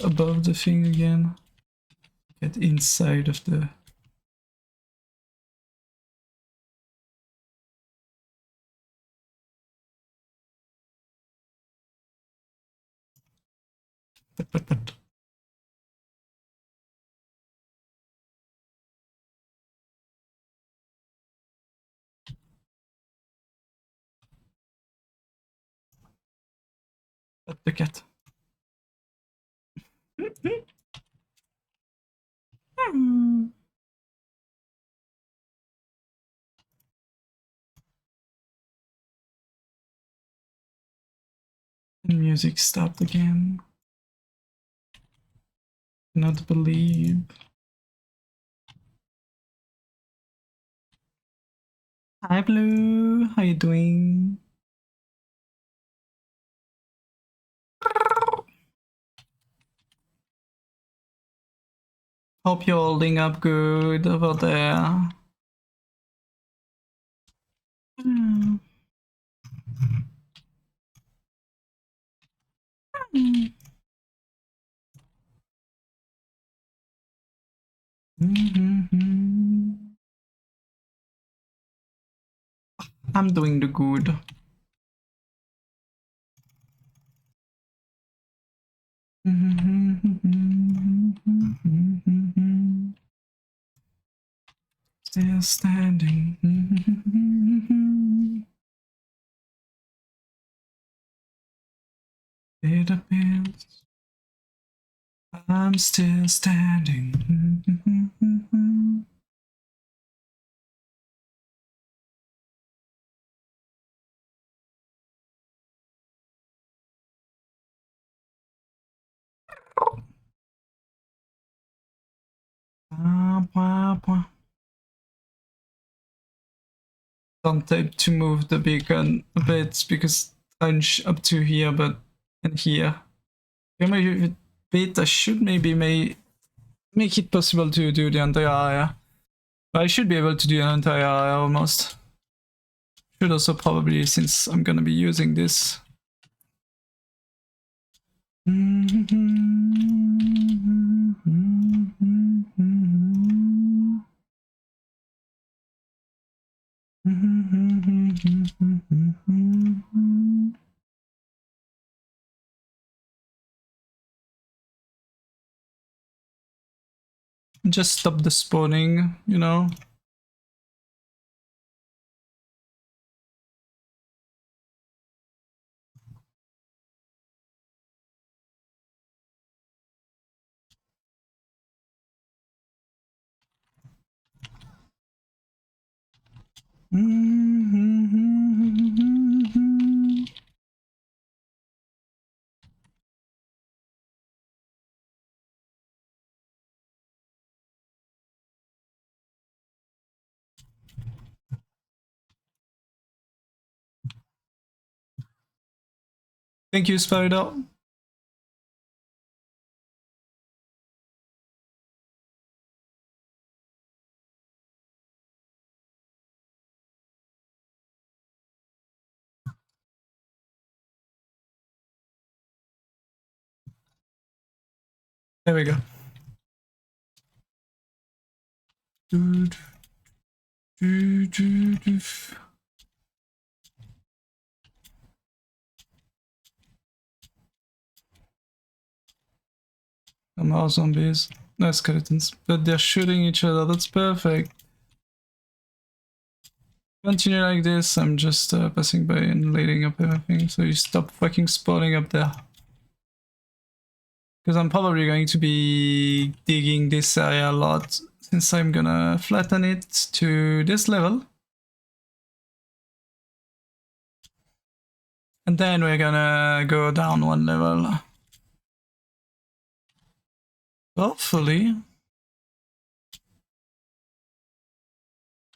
above the thing again. Get inside of the... But. The cat. And music stopped again. Not believe. Hi Blue, how you doing? Hope you're holding up good over there. Mm. I'm doing the good. Still standing. It appears I'm still standing. Don't tape to move the beacon a bit because I'm up to here, but in here. If I move it a bit, I should maybe make it possible to do the entire area. I should be able to do an entire area almost. Should also probably, since I'm gonna be using this. Just stop the spawning, you know. Thank you, Spider. There we go. More zombies. No skeletons. But they're shooting each other. That's perfect. Continue like this. I'm just passing by and lighting up everything. So you stop fucking spawning up there. Because I'm probably going to be digging this area a lot. Since I'm gonna flatten it to this level. And then we're gonna go down one level. Hopefully.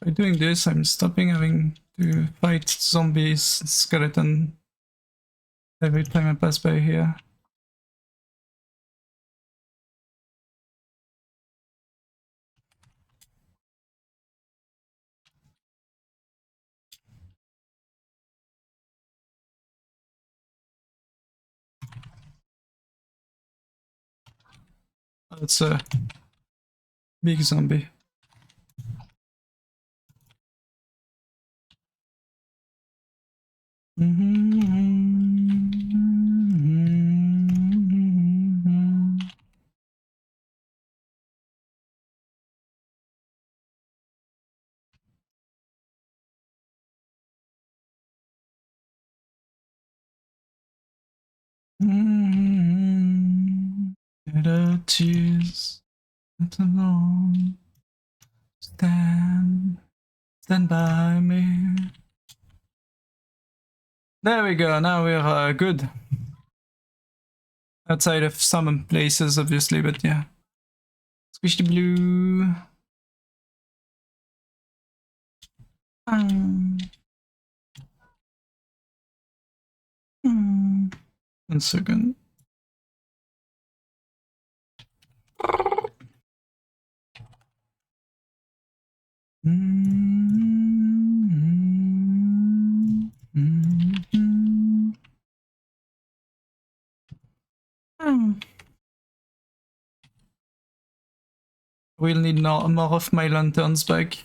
By doing this, I'm stopping having to fight zombies, skeleton every time I pass by here. That's a big zombie. Better tears not alone. Stand by me. There we go. Now we're good. Outside of some places, obviously, but yeah. Squish the blue. 1 second. We'll need more of my lanterns back.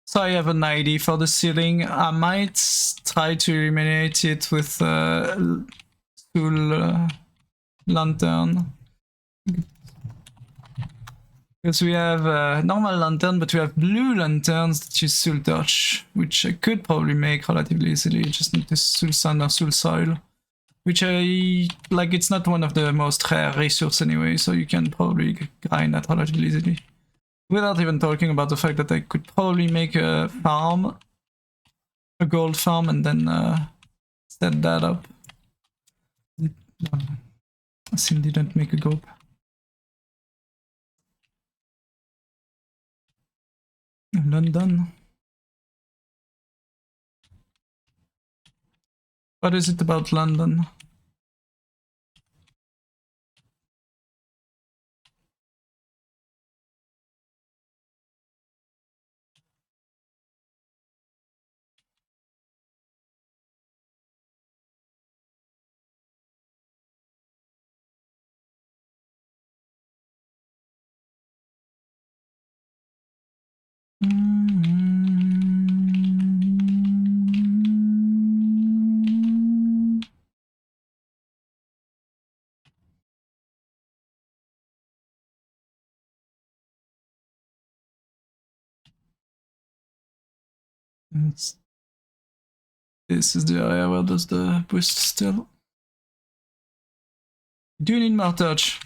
So I have an idea for the ceiling. I might try to illuminate it with Soul lantern. Because we have a normal lantern, but we have blue lanterns that use Soul Torch, which I could probably make relatively easily. I just need the Soul Sand or Soul Soil, which I like. It's not one of the most rare resources anyway, so you can probably grind that relatively easily. Without even talking about the fact that I could probably make a farm, a gold farm, and then set that up. Sim didn't make a gold. London. What is it about London? This is the area where there's the boost still. Do you need more touch?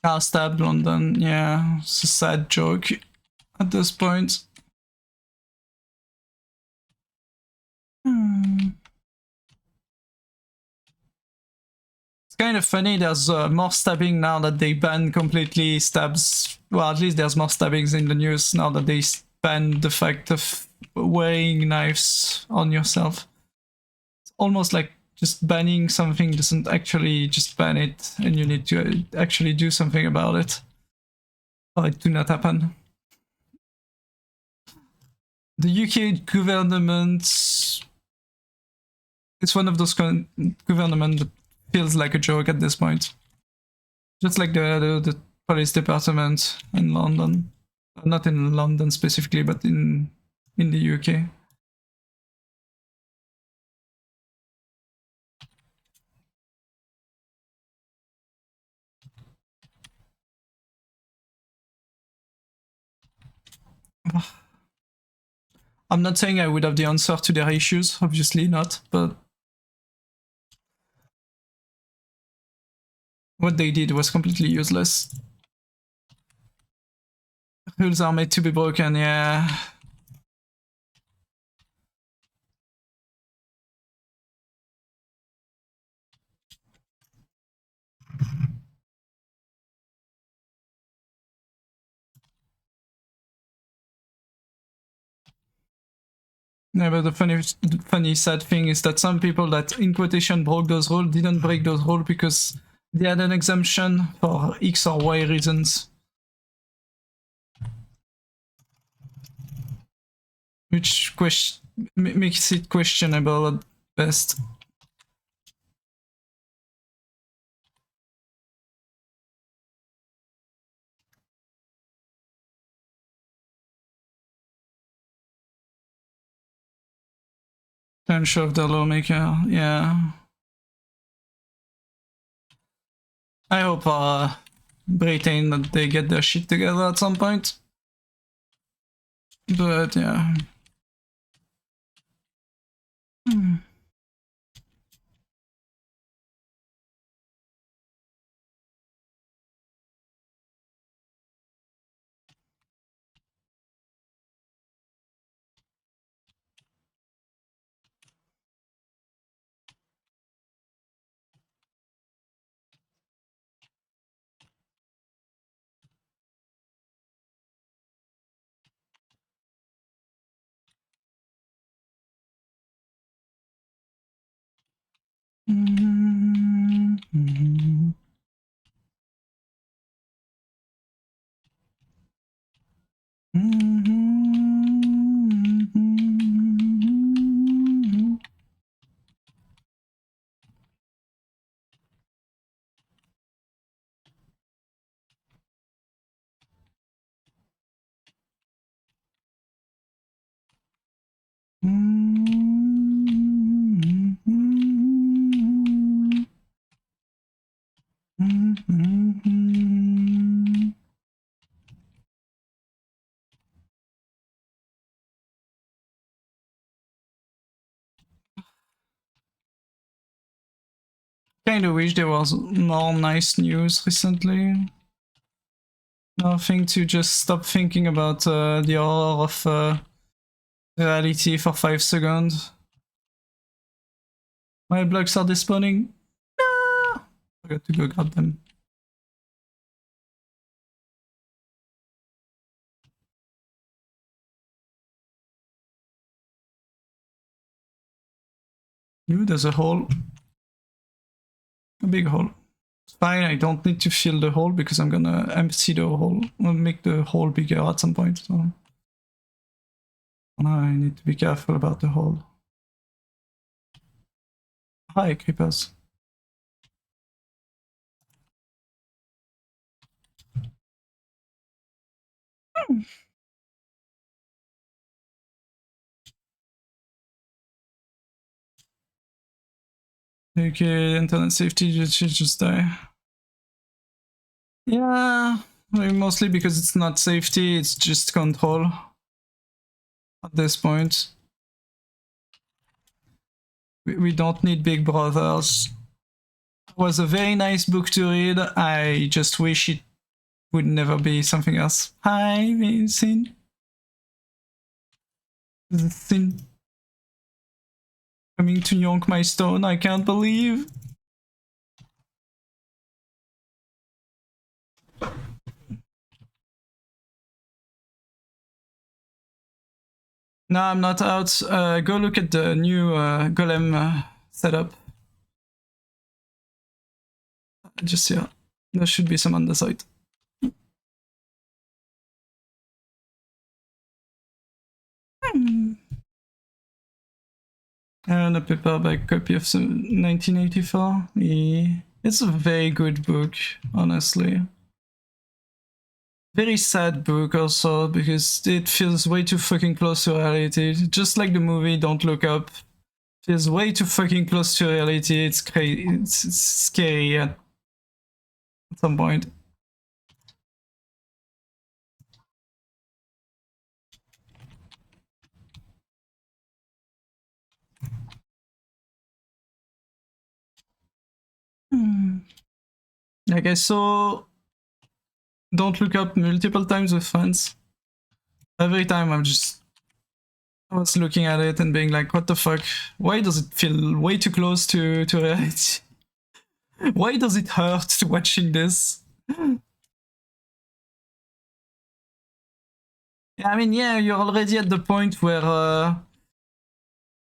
I stabbed London, yeah, it's a sad joke at this point. It's kind of funny, there's more stabbing now that they ban completely stabs. Well, at least there's more stabbings in the news now that they ban the fact of wearing knives on yourself. It's almost like just banning something doesn't actually just ban it, and you need to actually do something about it. Or it do not happen. The UK government, it's one of those government that feels like a joke at this point. Just like the police department in London. Not in London specifically, but in the UK. I'm not saying I would have the answer to their issues, obviously not, but what they did was completely useless. Rules are made to be broken, yeah. Yeah, but the funny sad thing is that some people that in quotation broke those rules didn't break those rules because they had an exemption for X or Y reasons. Which makes it questionable at best. Potential of the lawmaker, yeah. I hope Britain that they get their shit together at some point. But yeah. Kinda wish there was more nice news recently. Nothing to just stop thinking about the horror of reality for 5 seconds. My blocks are despawning. No! Forgot to go grab them. Ooh, there's a hole. A big hole. It's fine, I don't need to fill the hole because I'm gonna empty the hole. I'll make the hole bigger at some point. So now I need to be careful about the hole. Hi, creepers. Okay, internet safety should just die. Yeah, mostly because it's not safety, it's just control at this point. We don't need big brothers. It was a very nice book to read. I just wish it would never be something else. Hi, Vincent. The thing coming to yonk my stone, I can't believe. No, I'm not out. Go look at the new golem setup. Just here. There should be some on the site. And a paperback copy of 1984. Yeah. It's a very good book, honestly. Very sad book also, because it feels way too fucking close to reality. Just like the movie Don't Look Up. Feels way too fucking close to reality. It's crazy. It's scary at some point. Okay, so don't look up multiple times with friends. Every time I was looking at it and being like, what the fuck? Why does it feel way too close to reality? Why does it hurt watching this? I mean, yeah, you're already at the point where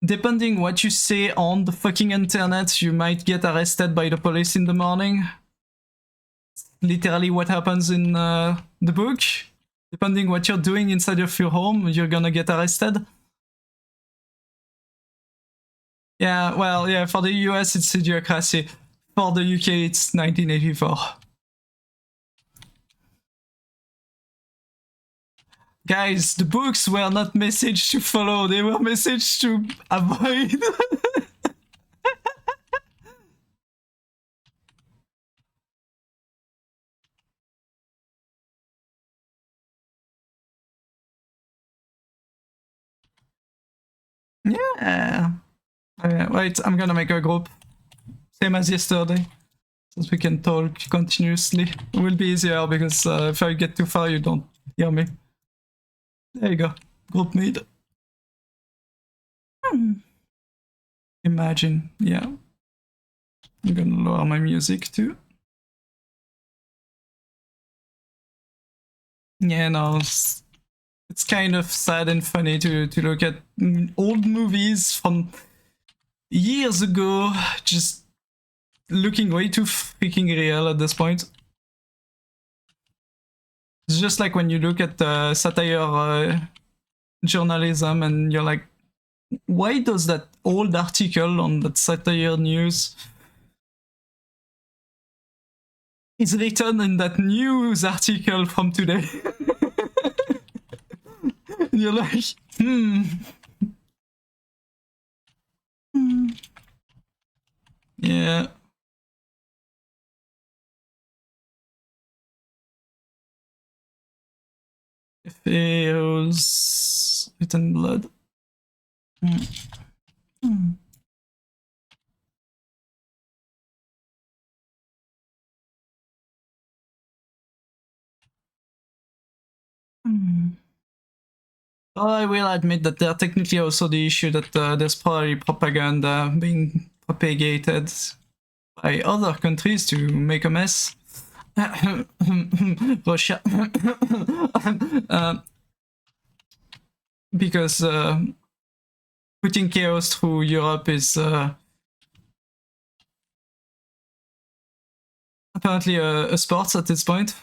depending what you say on the fucking internet, you might get arrested by the police in the morning. Literally what happens in the book. Depending what you're doing inside of your home, you're gonna get arrested. Yeah, well, yeah, for the US it's idiocracy. For the UK it's 1984. Guys, the books were not message to follow, they were message to avoid. Yeah. Wait, I'm gonna make a group. Same as yesterday. So we can talk continuously. It will be easier because if I get too far, you don't hear me. There you go. Group made. Imagine, yeah. I'm gonna lower my music too. Yeah, no, it's kind of sad and funny to look at old movies from years ago, just looking way too freaking real at this point. It's just like when you look at satire journalism and you're like, why does that old article on that satire news is written in that news article from today? And you're like, Yeah. Feels written blood. I will admit that there are technically also the issue that there's probably propaganda being propagated by other countries to make a mess. Russia. Because putting chaos through Europe is apparently a sport at this point.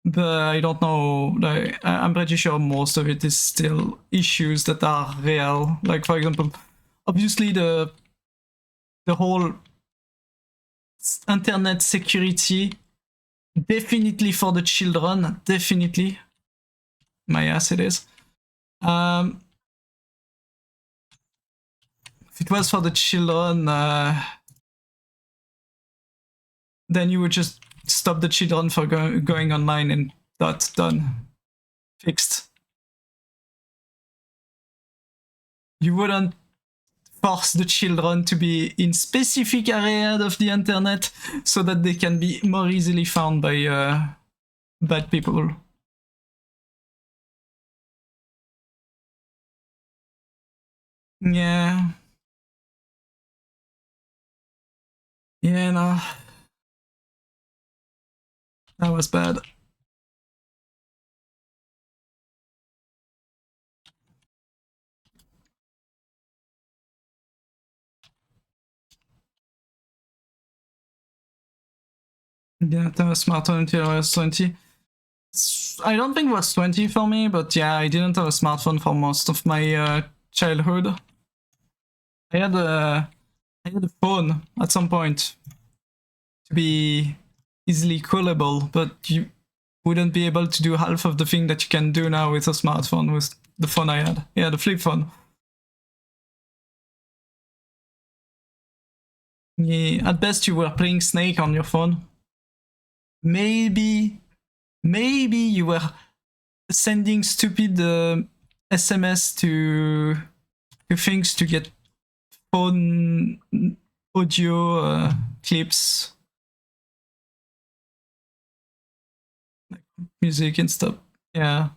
But I don't know, like, I'm pretty sure most of it is still issues that are real. Like, for example, obviously the whole internet security, definitely for the children, definitely. My ass it is. If it was for the children, then you would just stop the children from going online and that's done. Fixed. You wouldn't force the children to be in specific areas of the internet so that they can be more easily found by bad people. Yeah. Yeah, no. That was bad. Didn't have a smartphone until I was 20. I don't think it was 20 for me, but yeah, I didn't have a smartphone for most of my childhood. I had a phone at some point to be easily callable, but you wouldn't be able to do half of the thing that you can do now with a smartphone with the phone I had. Yeah, the flip phone. Yeah, at best you were playing Snake on your phone. Maybe you were sending stupid SMS to things to get phone audio clips, like music and stuff. Yeah.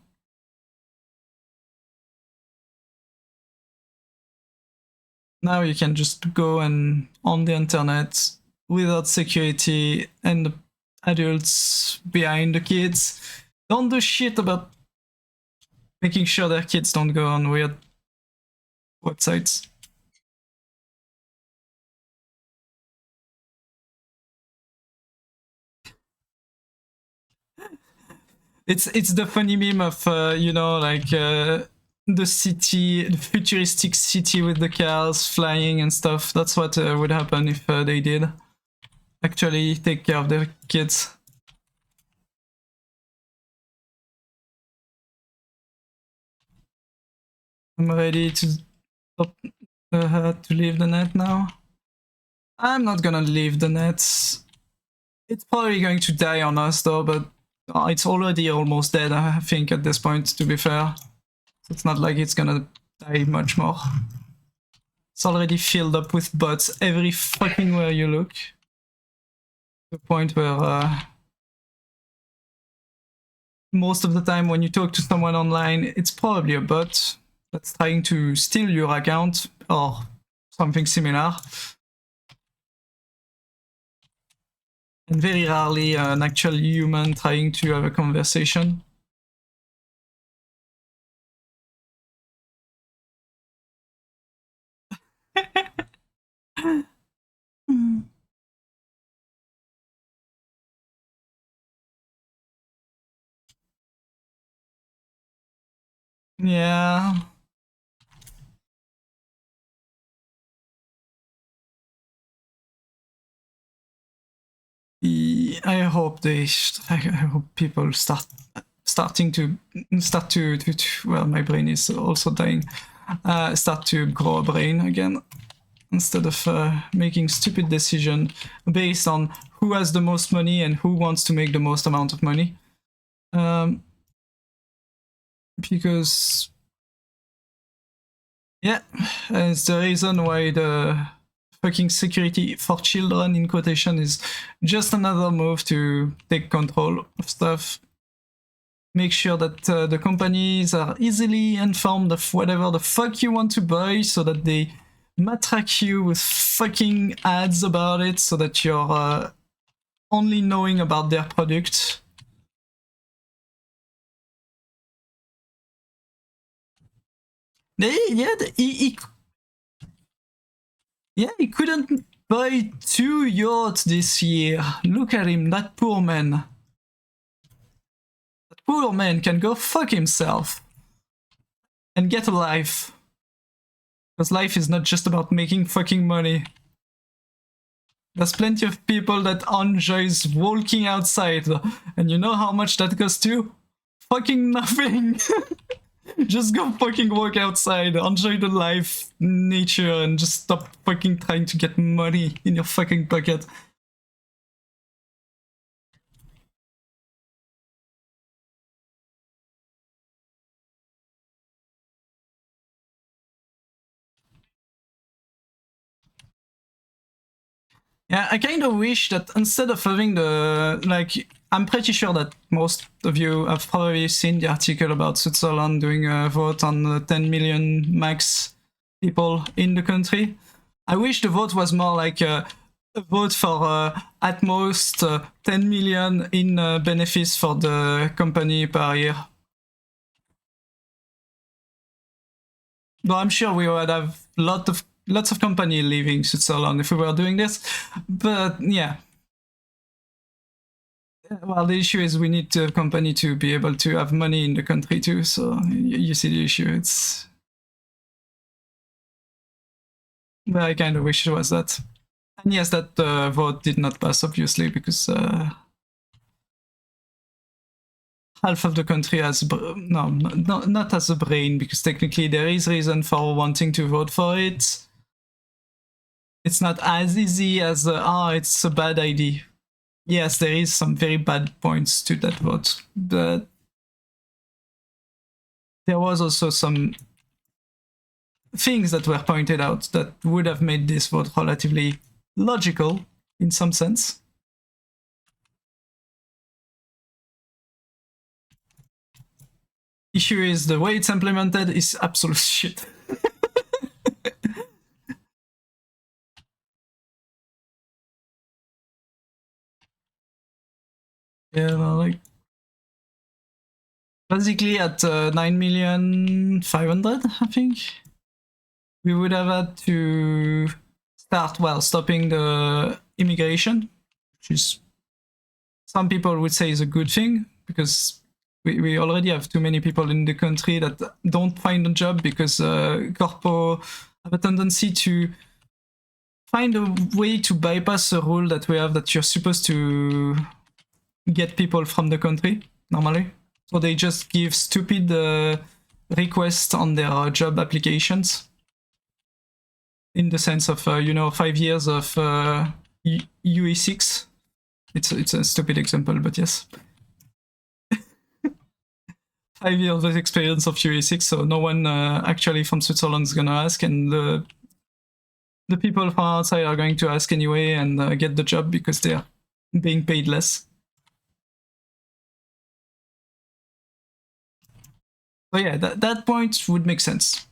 Now you can just go and on the internet without security and adults behind the kids don't do shit about making sure their kids don't go on weird websites. It's the funny meme of you know, like the city, the futuristic city with the cars flying and stuff. That's what would happen if they did actually take care of their kids. I'm ready to stop, to leave the net now. I'm not gonna leave the net. It's probably going to die on us though, but it's already almost dead, I think, at this point, to be fair. So it's not like it's gonna die much more. It's already filled up with bots every fucking where you look. To the point where most of the time when you talk to someone online, it's probably a bot that's trying to steal your account or something similar. And very rarely an actual human trying to have a conversation. Yeah. I hope people start to well, my brain is also dying. Start to grow a brain again instead of making stupid decision based on who has the most money and who wants to make the most amount of money. Because yeah, it's the reason why the fucking security for children in quotation is just another move to take control of stuff. Make sure that the companies are easily informed of whatever the fuck you want to buy so that they matrack you with fucking ads about it so that you're only knowing about their product. He couldn't buy 2 yachts this year. Look at him, that poor man. That poor man can go fuck himself and get a life. Because life is not just about making fucking money. There's plenty of people that enjoys walking outside, and you know how much that costs you? Fucking nothing. Just go fucking walk outside, enjoy the life, nature, and just stop fucking trying to get money in your fucking pocket. Yeah, I kind of wish that instead of having the, like, I'm pretty sure that most of you have probably seen the article about Switzerland doing a vote on the 10 million max people in the country. I wish the vote was more like a vote for at most 10 million in benefits for the company per year. But I'm sure we would have lots of company leaving Switzerland if we were doing this. But yeah. Well, the issue is we need the company to be able to have money in the country too. So you see the issue. It's. But I kind of wish it was that. And yes, that vote did not pass, obviously, because half of the country has not as a brain, because technically there is reason for wanting to vote for it. It's not as easy as it's a bad idea. Yes, there is some very bad points to that vote, but there was also some things that were pointed out that would have made this vote relatively logical in some sense. Issue is the way it's implemented is absolute shit. Yeah, well, like basically at 9,500,000, I think, we would have had to start, well, stopping the immigration, which is, some people would say is a good thing, because we already have too many people in the country that don't find a job because corpo have a tendency to find a way to bypass a rule that we have that you're supposed to get people from the country normally. So they just give stupid requests on their job applications. In the sense of, 5 years of UE6. It's a stupid example, but yes. 5 years of experience of UE6, so no one actually from Switzerland is gonna ask, and the people from outside are going to ask anyway and get the job because they're being paid less. So yeah, that point would make sense.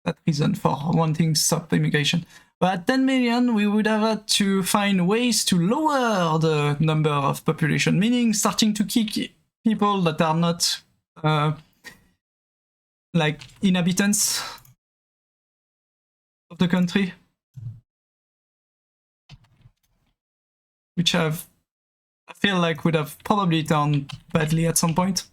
That reason for wanting to stop immigration. But at 10 million, we would have had to find ways to lower the number of population, meaning starting to kick people that are not like inhabitants of the country, which I feel like would have probably turned badly at some point.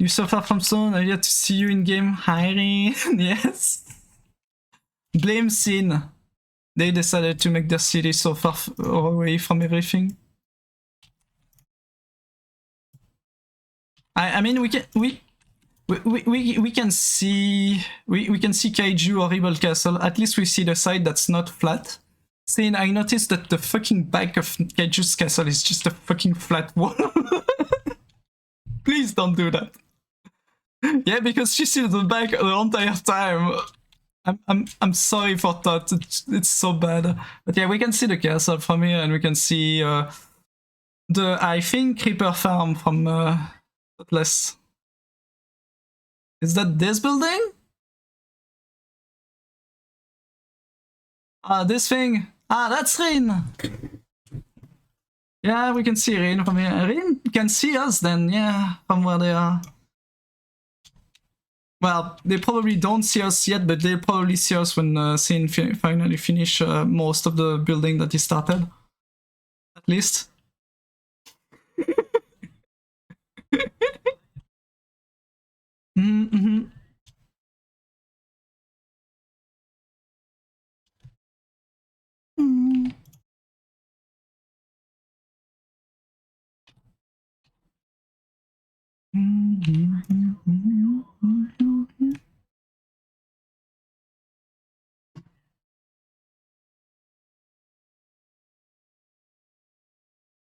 You suffer from stone, I get to see you in game. Hiring, yes. Blame Sin. They decided to make their city so far away from everything. I mean, we can see Kaiju Horrible Castle. At least we see the side that's not flat. Sin, I noticed that the fucking back of Kaiju's castle is just a fucking flat wall. Please don't do that. Yeah, because she sees the back the entire time. I'm sorry for that. It's so bad. But yeah, we can see the castle from here, and we can see the, I think, Creeper Farm from Atlas. Is that this building? This thing. That's Rin. Yeah, we can see Rin from here. Rin can see us then, yeah, from where they are. Well, they probably don't see us yet, but they'll probably see us when Sin finally finish most of the building that he started. At least. Mm-hmm. Mm.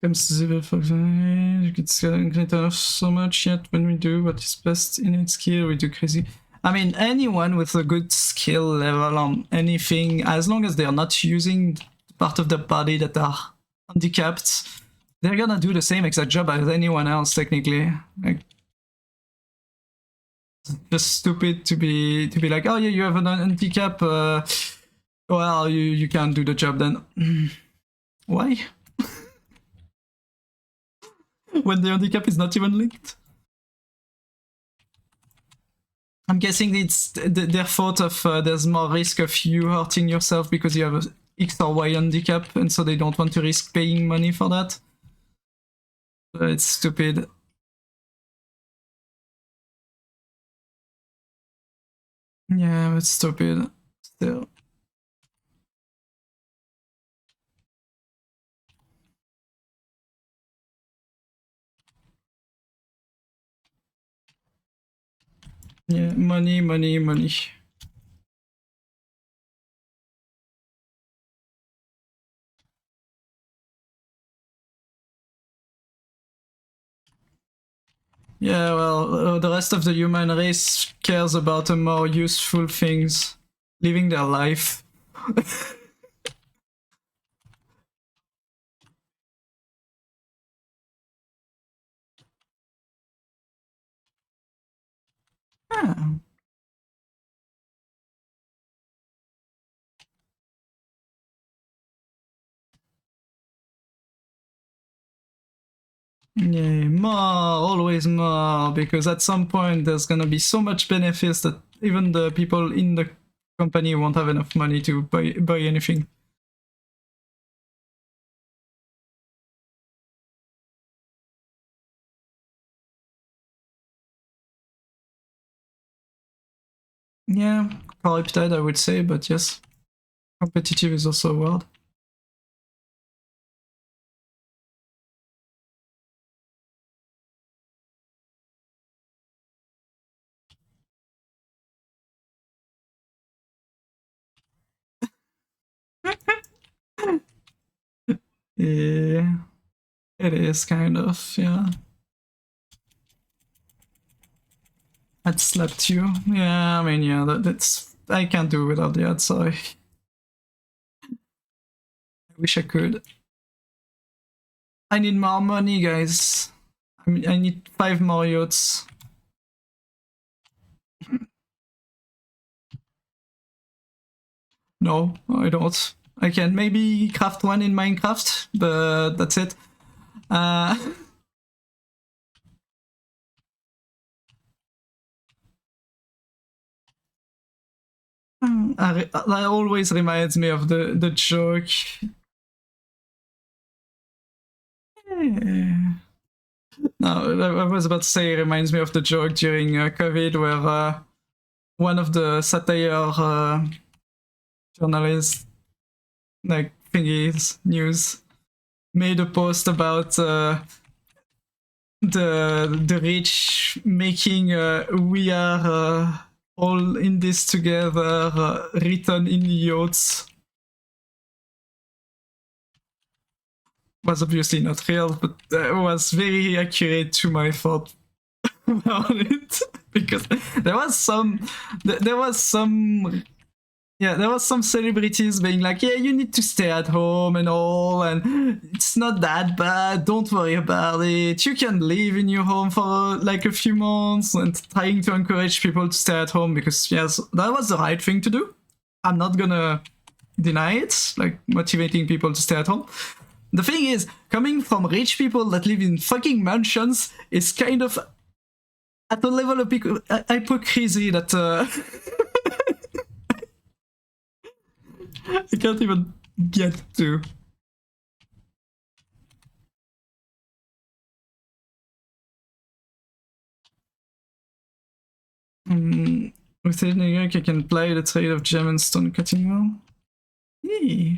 Comes to civil function, you could get off so much yet when we do what is best in its skill, we do crazy. I mean, anyone with a good skill level on anything, as long as they're not using part of the body that are handicapped, they're gonna do the same exact job as anyone else, technically. Like, it's just stupid to be like, oh yeah, you have an handicap, well, you can't do the job then. Why? When the handicap is not even linked? I'm guessing it's their thought of there's more risk of you hurting yourself because you have a X or Y handicap, and so they don't want to risk paying money for that. It's stupid. Yeah, it's stupid. Still. Yeah, money, money, money. Yeah, well, the rest of the human race cares about more useful things, living their life. Yeah. Yeah, more, always more, because at some point there's gonna be so much benefits that even the people in the company won't have enough money to buy anything. Yeah, corrupted, I would say, but yes, competitive is also a word. Yeah, it is kind of, yeah. I'd slapped you. Yeah, I mean, yeah, that's... I can't do without the ad, sorry. I wish I could. I need more money, guys. I mean, I need 5 more yachts. No, I don't. I can maybe craft one in Minecraft, but that's it. That always reminds me of the joke. No, I was about to say it reminds me of the joke during COVID where one of the satire journalists, like thingies, news, made a post about the rich making "We are all in this together" written in yachts. Was obviously not real, but was very accurate to my thought about it, because there was some celebrities being like, yeah, you need to stay at home and all, and it's not that bad, don't worry about it, you can live in your home for like a few months, and trying to encourage people to stay at home, because yes, that was the right thing to do. I'm not gonna deny it, like motivating people to stay at home. The thing is, coming from rich people that live in fucking mansions is kind of at a level of hypocrisy that I can't even get to. With it, I can play the trade of gem and stone cutting well. Yay.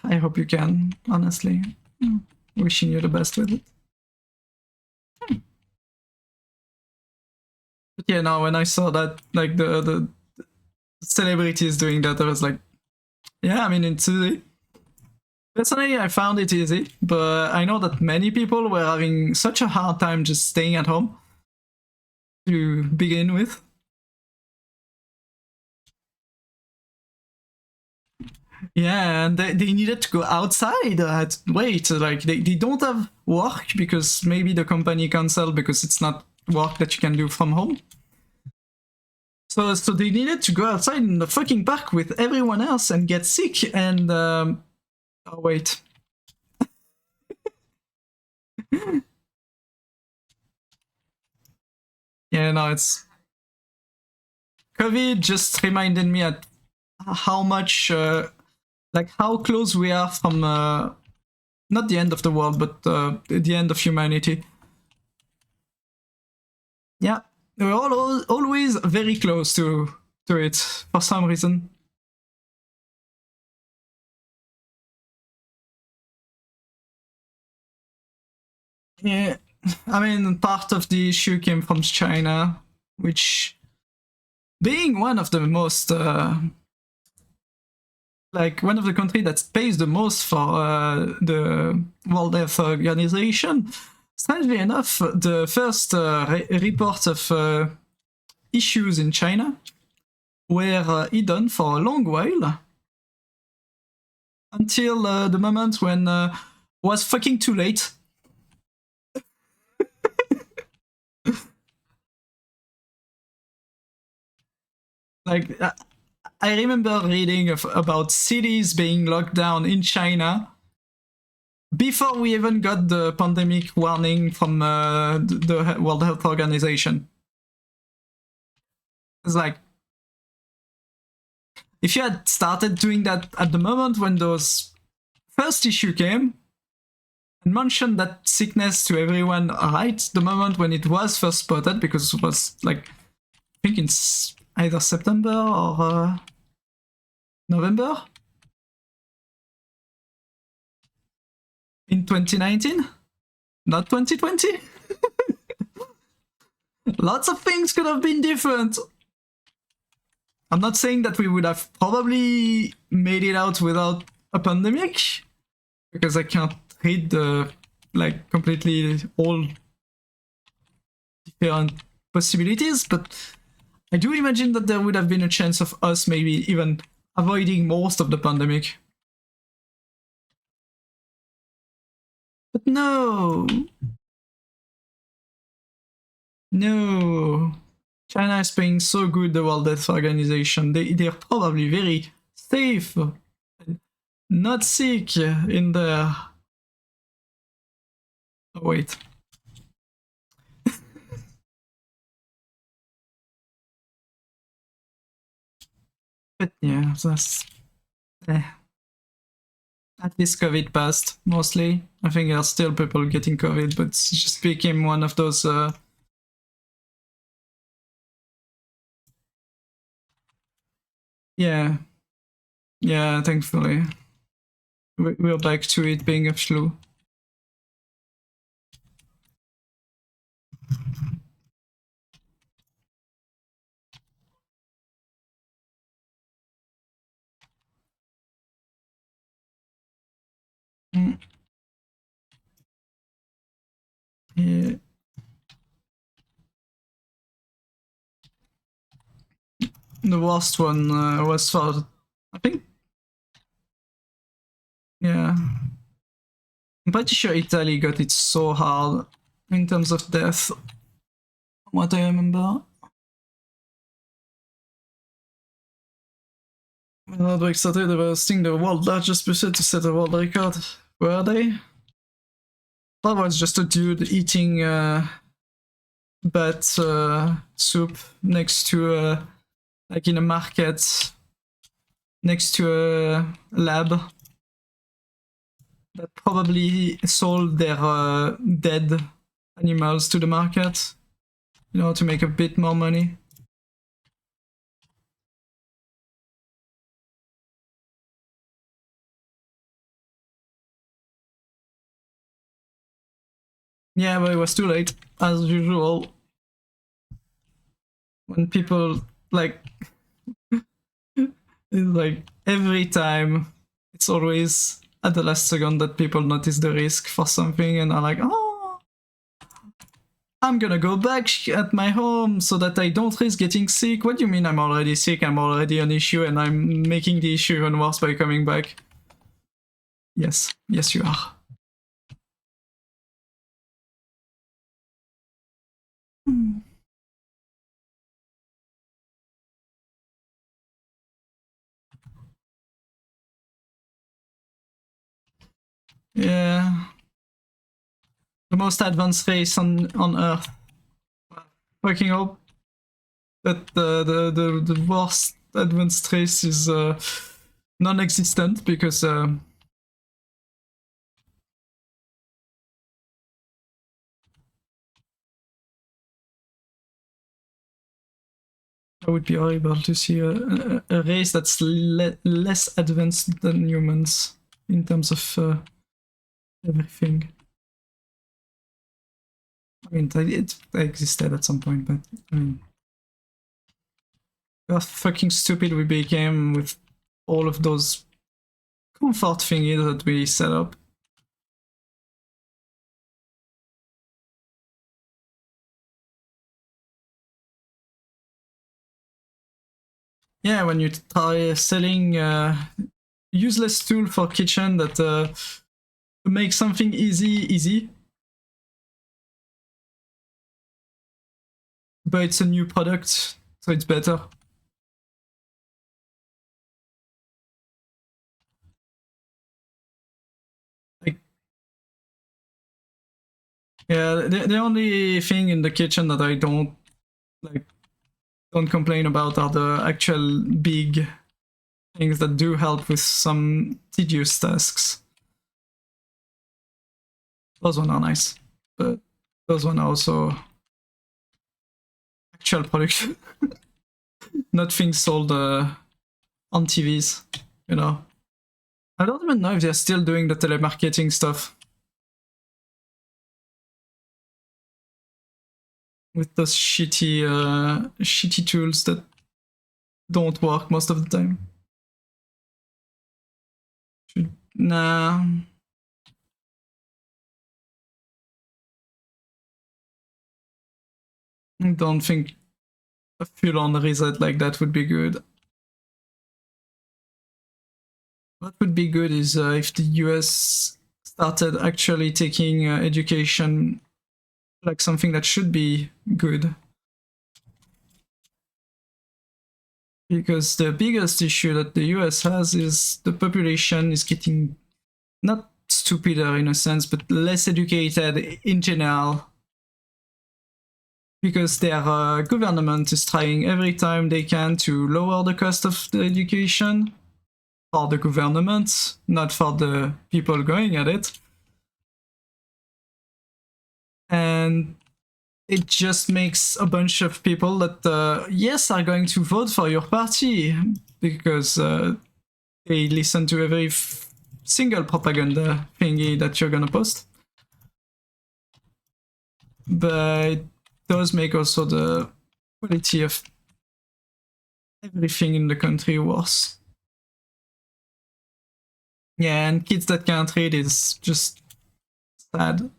I hope you can, honestly. Wishing you the best with it. But yeah, now when I saw that, like the celebrities doing that, I was like, yeah, I mean, it's easy. Personally, I found it easy, but I know that many people were having such a hard time just staying at home to begin with. Yeah, and they needed to go outside. Wait, like they don't have work because maybe the company canceled because it's not work that you can do from home. So they needed to go outside in the fucking park with everyone else and get sick. And oh wait. Yeah, no, it's COVID just reminded me at how much, like how close we are from not the end of the world, but the end of humanity. Yeah, we're always very close to it for some reason. Yeah, I mean, part of the issue came from China, which, being one of the most like one of the countries that pays the most for the World Health Organization. Strangely enough, the first report of issues in China were hidden for a long while until the moment when was fucking too late. Like, I remember reading about cities being locked down in China before we even got the pandemic warning from the World Health Organization. It's like, if you had started doing that at the moment when those first issue came and mentioned that sickness to everyone right the moment when it was first spotted, because it was like, I think it's either September or November in 2019, not 2020. Lots of things could have been different. I'm not saying that we would have probably made it out without a pandemic, because I can't read the like completely all different possibilities, but I do imagine that there would have been a chance of us maybe even avoiding most of the pandemic. But no! No! China is playing so good, the World Health Organization. They're probably very safe, not sick in there. Oh, wait. But yeah, that's... At least COVID passed, mostly. I think there are still people getting COVID, but it just became one of those... Yeah. Yeah, thankfully. We're back to it being a flu. Mm. Yeah. The worst one was for, I think, yeah. I'm pretty sure Italy got it so hard in terms of death, what I remember. When outbreak started, they were hosting the world's largest buffet to set a world record. Were they? That was just a dude eating bat soup next to, like in a market, next to a lab that probably sold their dead animals to the market, you know, to make a bit more money. Yeah, but it was too late, as usual. When people, like, like every time, it's always at the last second that people notice the risk for something and are like, oh, I'm gonna go back at my home so that I don't risk getting sick. What do you mean I'm already sick? I'm already an issue and I'm making the issue even worse by coming back. Yes, yes you are. Yeah. The most advanced race on Earth. Fucking hope that the worst advanced race is non-existent, because that would be horrible to see a race that's less advanced than humans in terms of everything. I mean, it existed at some point, but I mean, how fucking stupid we became with all of those comfort thingies that we set up. Yeah, when you try selling useless tool for kitchen that make something easy, but it's a new product, so it's better. Like, yeah, the only thing in the kitchen that I don't complain about are the actual big things that do help with some tedious tasks. Those ones are nice, but those ones are also actual production, not things sold on TVs, you know. I don't even know if they're still doing the telemarketing stuff with those shitty tools that don't work most of the time. Nah. I don't think a full-on reset like that would be good. What would be good is if the US started actually taking education like something that should be good. Because the biggest issue that the US has is the population is getting not stupider in a sense, but less educated in general. Because their government is trying every time they can to lower the cost of the education for the government, not for the people going at it. And it just makes a bunch of people that, yes, are going to vote for your party because they listen to every single propaganda thingy that you're gonna post. But it does make also the quality of everything in the country worse. Yeah, and kids that can't read is just sad.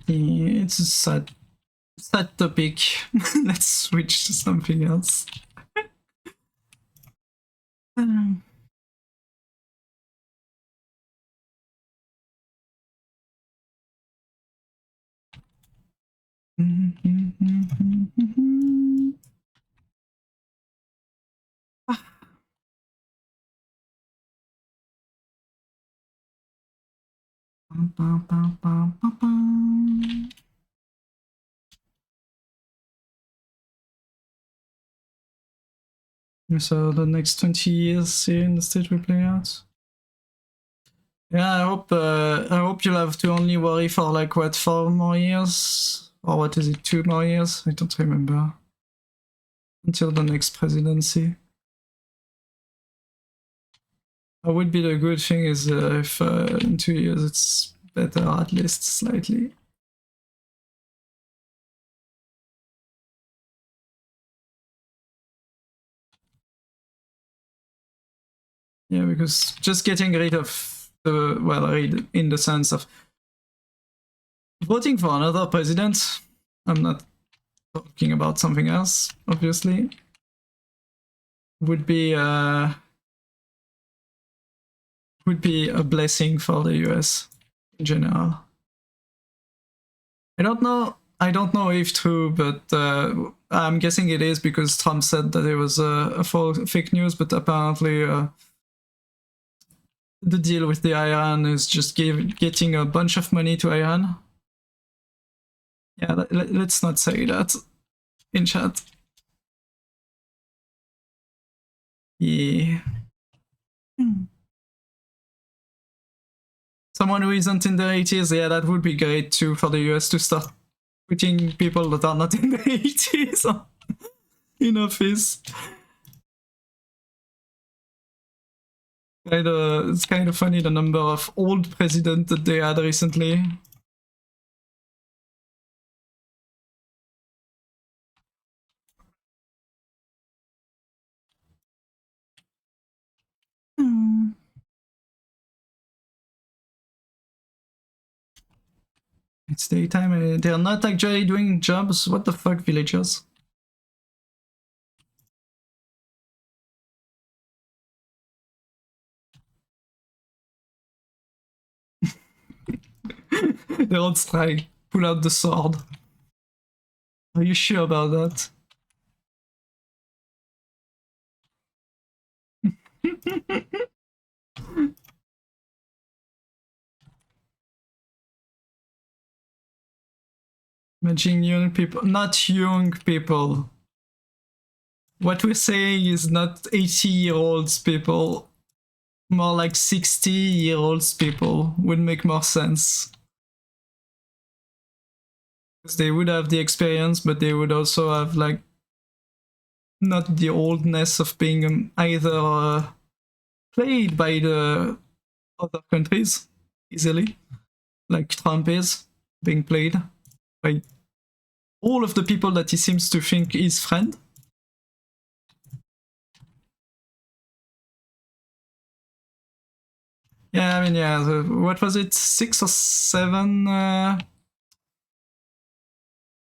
It's a sad topic. Let's switch to something else. So the next 20 years here in the state will play out. Yeah, I hope you'll have to only worry for like what, 4 more years? Or what is it, 2 more years? I don't remember. Until the next presidency. What would be the good thing is if in 2 years it's better, at least slightly. Yeah, because just getting rid of the, well, rid in the sense of voting for another president, I'm not talking about something else, obviously, would be a blessing for the US in general. I don't know if true, but I'm guessing it is because Trump said that it was a fake news, but apparently the deal with the Iran is just getting a bunch of money to Iran. Yeah, let's not say that in chat. Yeah. Someone who isn't in the 80s, yeah, that would be great too for the US to start putting people that are not in the 80s in office. It's kind of funny the number of old presidents that they had recently. It's daytime. They're not actually doing jobs. What the fuck, villagers? They're on strike. Pull out the sword. Are you sure about that? Imagine young people. Not young people. What we're saying is not 80-year-olds people. More like 60-year-olds people would make more sense. Because they would have the experience, but they would also have, like, not the oldness of being either played by the other countries easily, like Trump is being played by all of the people that he seems to think is friend. Yeah, I mean, yeah, what was it, 6 or 7?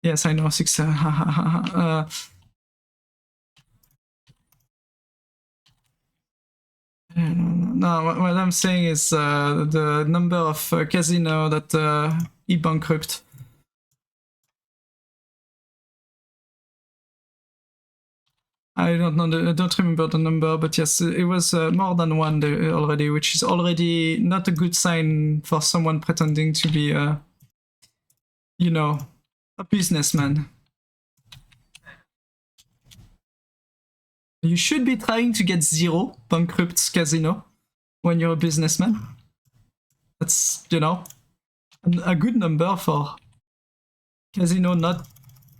Yes, I know, 6. No, what I'm saying is the number of casino that he bankrupt. I don't know, I don't remember the number, but yes, it was more than one already, which is already not a good sign for someone pretending to be, you know, a businessman. You should be trying to get 0 bankrupt casino when you're a businessman. That's, you know, a good number for casino not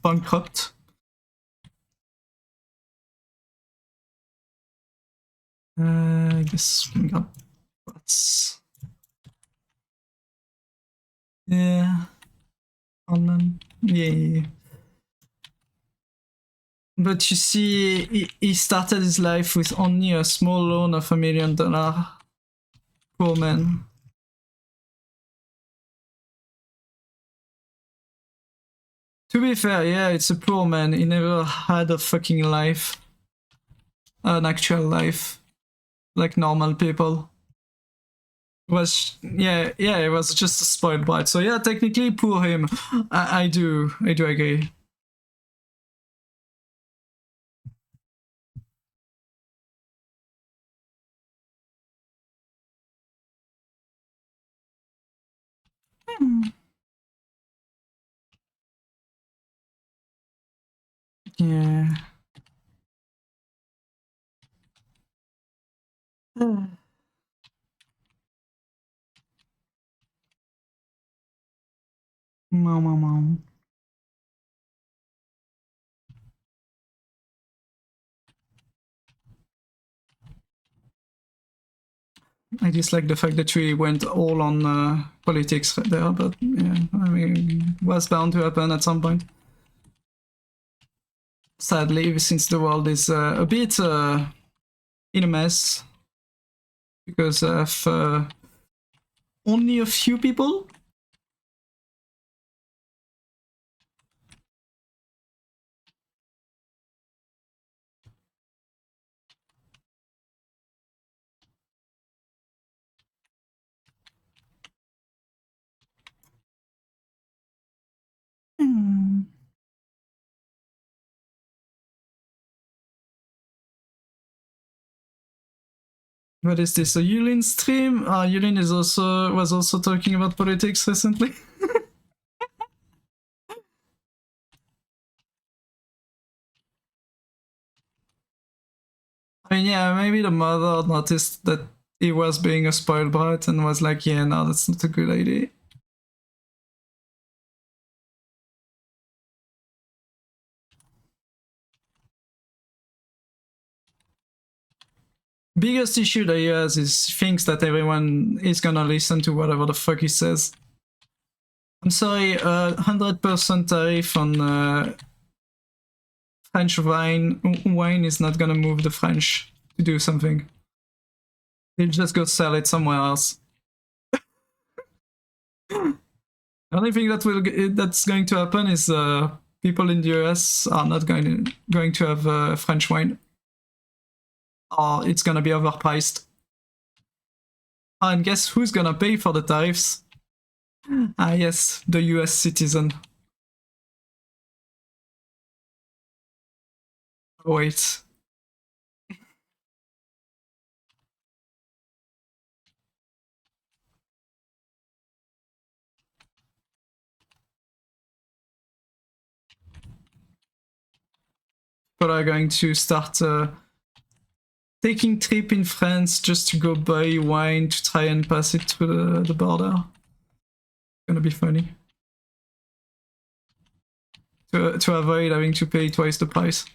bankrupt. I guess we got bots. Yeah. Yeah. But you see, he started his life with only a small loan of $1 million. Poor man. To be fair, yeah, it's a poor man. He never had a fucking life. An actual life. Like normal people. It was, yeah, it was just a spoiled brat. So yeah, technically, poor him. I do agree. Yeah. Mom. I dislike the fact that we went all on politics there, but yeah, I mean, it was bound to happen at some point. Sadly, since the world is a bit in a mess because of only a few people. What is this? A Yulin stream? Yulin was also talking about politics recently. I mean, yeah, maybe the mother noticed that he was being a spoiled brat and was like, yeah, no, that's not a good idea. Biggest issue that he has is he thinks that everyone is gonna listen to whatever the fuck he says. I'm sorry, 100% tariff on French wine is not gonna move the French to do something. They'll just go sell it somewhere else. The only thing that's going to happen is people in the US are not going to have French wine, or it's gonna be overpriced. And guess who's gonna pay for the tariffs? Ah yes, the US citizen. Oh, wait. People are going to start taking trip in France just to go buy wine to try and pass it through the border. It's gonna be funny. To avoid having to pay twice the price.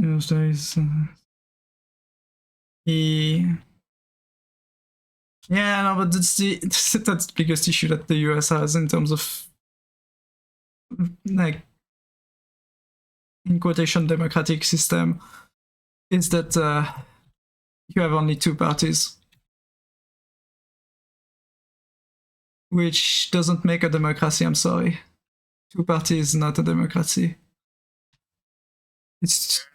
Yes, there is. Yeah, no, but that's the biggest issue that the US has in terms of, like, in quotation, democratic system, is that you have only two parties, which doesn't make a democracy. I'm sorry, two parties is not a democracy. It's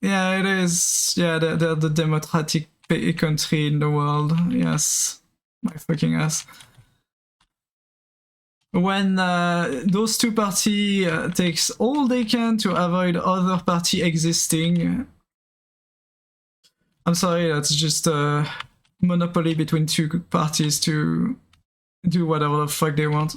yeah, it is. Yeah, they're the democratic country in the world. Yes, my fucking ass. When those two parties takes all they can to avoid other party existing, I'm sorry, that's just a monopoly between two parties to do whatever the fuck they want.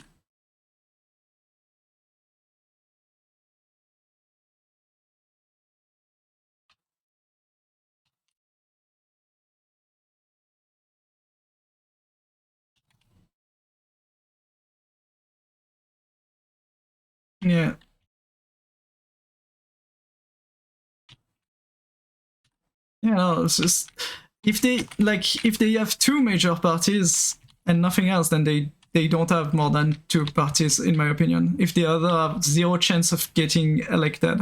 Yeah. Yeah, no, it's just if they have two major parties and nothing else, then they don't have more than two parties, in my opinion. If the other have zero chance of getting elected.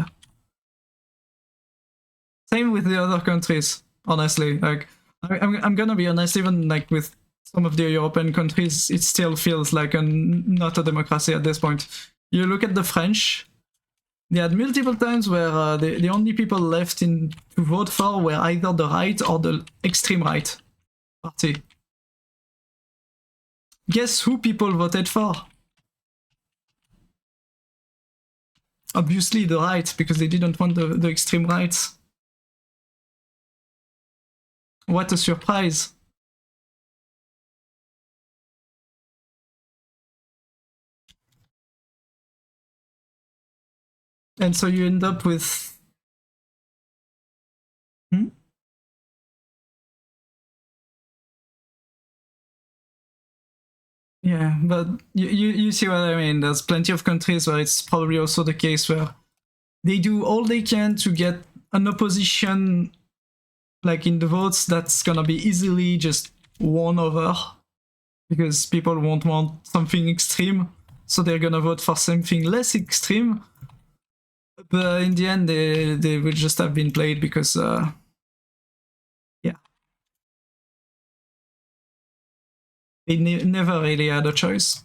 Same with the other countries, honestly. Like I'm gonna be honest, even like with some of the European countries, it still feels like not a democracy at this point. You look at the French, they had multiple times where the only people left to vote for were either the right or the extreme right party. Guess who people voted for? Obviously the right, because they didn't want the extreme right. What a surprise. And so you end up with... Hmm? Yeah, but you see what I mean. There's plenty of countries where it's probably also the case where they do all they can to get an opposition, like in the votes, that's gonna be easily just won over because people won't want something extreme, so they're gonna vote for something less extreme. But in the end, they would just have been played because, yeah, they never really had a choice.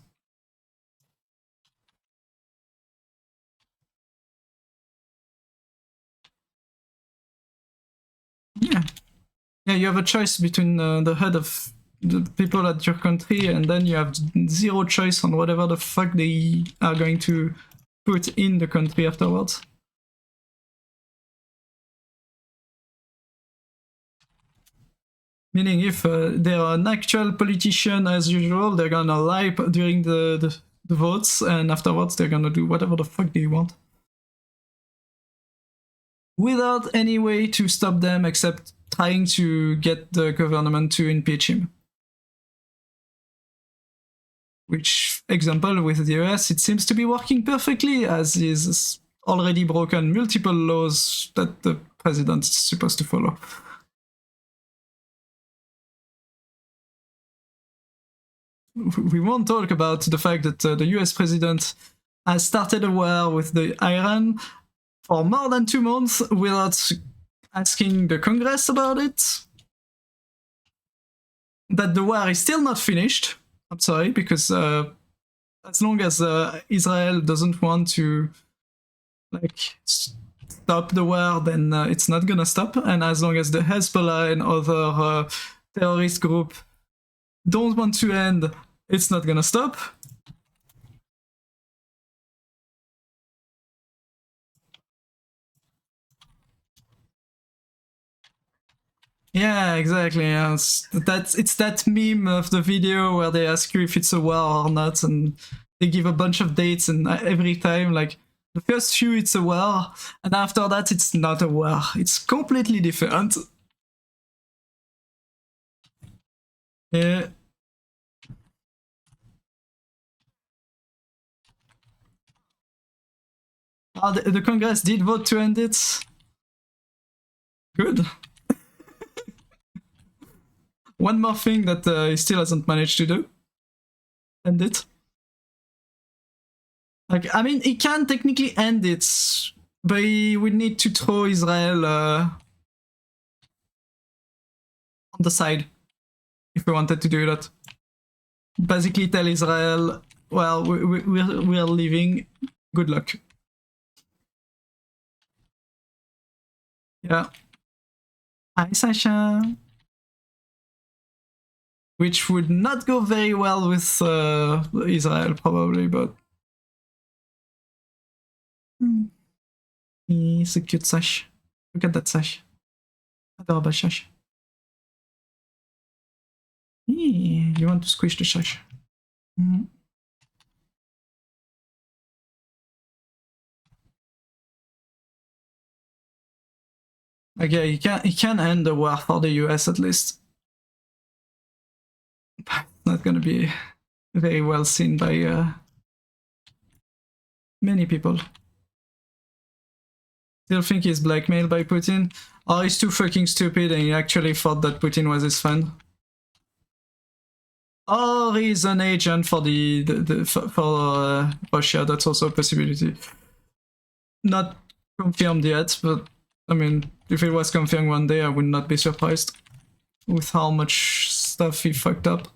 Yeah, yeah, you have a choice between the head of the people at your country, and then you have zero choice on whatever the fuck they are going to put in the country afterwards. Meaning, if they're an actual politician as usual, they're gonna lie during the votes, and afterwards they're gonna do whatever the fuck they want. Without any way to stop them except trying to get the government to impeach him. Which, example, with the US, it seems to be working perfectly, as he's already broken multiple laws that the president is supposed to follow. we won't talk about the fact that the US president has started a war with the Iran for more than 2 months without asking the Congress about it. That the war is still not finished. I'm sorry, because as long as Israel doesn't want to stop the war, then it's not gonna stop. And as long as the Hezbollah and other terrorist group don't want to end, it's not gonna stop. Yeah, exactly. Yeah. It's that meme of the video where they ask you if it's a war or not, and they give a bunch of dates, and every time, like, the first few it's a war, and after that it's not a war. It's completely different. Yeah. Oh, the Congress did vote to end it. Good. One more thing that he still hasn't managed to do. End it. Like, I mean, he can technically end it, but he would need to throw Israel on the side if we wanted to do that. Basically tell Israel, well, we're leaving, good luck. Yeah. Hi, Sasha. Which would not go very well with Israel, probably, but... He's a cute Sash. Look at that Sash. Adorable Sash. You want to squish the Sash. Okay, he can end the war for the US at least. But it's not gonna be very well seen by many people. Still think he's blackmailed by Putin? Or he's too fucking stupid and he actually thought that Putin was his friend? Or he's an agent for for Russia, that's also a possibility. Not confirmed yet, but I mean, if it was confirmed one day, I would not be surprised with how much stuff he fucked up.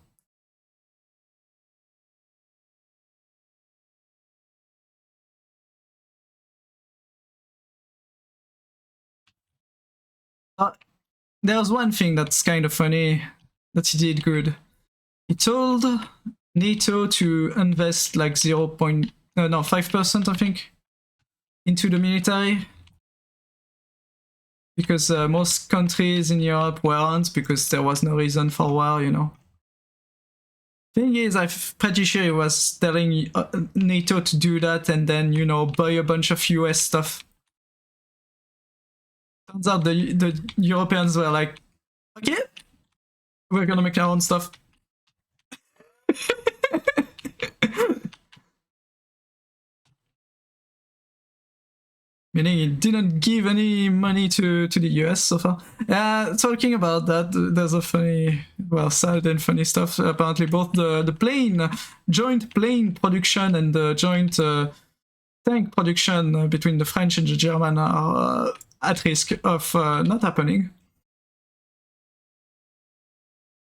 There's one thing that's kind of funny that he did good. He told NATO to invest like 5%, I think, into the military. Because most countries in Europe weren't, because there was no reason for war, you know. Thing is, I'm pretty sure he was telling NATO to do that and then, you know, buy a bunch of US stuff. Turns out the Europeans were like, okay, we're gonna make our own stuff. Meaning he didn't give any money to the US so far. Talking about that, there's a funny, well, sad and funny stuff. Apparently both the joint plane production and the joint tank production between the French and the German are at risk of not happening.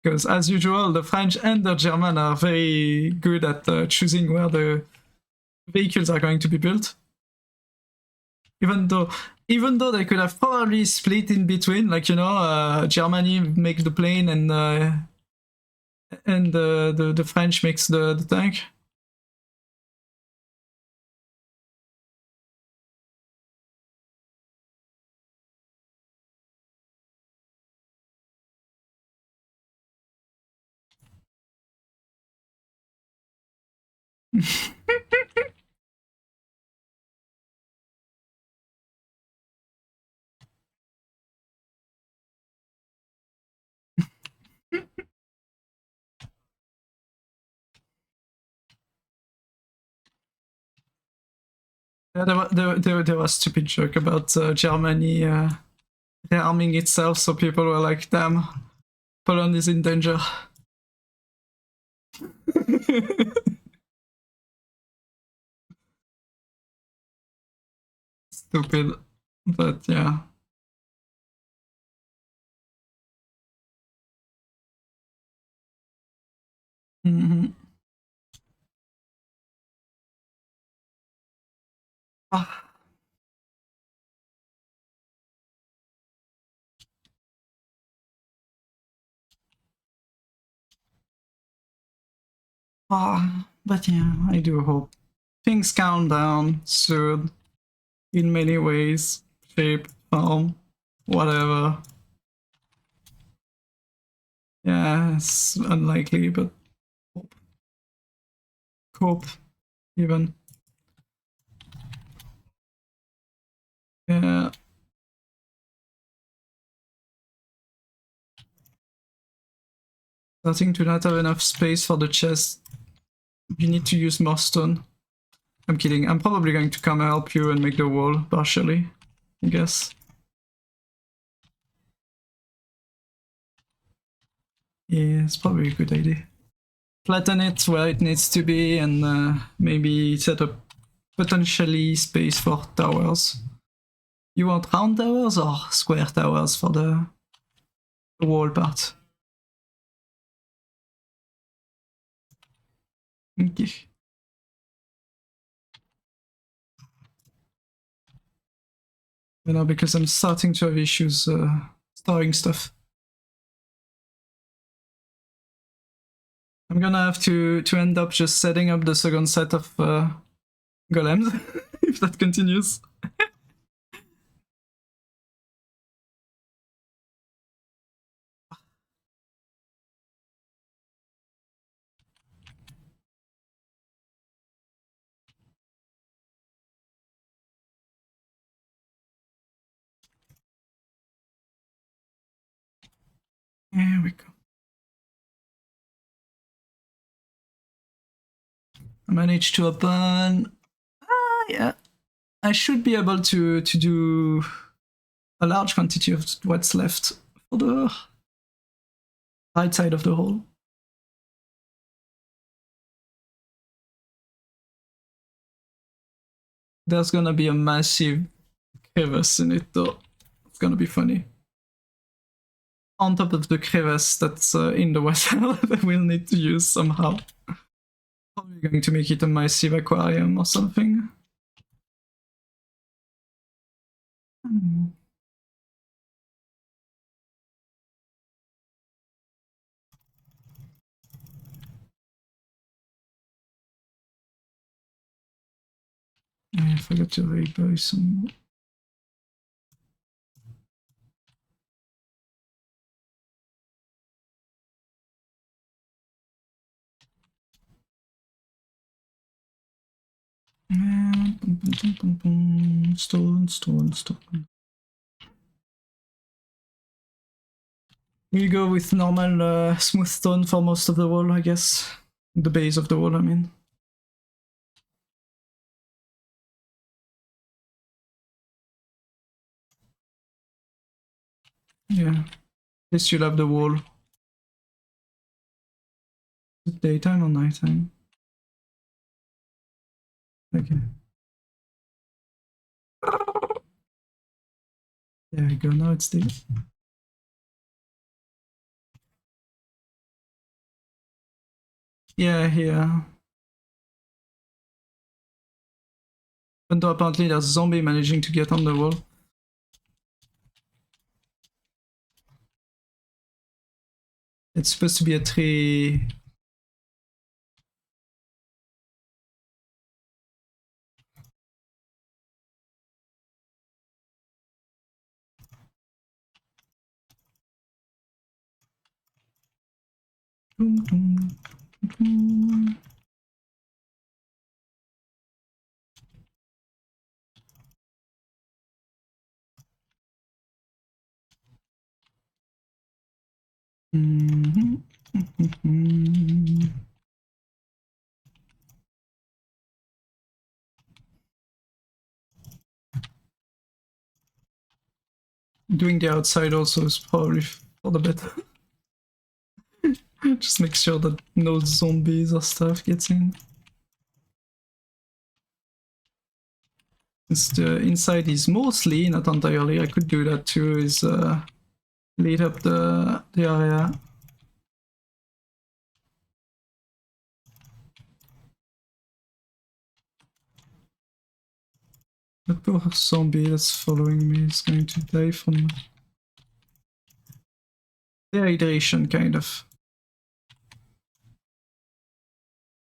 Because as usual, the French and the German are very good at choosing where the vehicles are going to be built. Even though they could have probably split in between, like, you know, Germany makes the plane and the French makes the tank. Yeah, there was a stupid joke about Germany rearming itself, so people were like, damn, Poland is in danger. Stupid, but yeah. Mm-hmm. But yeah, I do hope things calm down soon in many ways, shape, form, whatever. Yeah, it's unlikely, but hope even. Yeah. Starting to not have enough space for the chest. You need to use more stone. I'm kidding. I'm probably going to come help you and make the wall partially, I guess. Yeah, it's probably a good idea. Flatten it where it needs to be and maybe set up potentially space for towers. You want round towers or square towers for the wall part? Okay. You know, because I'm starting to have issues storing stuff. I'm gonna have to end up just setting up the second set of golems if that continues. Here we go. I managed to open. Yeah, I should be able to do a large quantity of what's left for the right side of the hole. There's gonna be a massive crevice in it though. It's gonna be funny. On top of the crevice that's in the water that we'll need to use somehow. Probably going to make it a massive aquarium or something. I forgot to rebuy some. Stone, stone, stone. We go with normal smooth stone for most of the wall, I guess. The base of the wall, I mean. Yeah. At least you'll have the wall. Is it daytime or nighttime? Okay. There we go, now it's day. Yeah, here. Even though apparently there's a zombie managing to get on the wall. It's supposed to be a tree. Doing the outside also is probably for the better. Just make sure that no zombies or stuff gets in. Since the inside is mostly, not entirely, I could do that too, is lead up the area. The poor zombie that's following me is going to die from dehydration, kind of.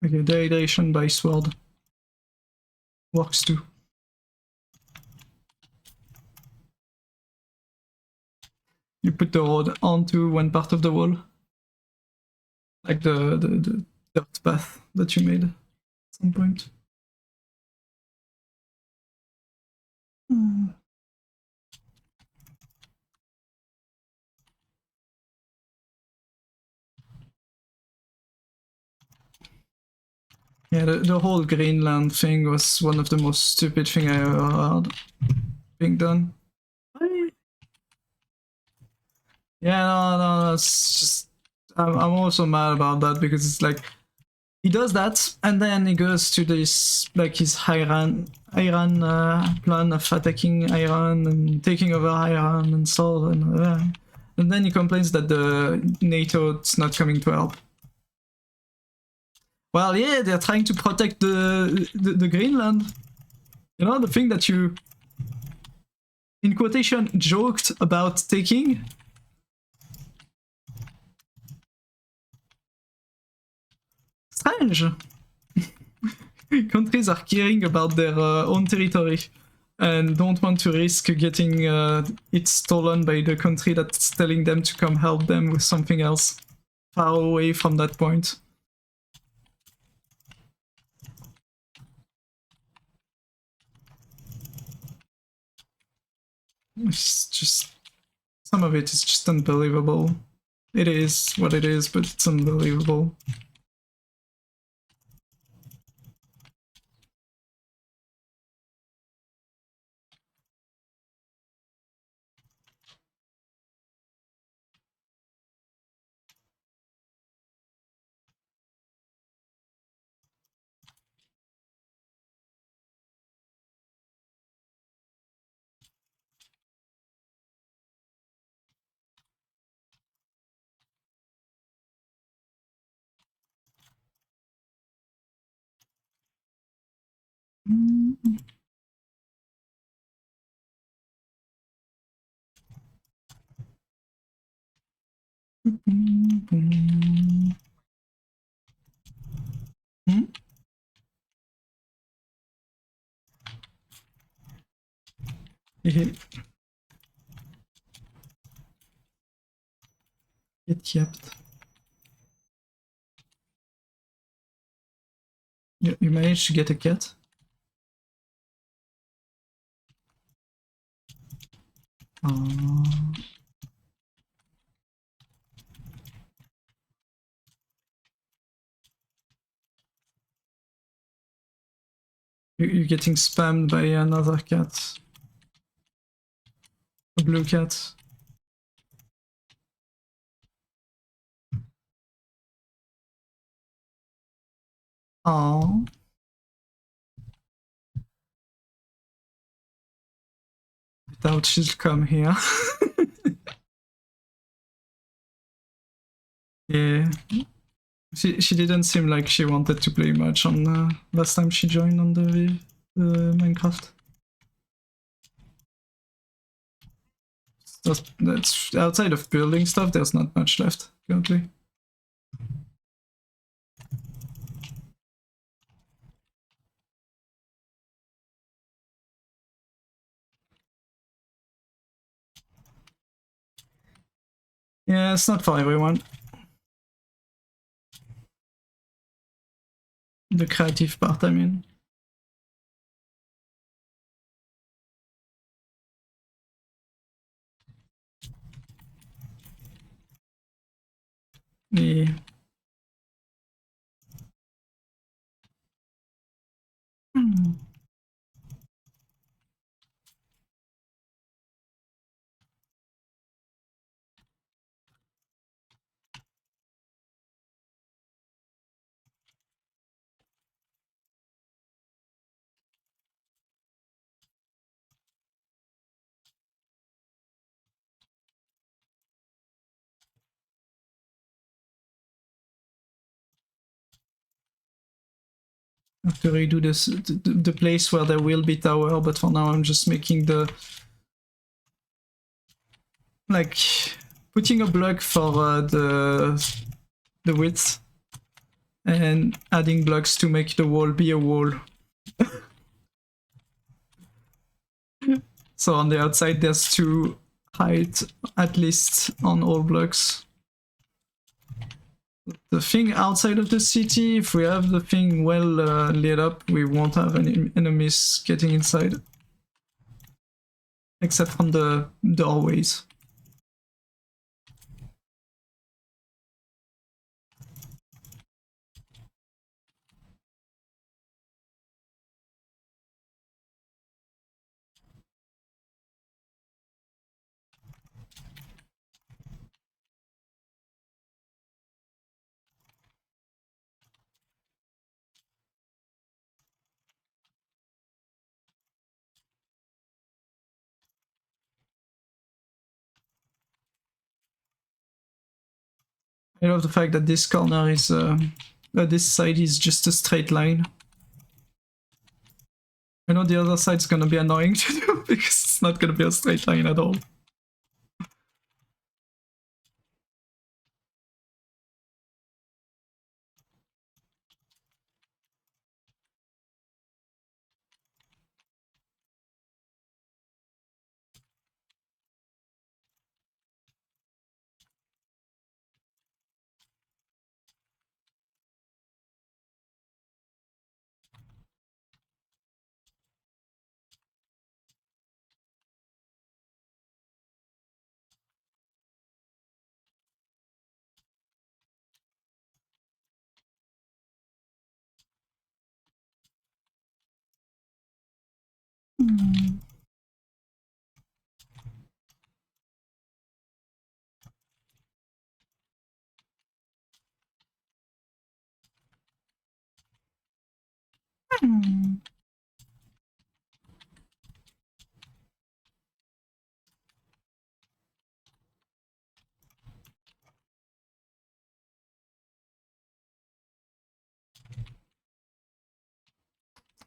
Okay, dehydration by sword. Works too. You put the road onto one part of the wall. Like the dirt path that you made at some point. Yeah, the whole Greenland thing was one of the most stupid thing I ever heard being done. Yeah, no, it's just I'm also mad about that because it's like he does that and then he goes to this like his Iran plan of attacking Iran and taking over Iran and so on, and then he complains that the NATO is not coming to help. Well, yeah, they're trying to protect the Greenland. You know, the thing that you, in quotation, joked about taking. Strange. Countries are caring about their own territory and don't want to risk getting it stolen by the country that's telling them to come help them with something else far away from that point. It's just, some of it is just unbelievable. It is what it is, but it's unbelievable. Hmm? Get kept. You managed to get a cat? Aww. You're getting spammed by another cat. A blue cat. Aww. I doubt she'll come here. Yeah. She didn't seem like she wanted to play much on last time she joined on the Minecraft. That's outside of building stuff, there's not much left currently. Yeah, it's not for everyone. The creative part, I mean. Yeah. have to redo this the place where there will be tower, but for now I'm just making the like putting a block for the width and adding blocks to make the wall be a wall. So on the outside there's 2 height at least on all blocks. The thing outside of the city, if we have the thing well lit up, we won't have any enemies getting inside. Except from the doorways. I love the fact that this corner is, this side is just a straight line. I know the other side's gonna be annoying to do because it's not gonna be a straight line at all.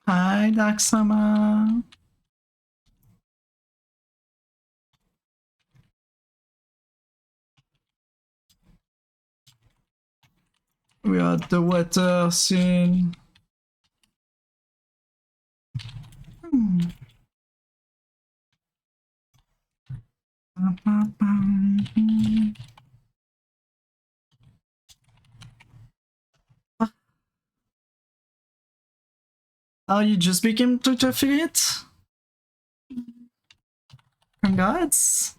Hi, Dark-sama. We are at the water soon. Oh, you just became Twitter affiliate? Congrats.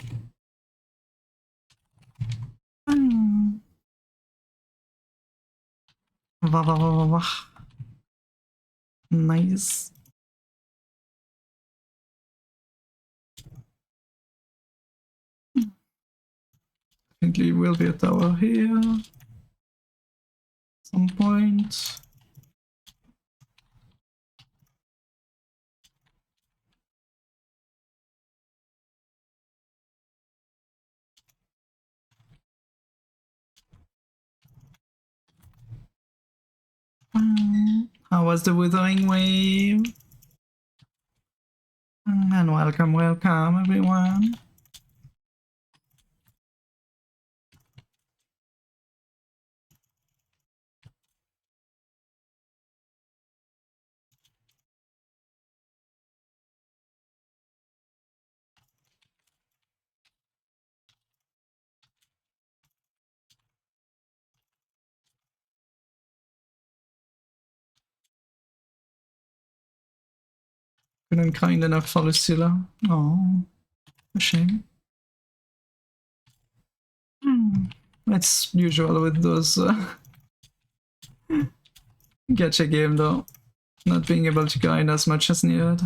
Wah, wah, wah, wah, wah. Nice. I think there will be a tower here. At some point. How was the Withering Wave? And welcome, welcome everyone. Couldn't kind enough for Lucilla. Oh, a shame. That's usual with those gacha game though. Not being able to grind as much as needed.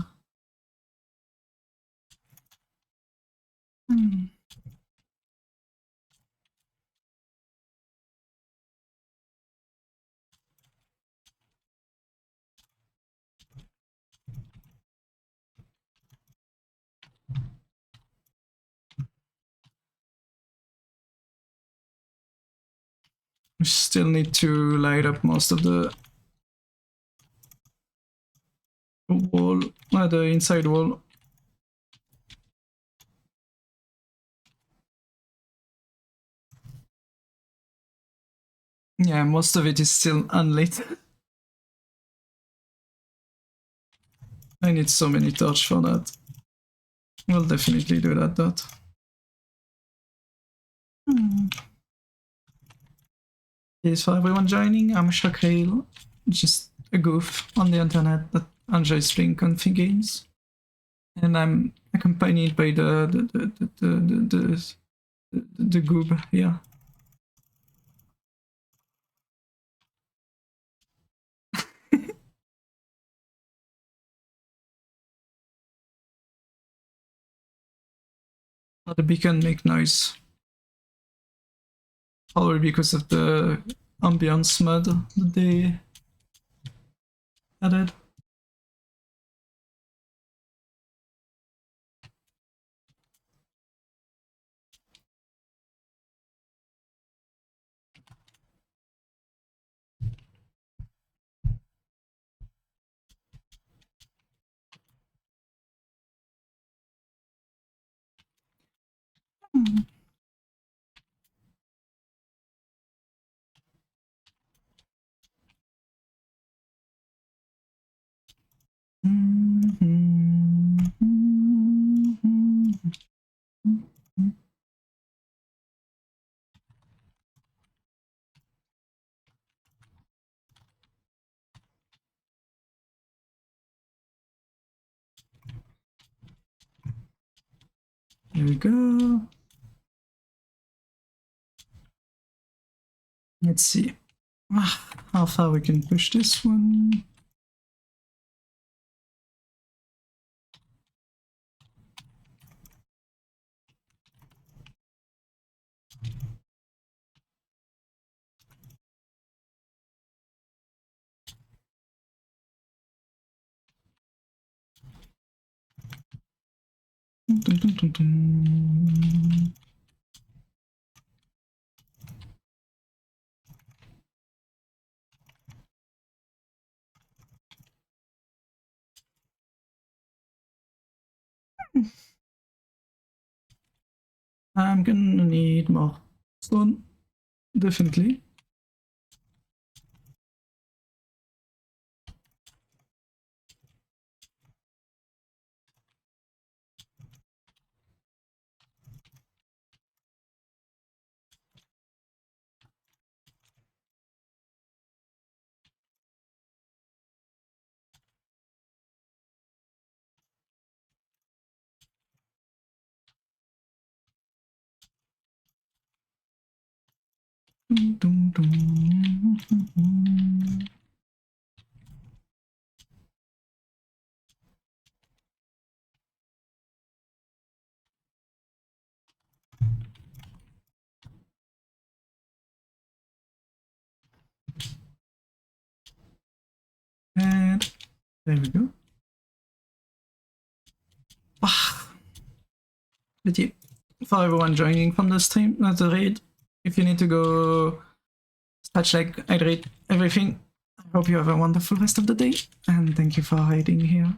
We still need to light up most of the wall, the inside wall. Yeah, most of it is still unlit. I need so many torch for that. We'll definitely do that, Dot. Thanks for everyone joining. I'm Shakril, just a goof on the internet that enjoys playing config games. And I'm accompanied by the goob here. The beacon make noise. Probably because of the ambience mod that they added. There we go. Let's see how far we can push this one. I'm gonna need more stone, definitely. And there we go. But yeah, for everyone joining from the stream, not the raid, if you need to go touch like, hydrate, everything, I hope you have a wonderful rest of the day, and thank you for hiding here.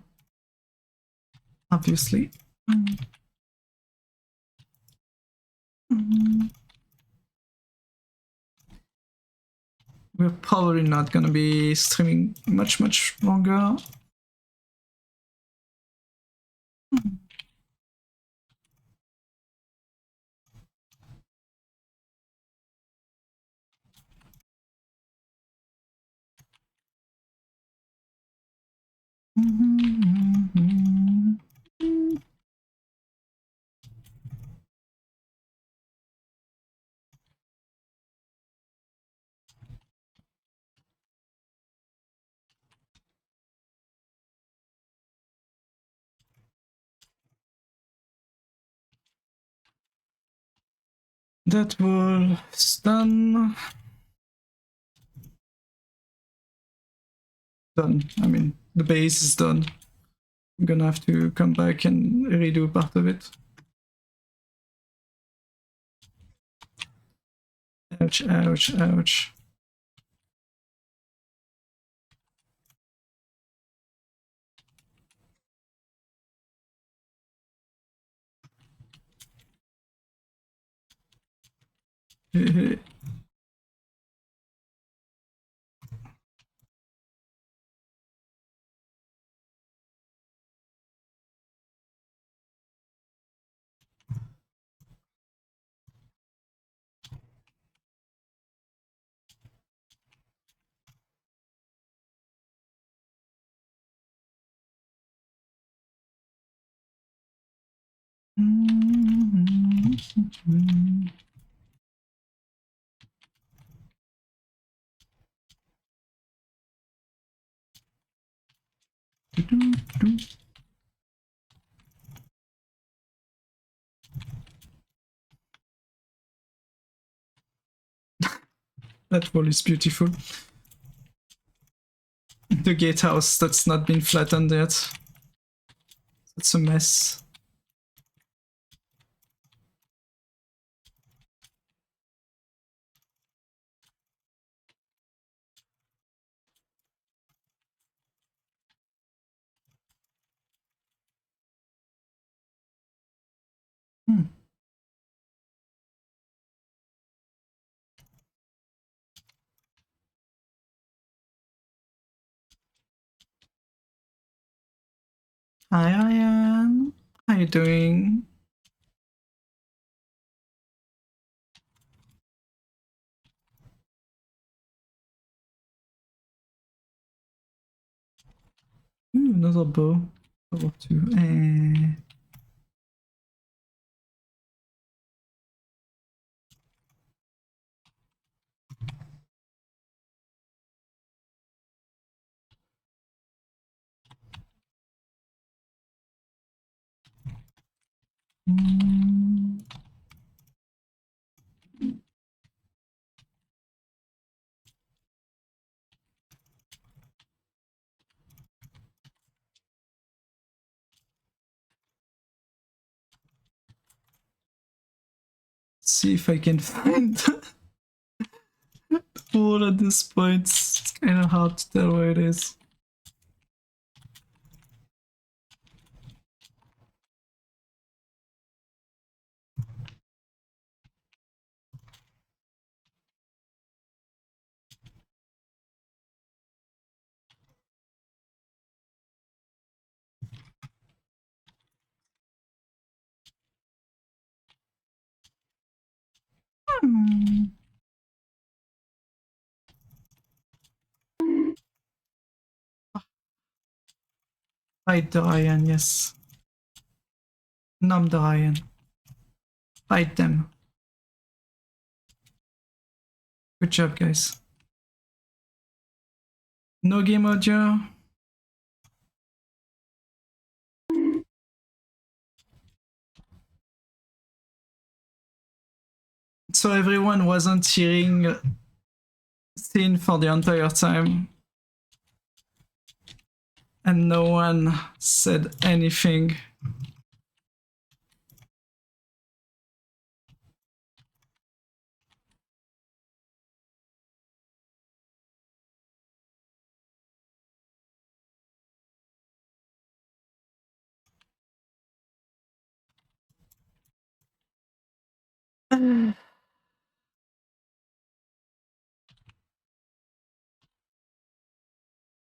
Obviously. We're probably not gonna be streaming much longer. That was done. Done. I mean, the base is done. I'm gonna have to come back and redo part of it. Ouch, ouch, ouch. That wall is beautiful. The gatehouse that's not been flattened yet. It's a mess. Hi, Ian. How you doing? Ooh, another bow. Level 2. See if I can find the wall at this point. It's kind of hard to tell where it is. Fight the Iron, yes. Numb the Iron. Fight them. Good job, guys. No game audio. So everyone wasn't hearing Sin for the entire time. And no one said anything.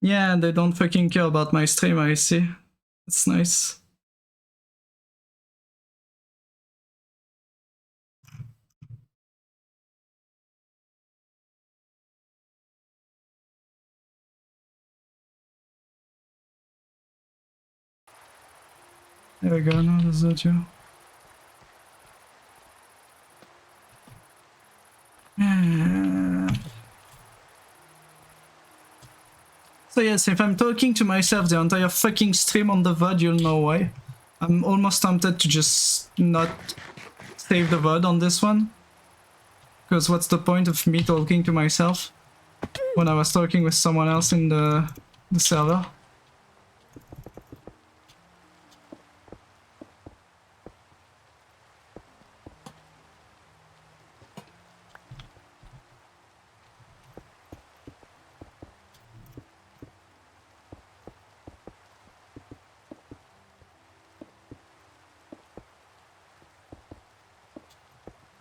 Yeah, they don't fucking care about my stream, I see. It's nice. There we go, now there's audio. So yes, if I'm talking to myself the entire fucking stream on the VOD, you'll know why. I'm almost tempted to just not save the VOD on this one. Because what's the point of me talking to myself when I was talking with someone else in the server?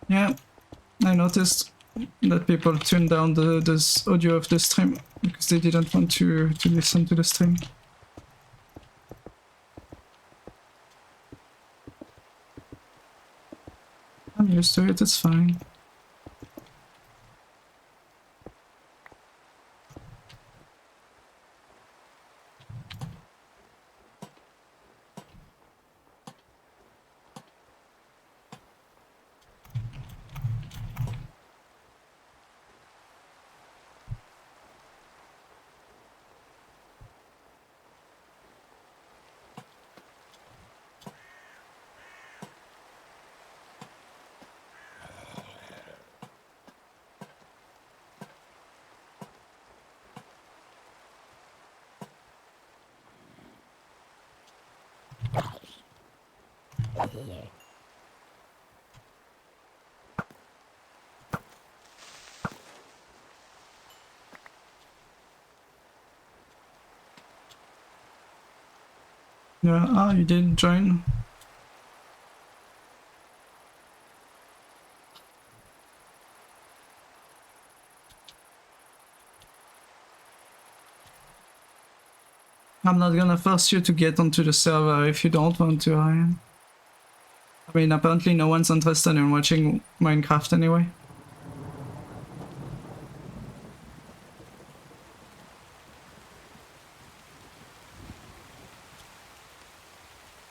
Yeah, I noticed that people tuned down the audio of the stream because they didn't want to listen to the stream. I'm used to it, it's fine. Yeah, you didn't join. I'm not gonna force you to get onto the server if you don't want to, Ryan. I mean, apparently no one's interested in watching Minecraft anyway.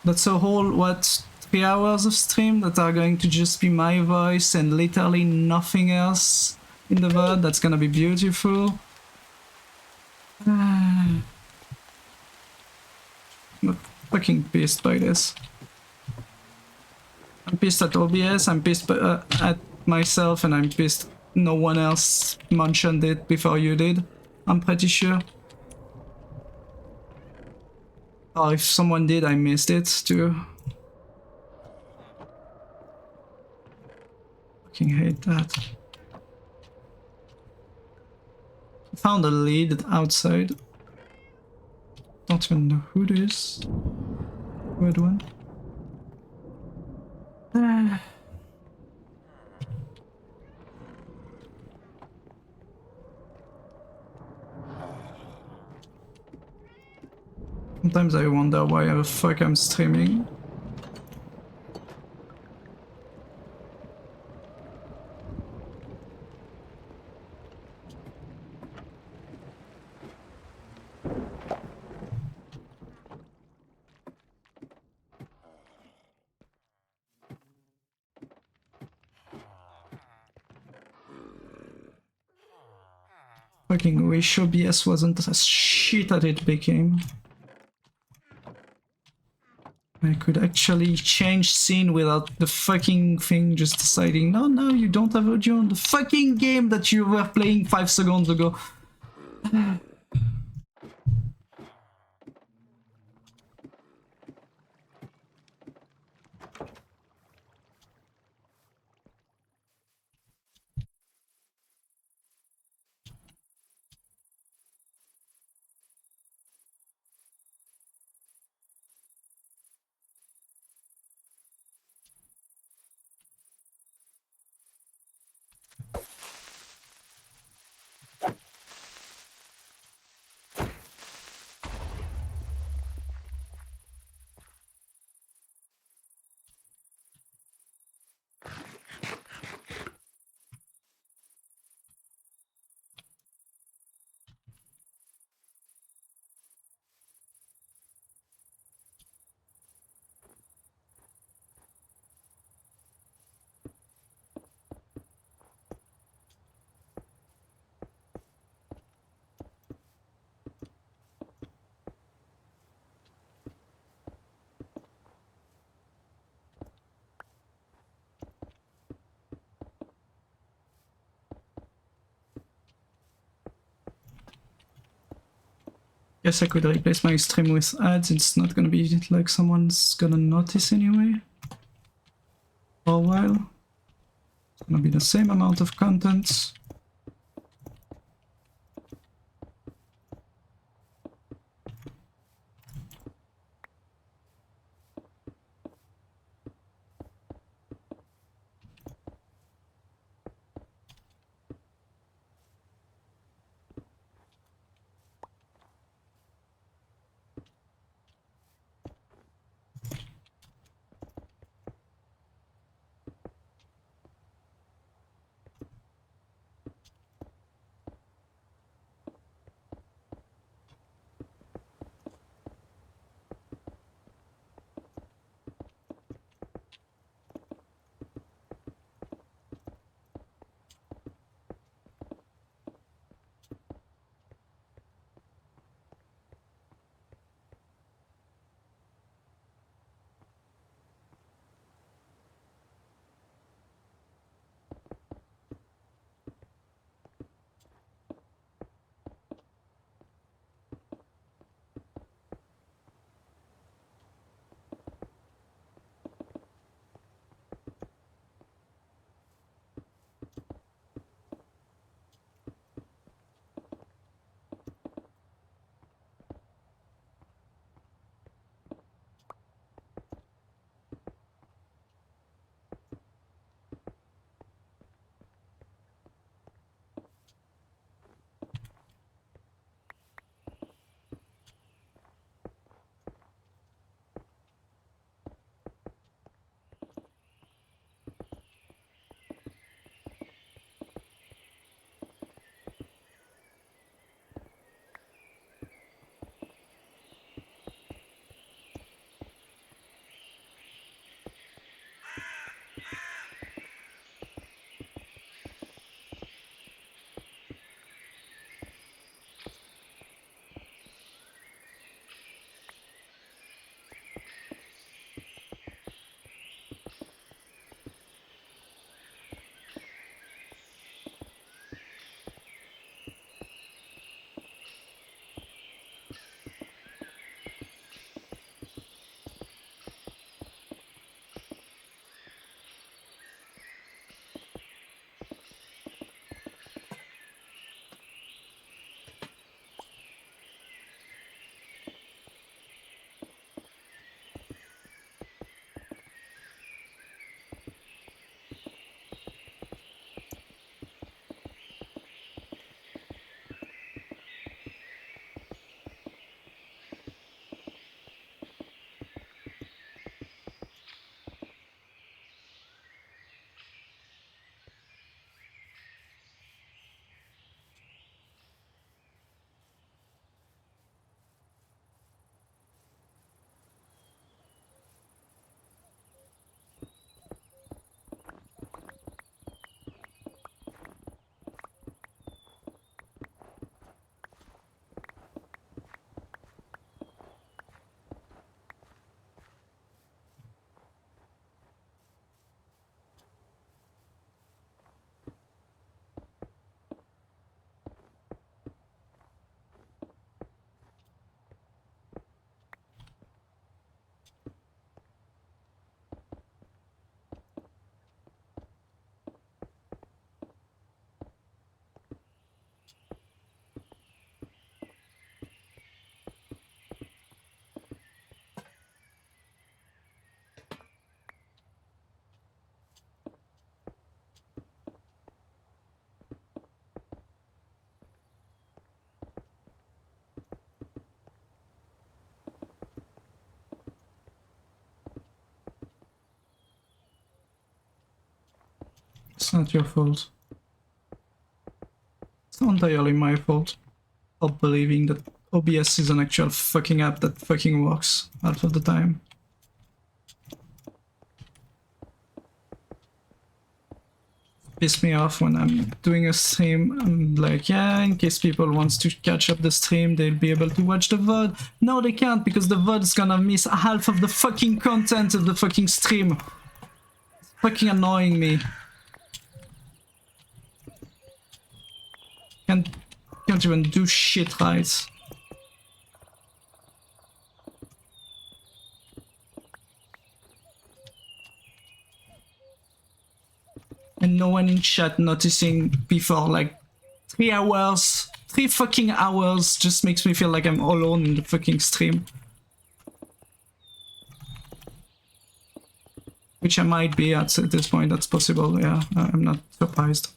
That's a whole, what, 3 hours of stream that are going to just be my voice and literally nothing else in the VOD. That's gonna be beautiful. I'm fucking pissed by this. I'm pissed at OBS, I'm pissed at myself, and I'm pissed no one else mentioned it before you did. I'm pretty sure. Or if someone did, I missed it too. Fucking hate that. Found a lead outside. Don't even know who it is. Weird one. Sometimes I wonder why the fuck I'm streaming. Fucking wish OBS wasn't as shit as it became. I could actually change scene without the fucking thing just deciding, no, you don't have audio on the fucking game that you were playing 5 seconds ago. Guess I could replace my stream with ads. It's not gonna be like someone's gonna notice anyway. For a while. It's gonna be the same amount of content. not your fault. It's not entirely my fault for believing that OBS is an actual fucking app that fucking works half of the time. Piss me off when I'm doing a stream. I'm like, yeah, in case people wants to catch up the stream, they'll be able to watch the VOD. No, they can't, because the VOD is gonna miss half of the fucking content of the fucking stream. It's fucking annoying me. Can't even do shit right. And no one in chat noticing before like 3 hours, 3 fucking hours just makes me feel like I'm alone in the fucking stream. Which I might be at this point, that's possible, yeah, I'm not surprised.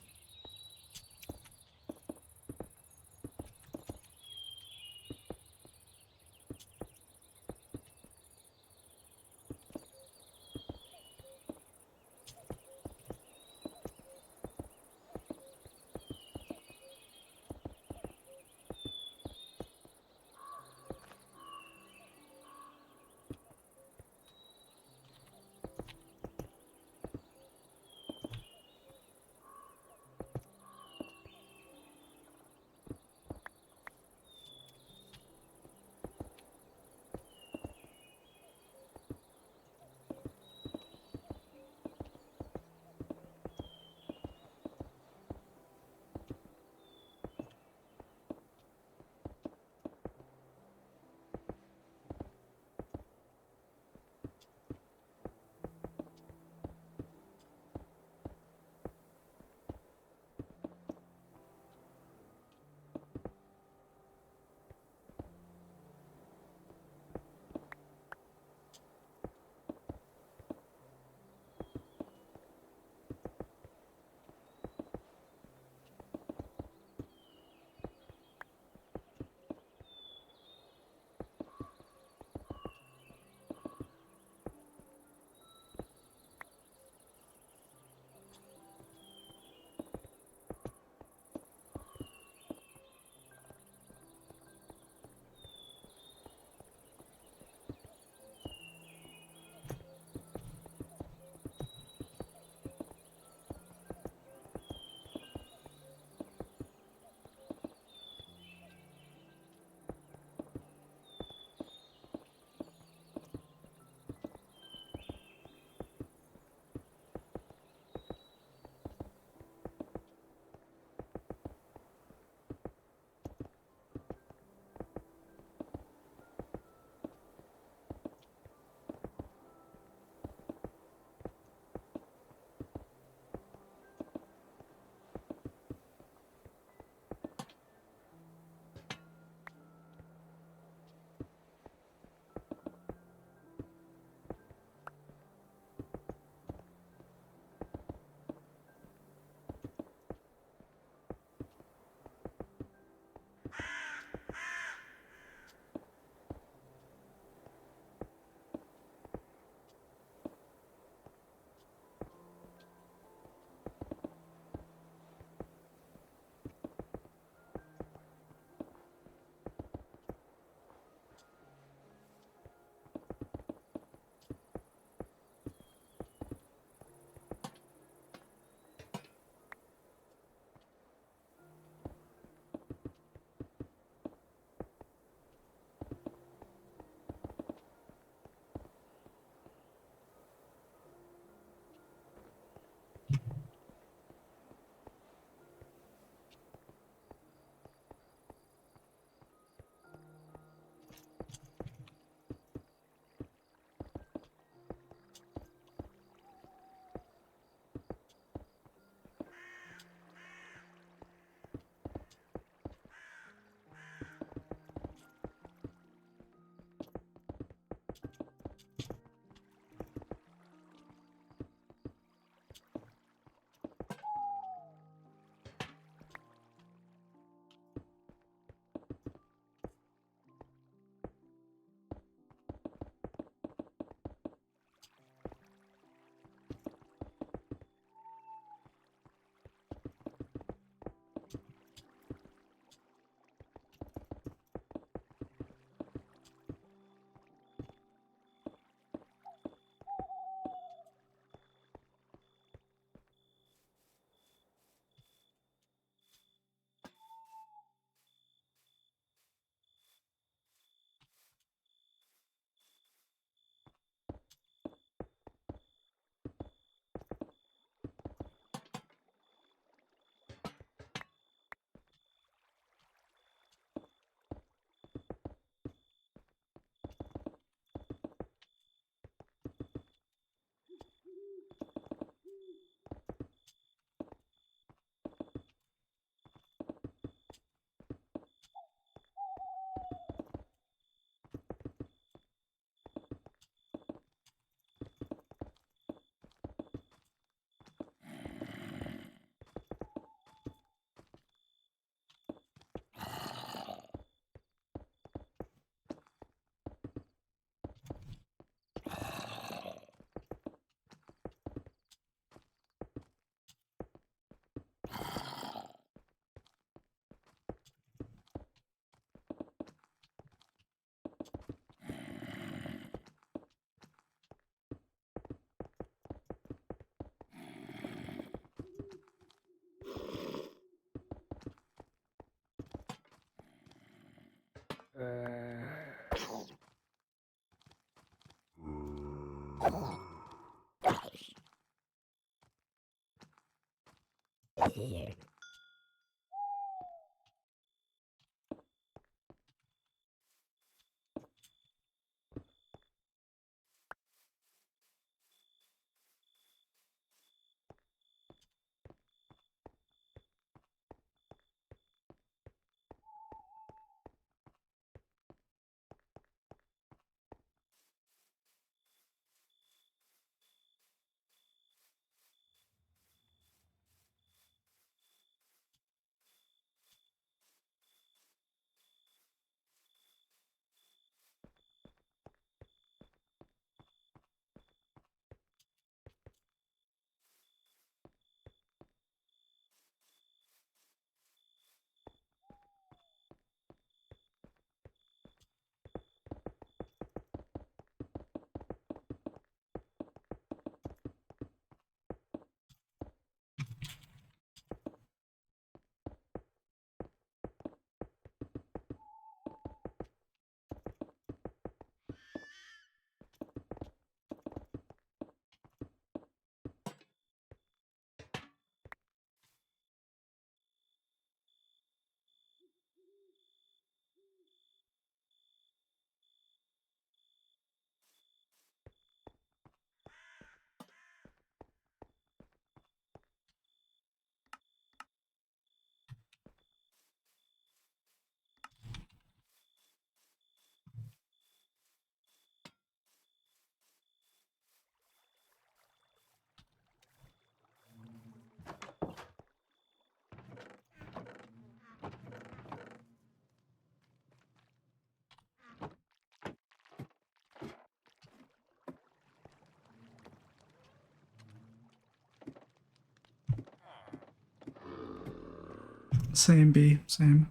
Same B, same.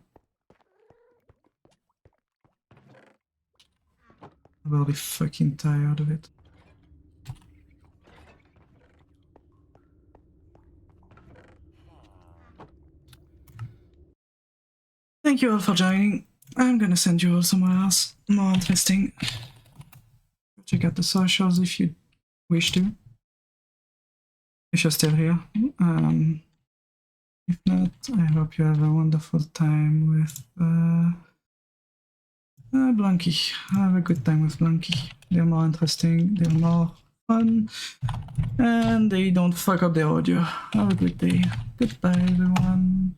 I will be fucking tired of it. Thank you all for joining. I'm gonna send you all somewhere else more interesting. Check out the socials if you wish to. If you're still here. If not, I hope you have a wonderful time with Blanky. Have a good time with Blanky. They're more interesting, they're more fun, and they don't fuck up the audio. Have a good day. Goodbye, everyone.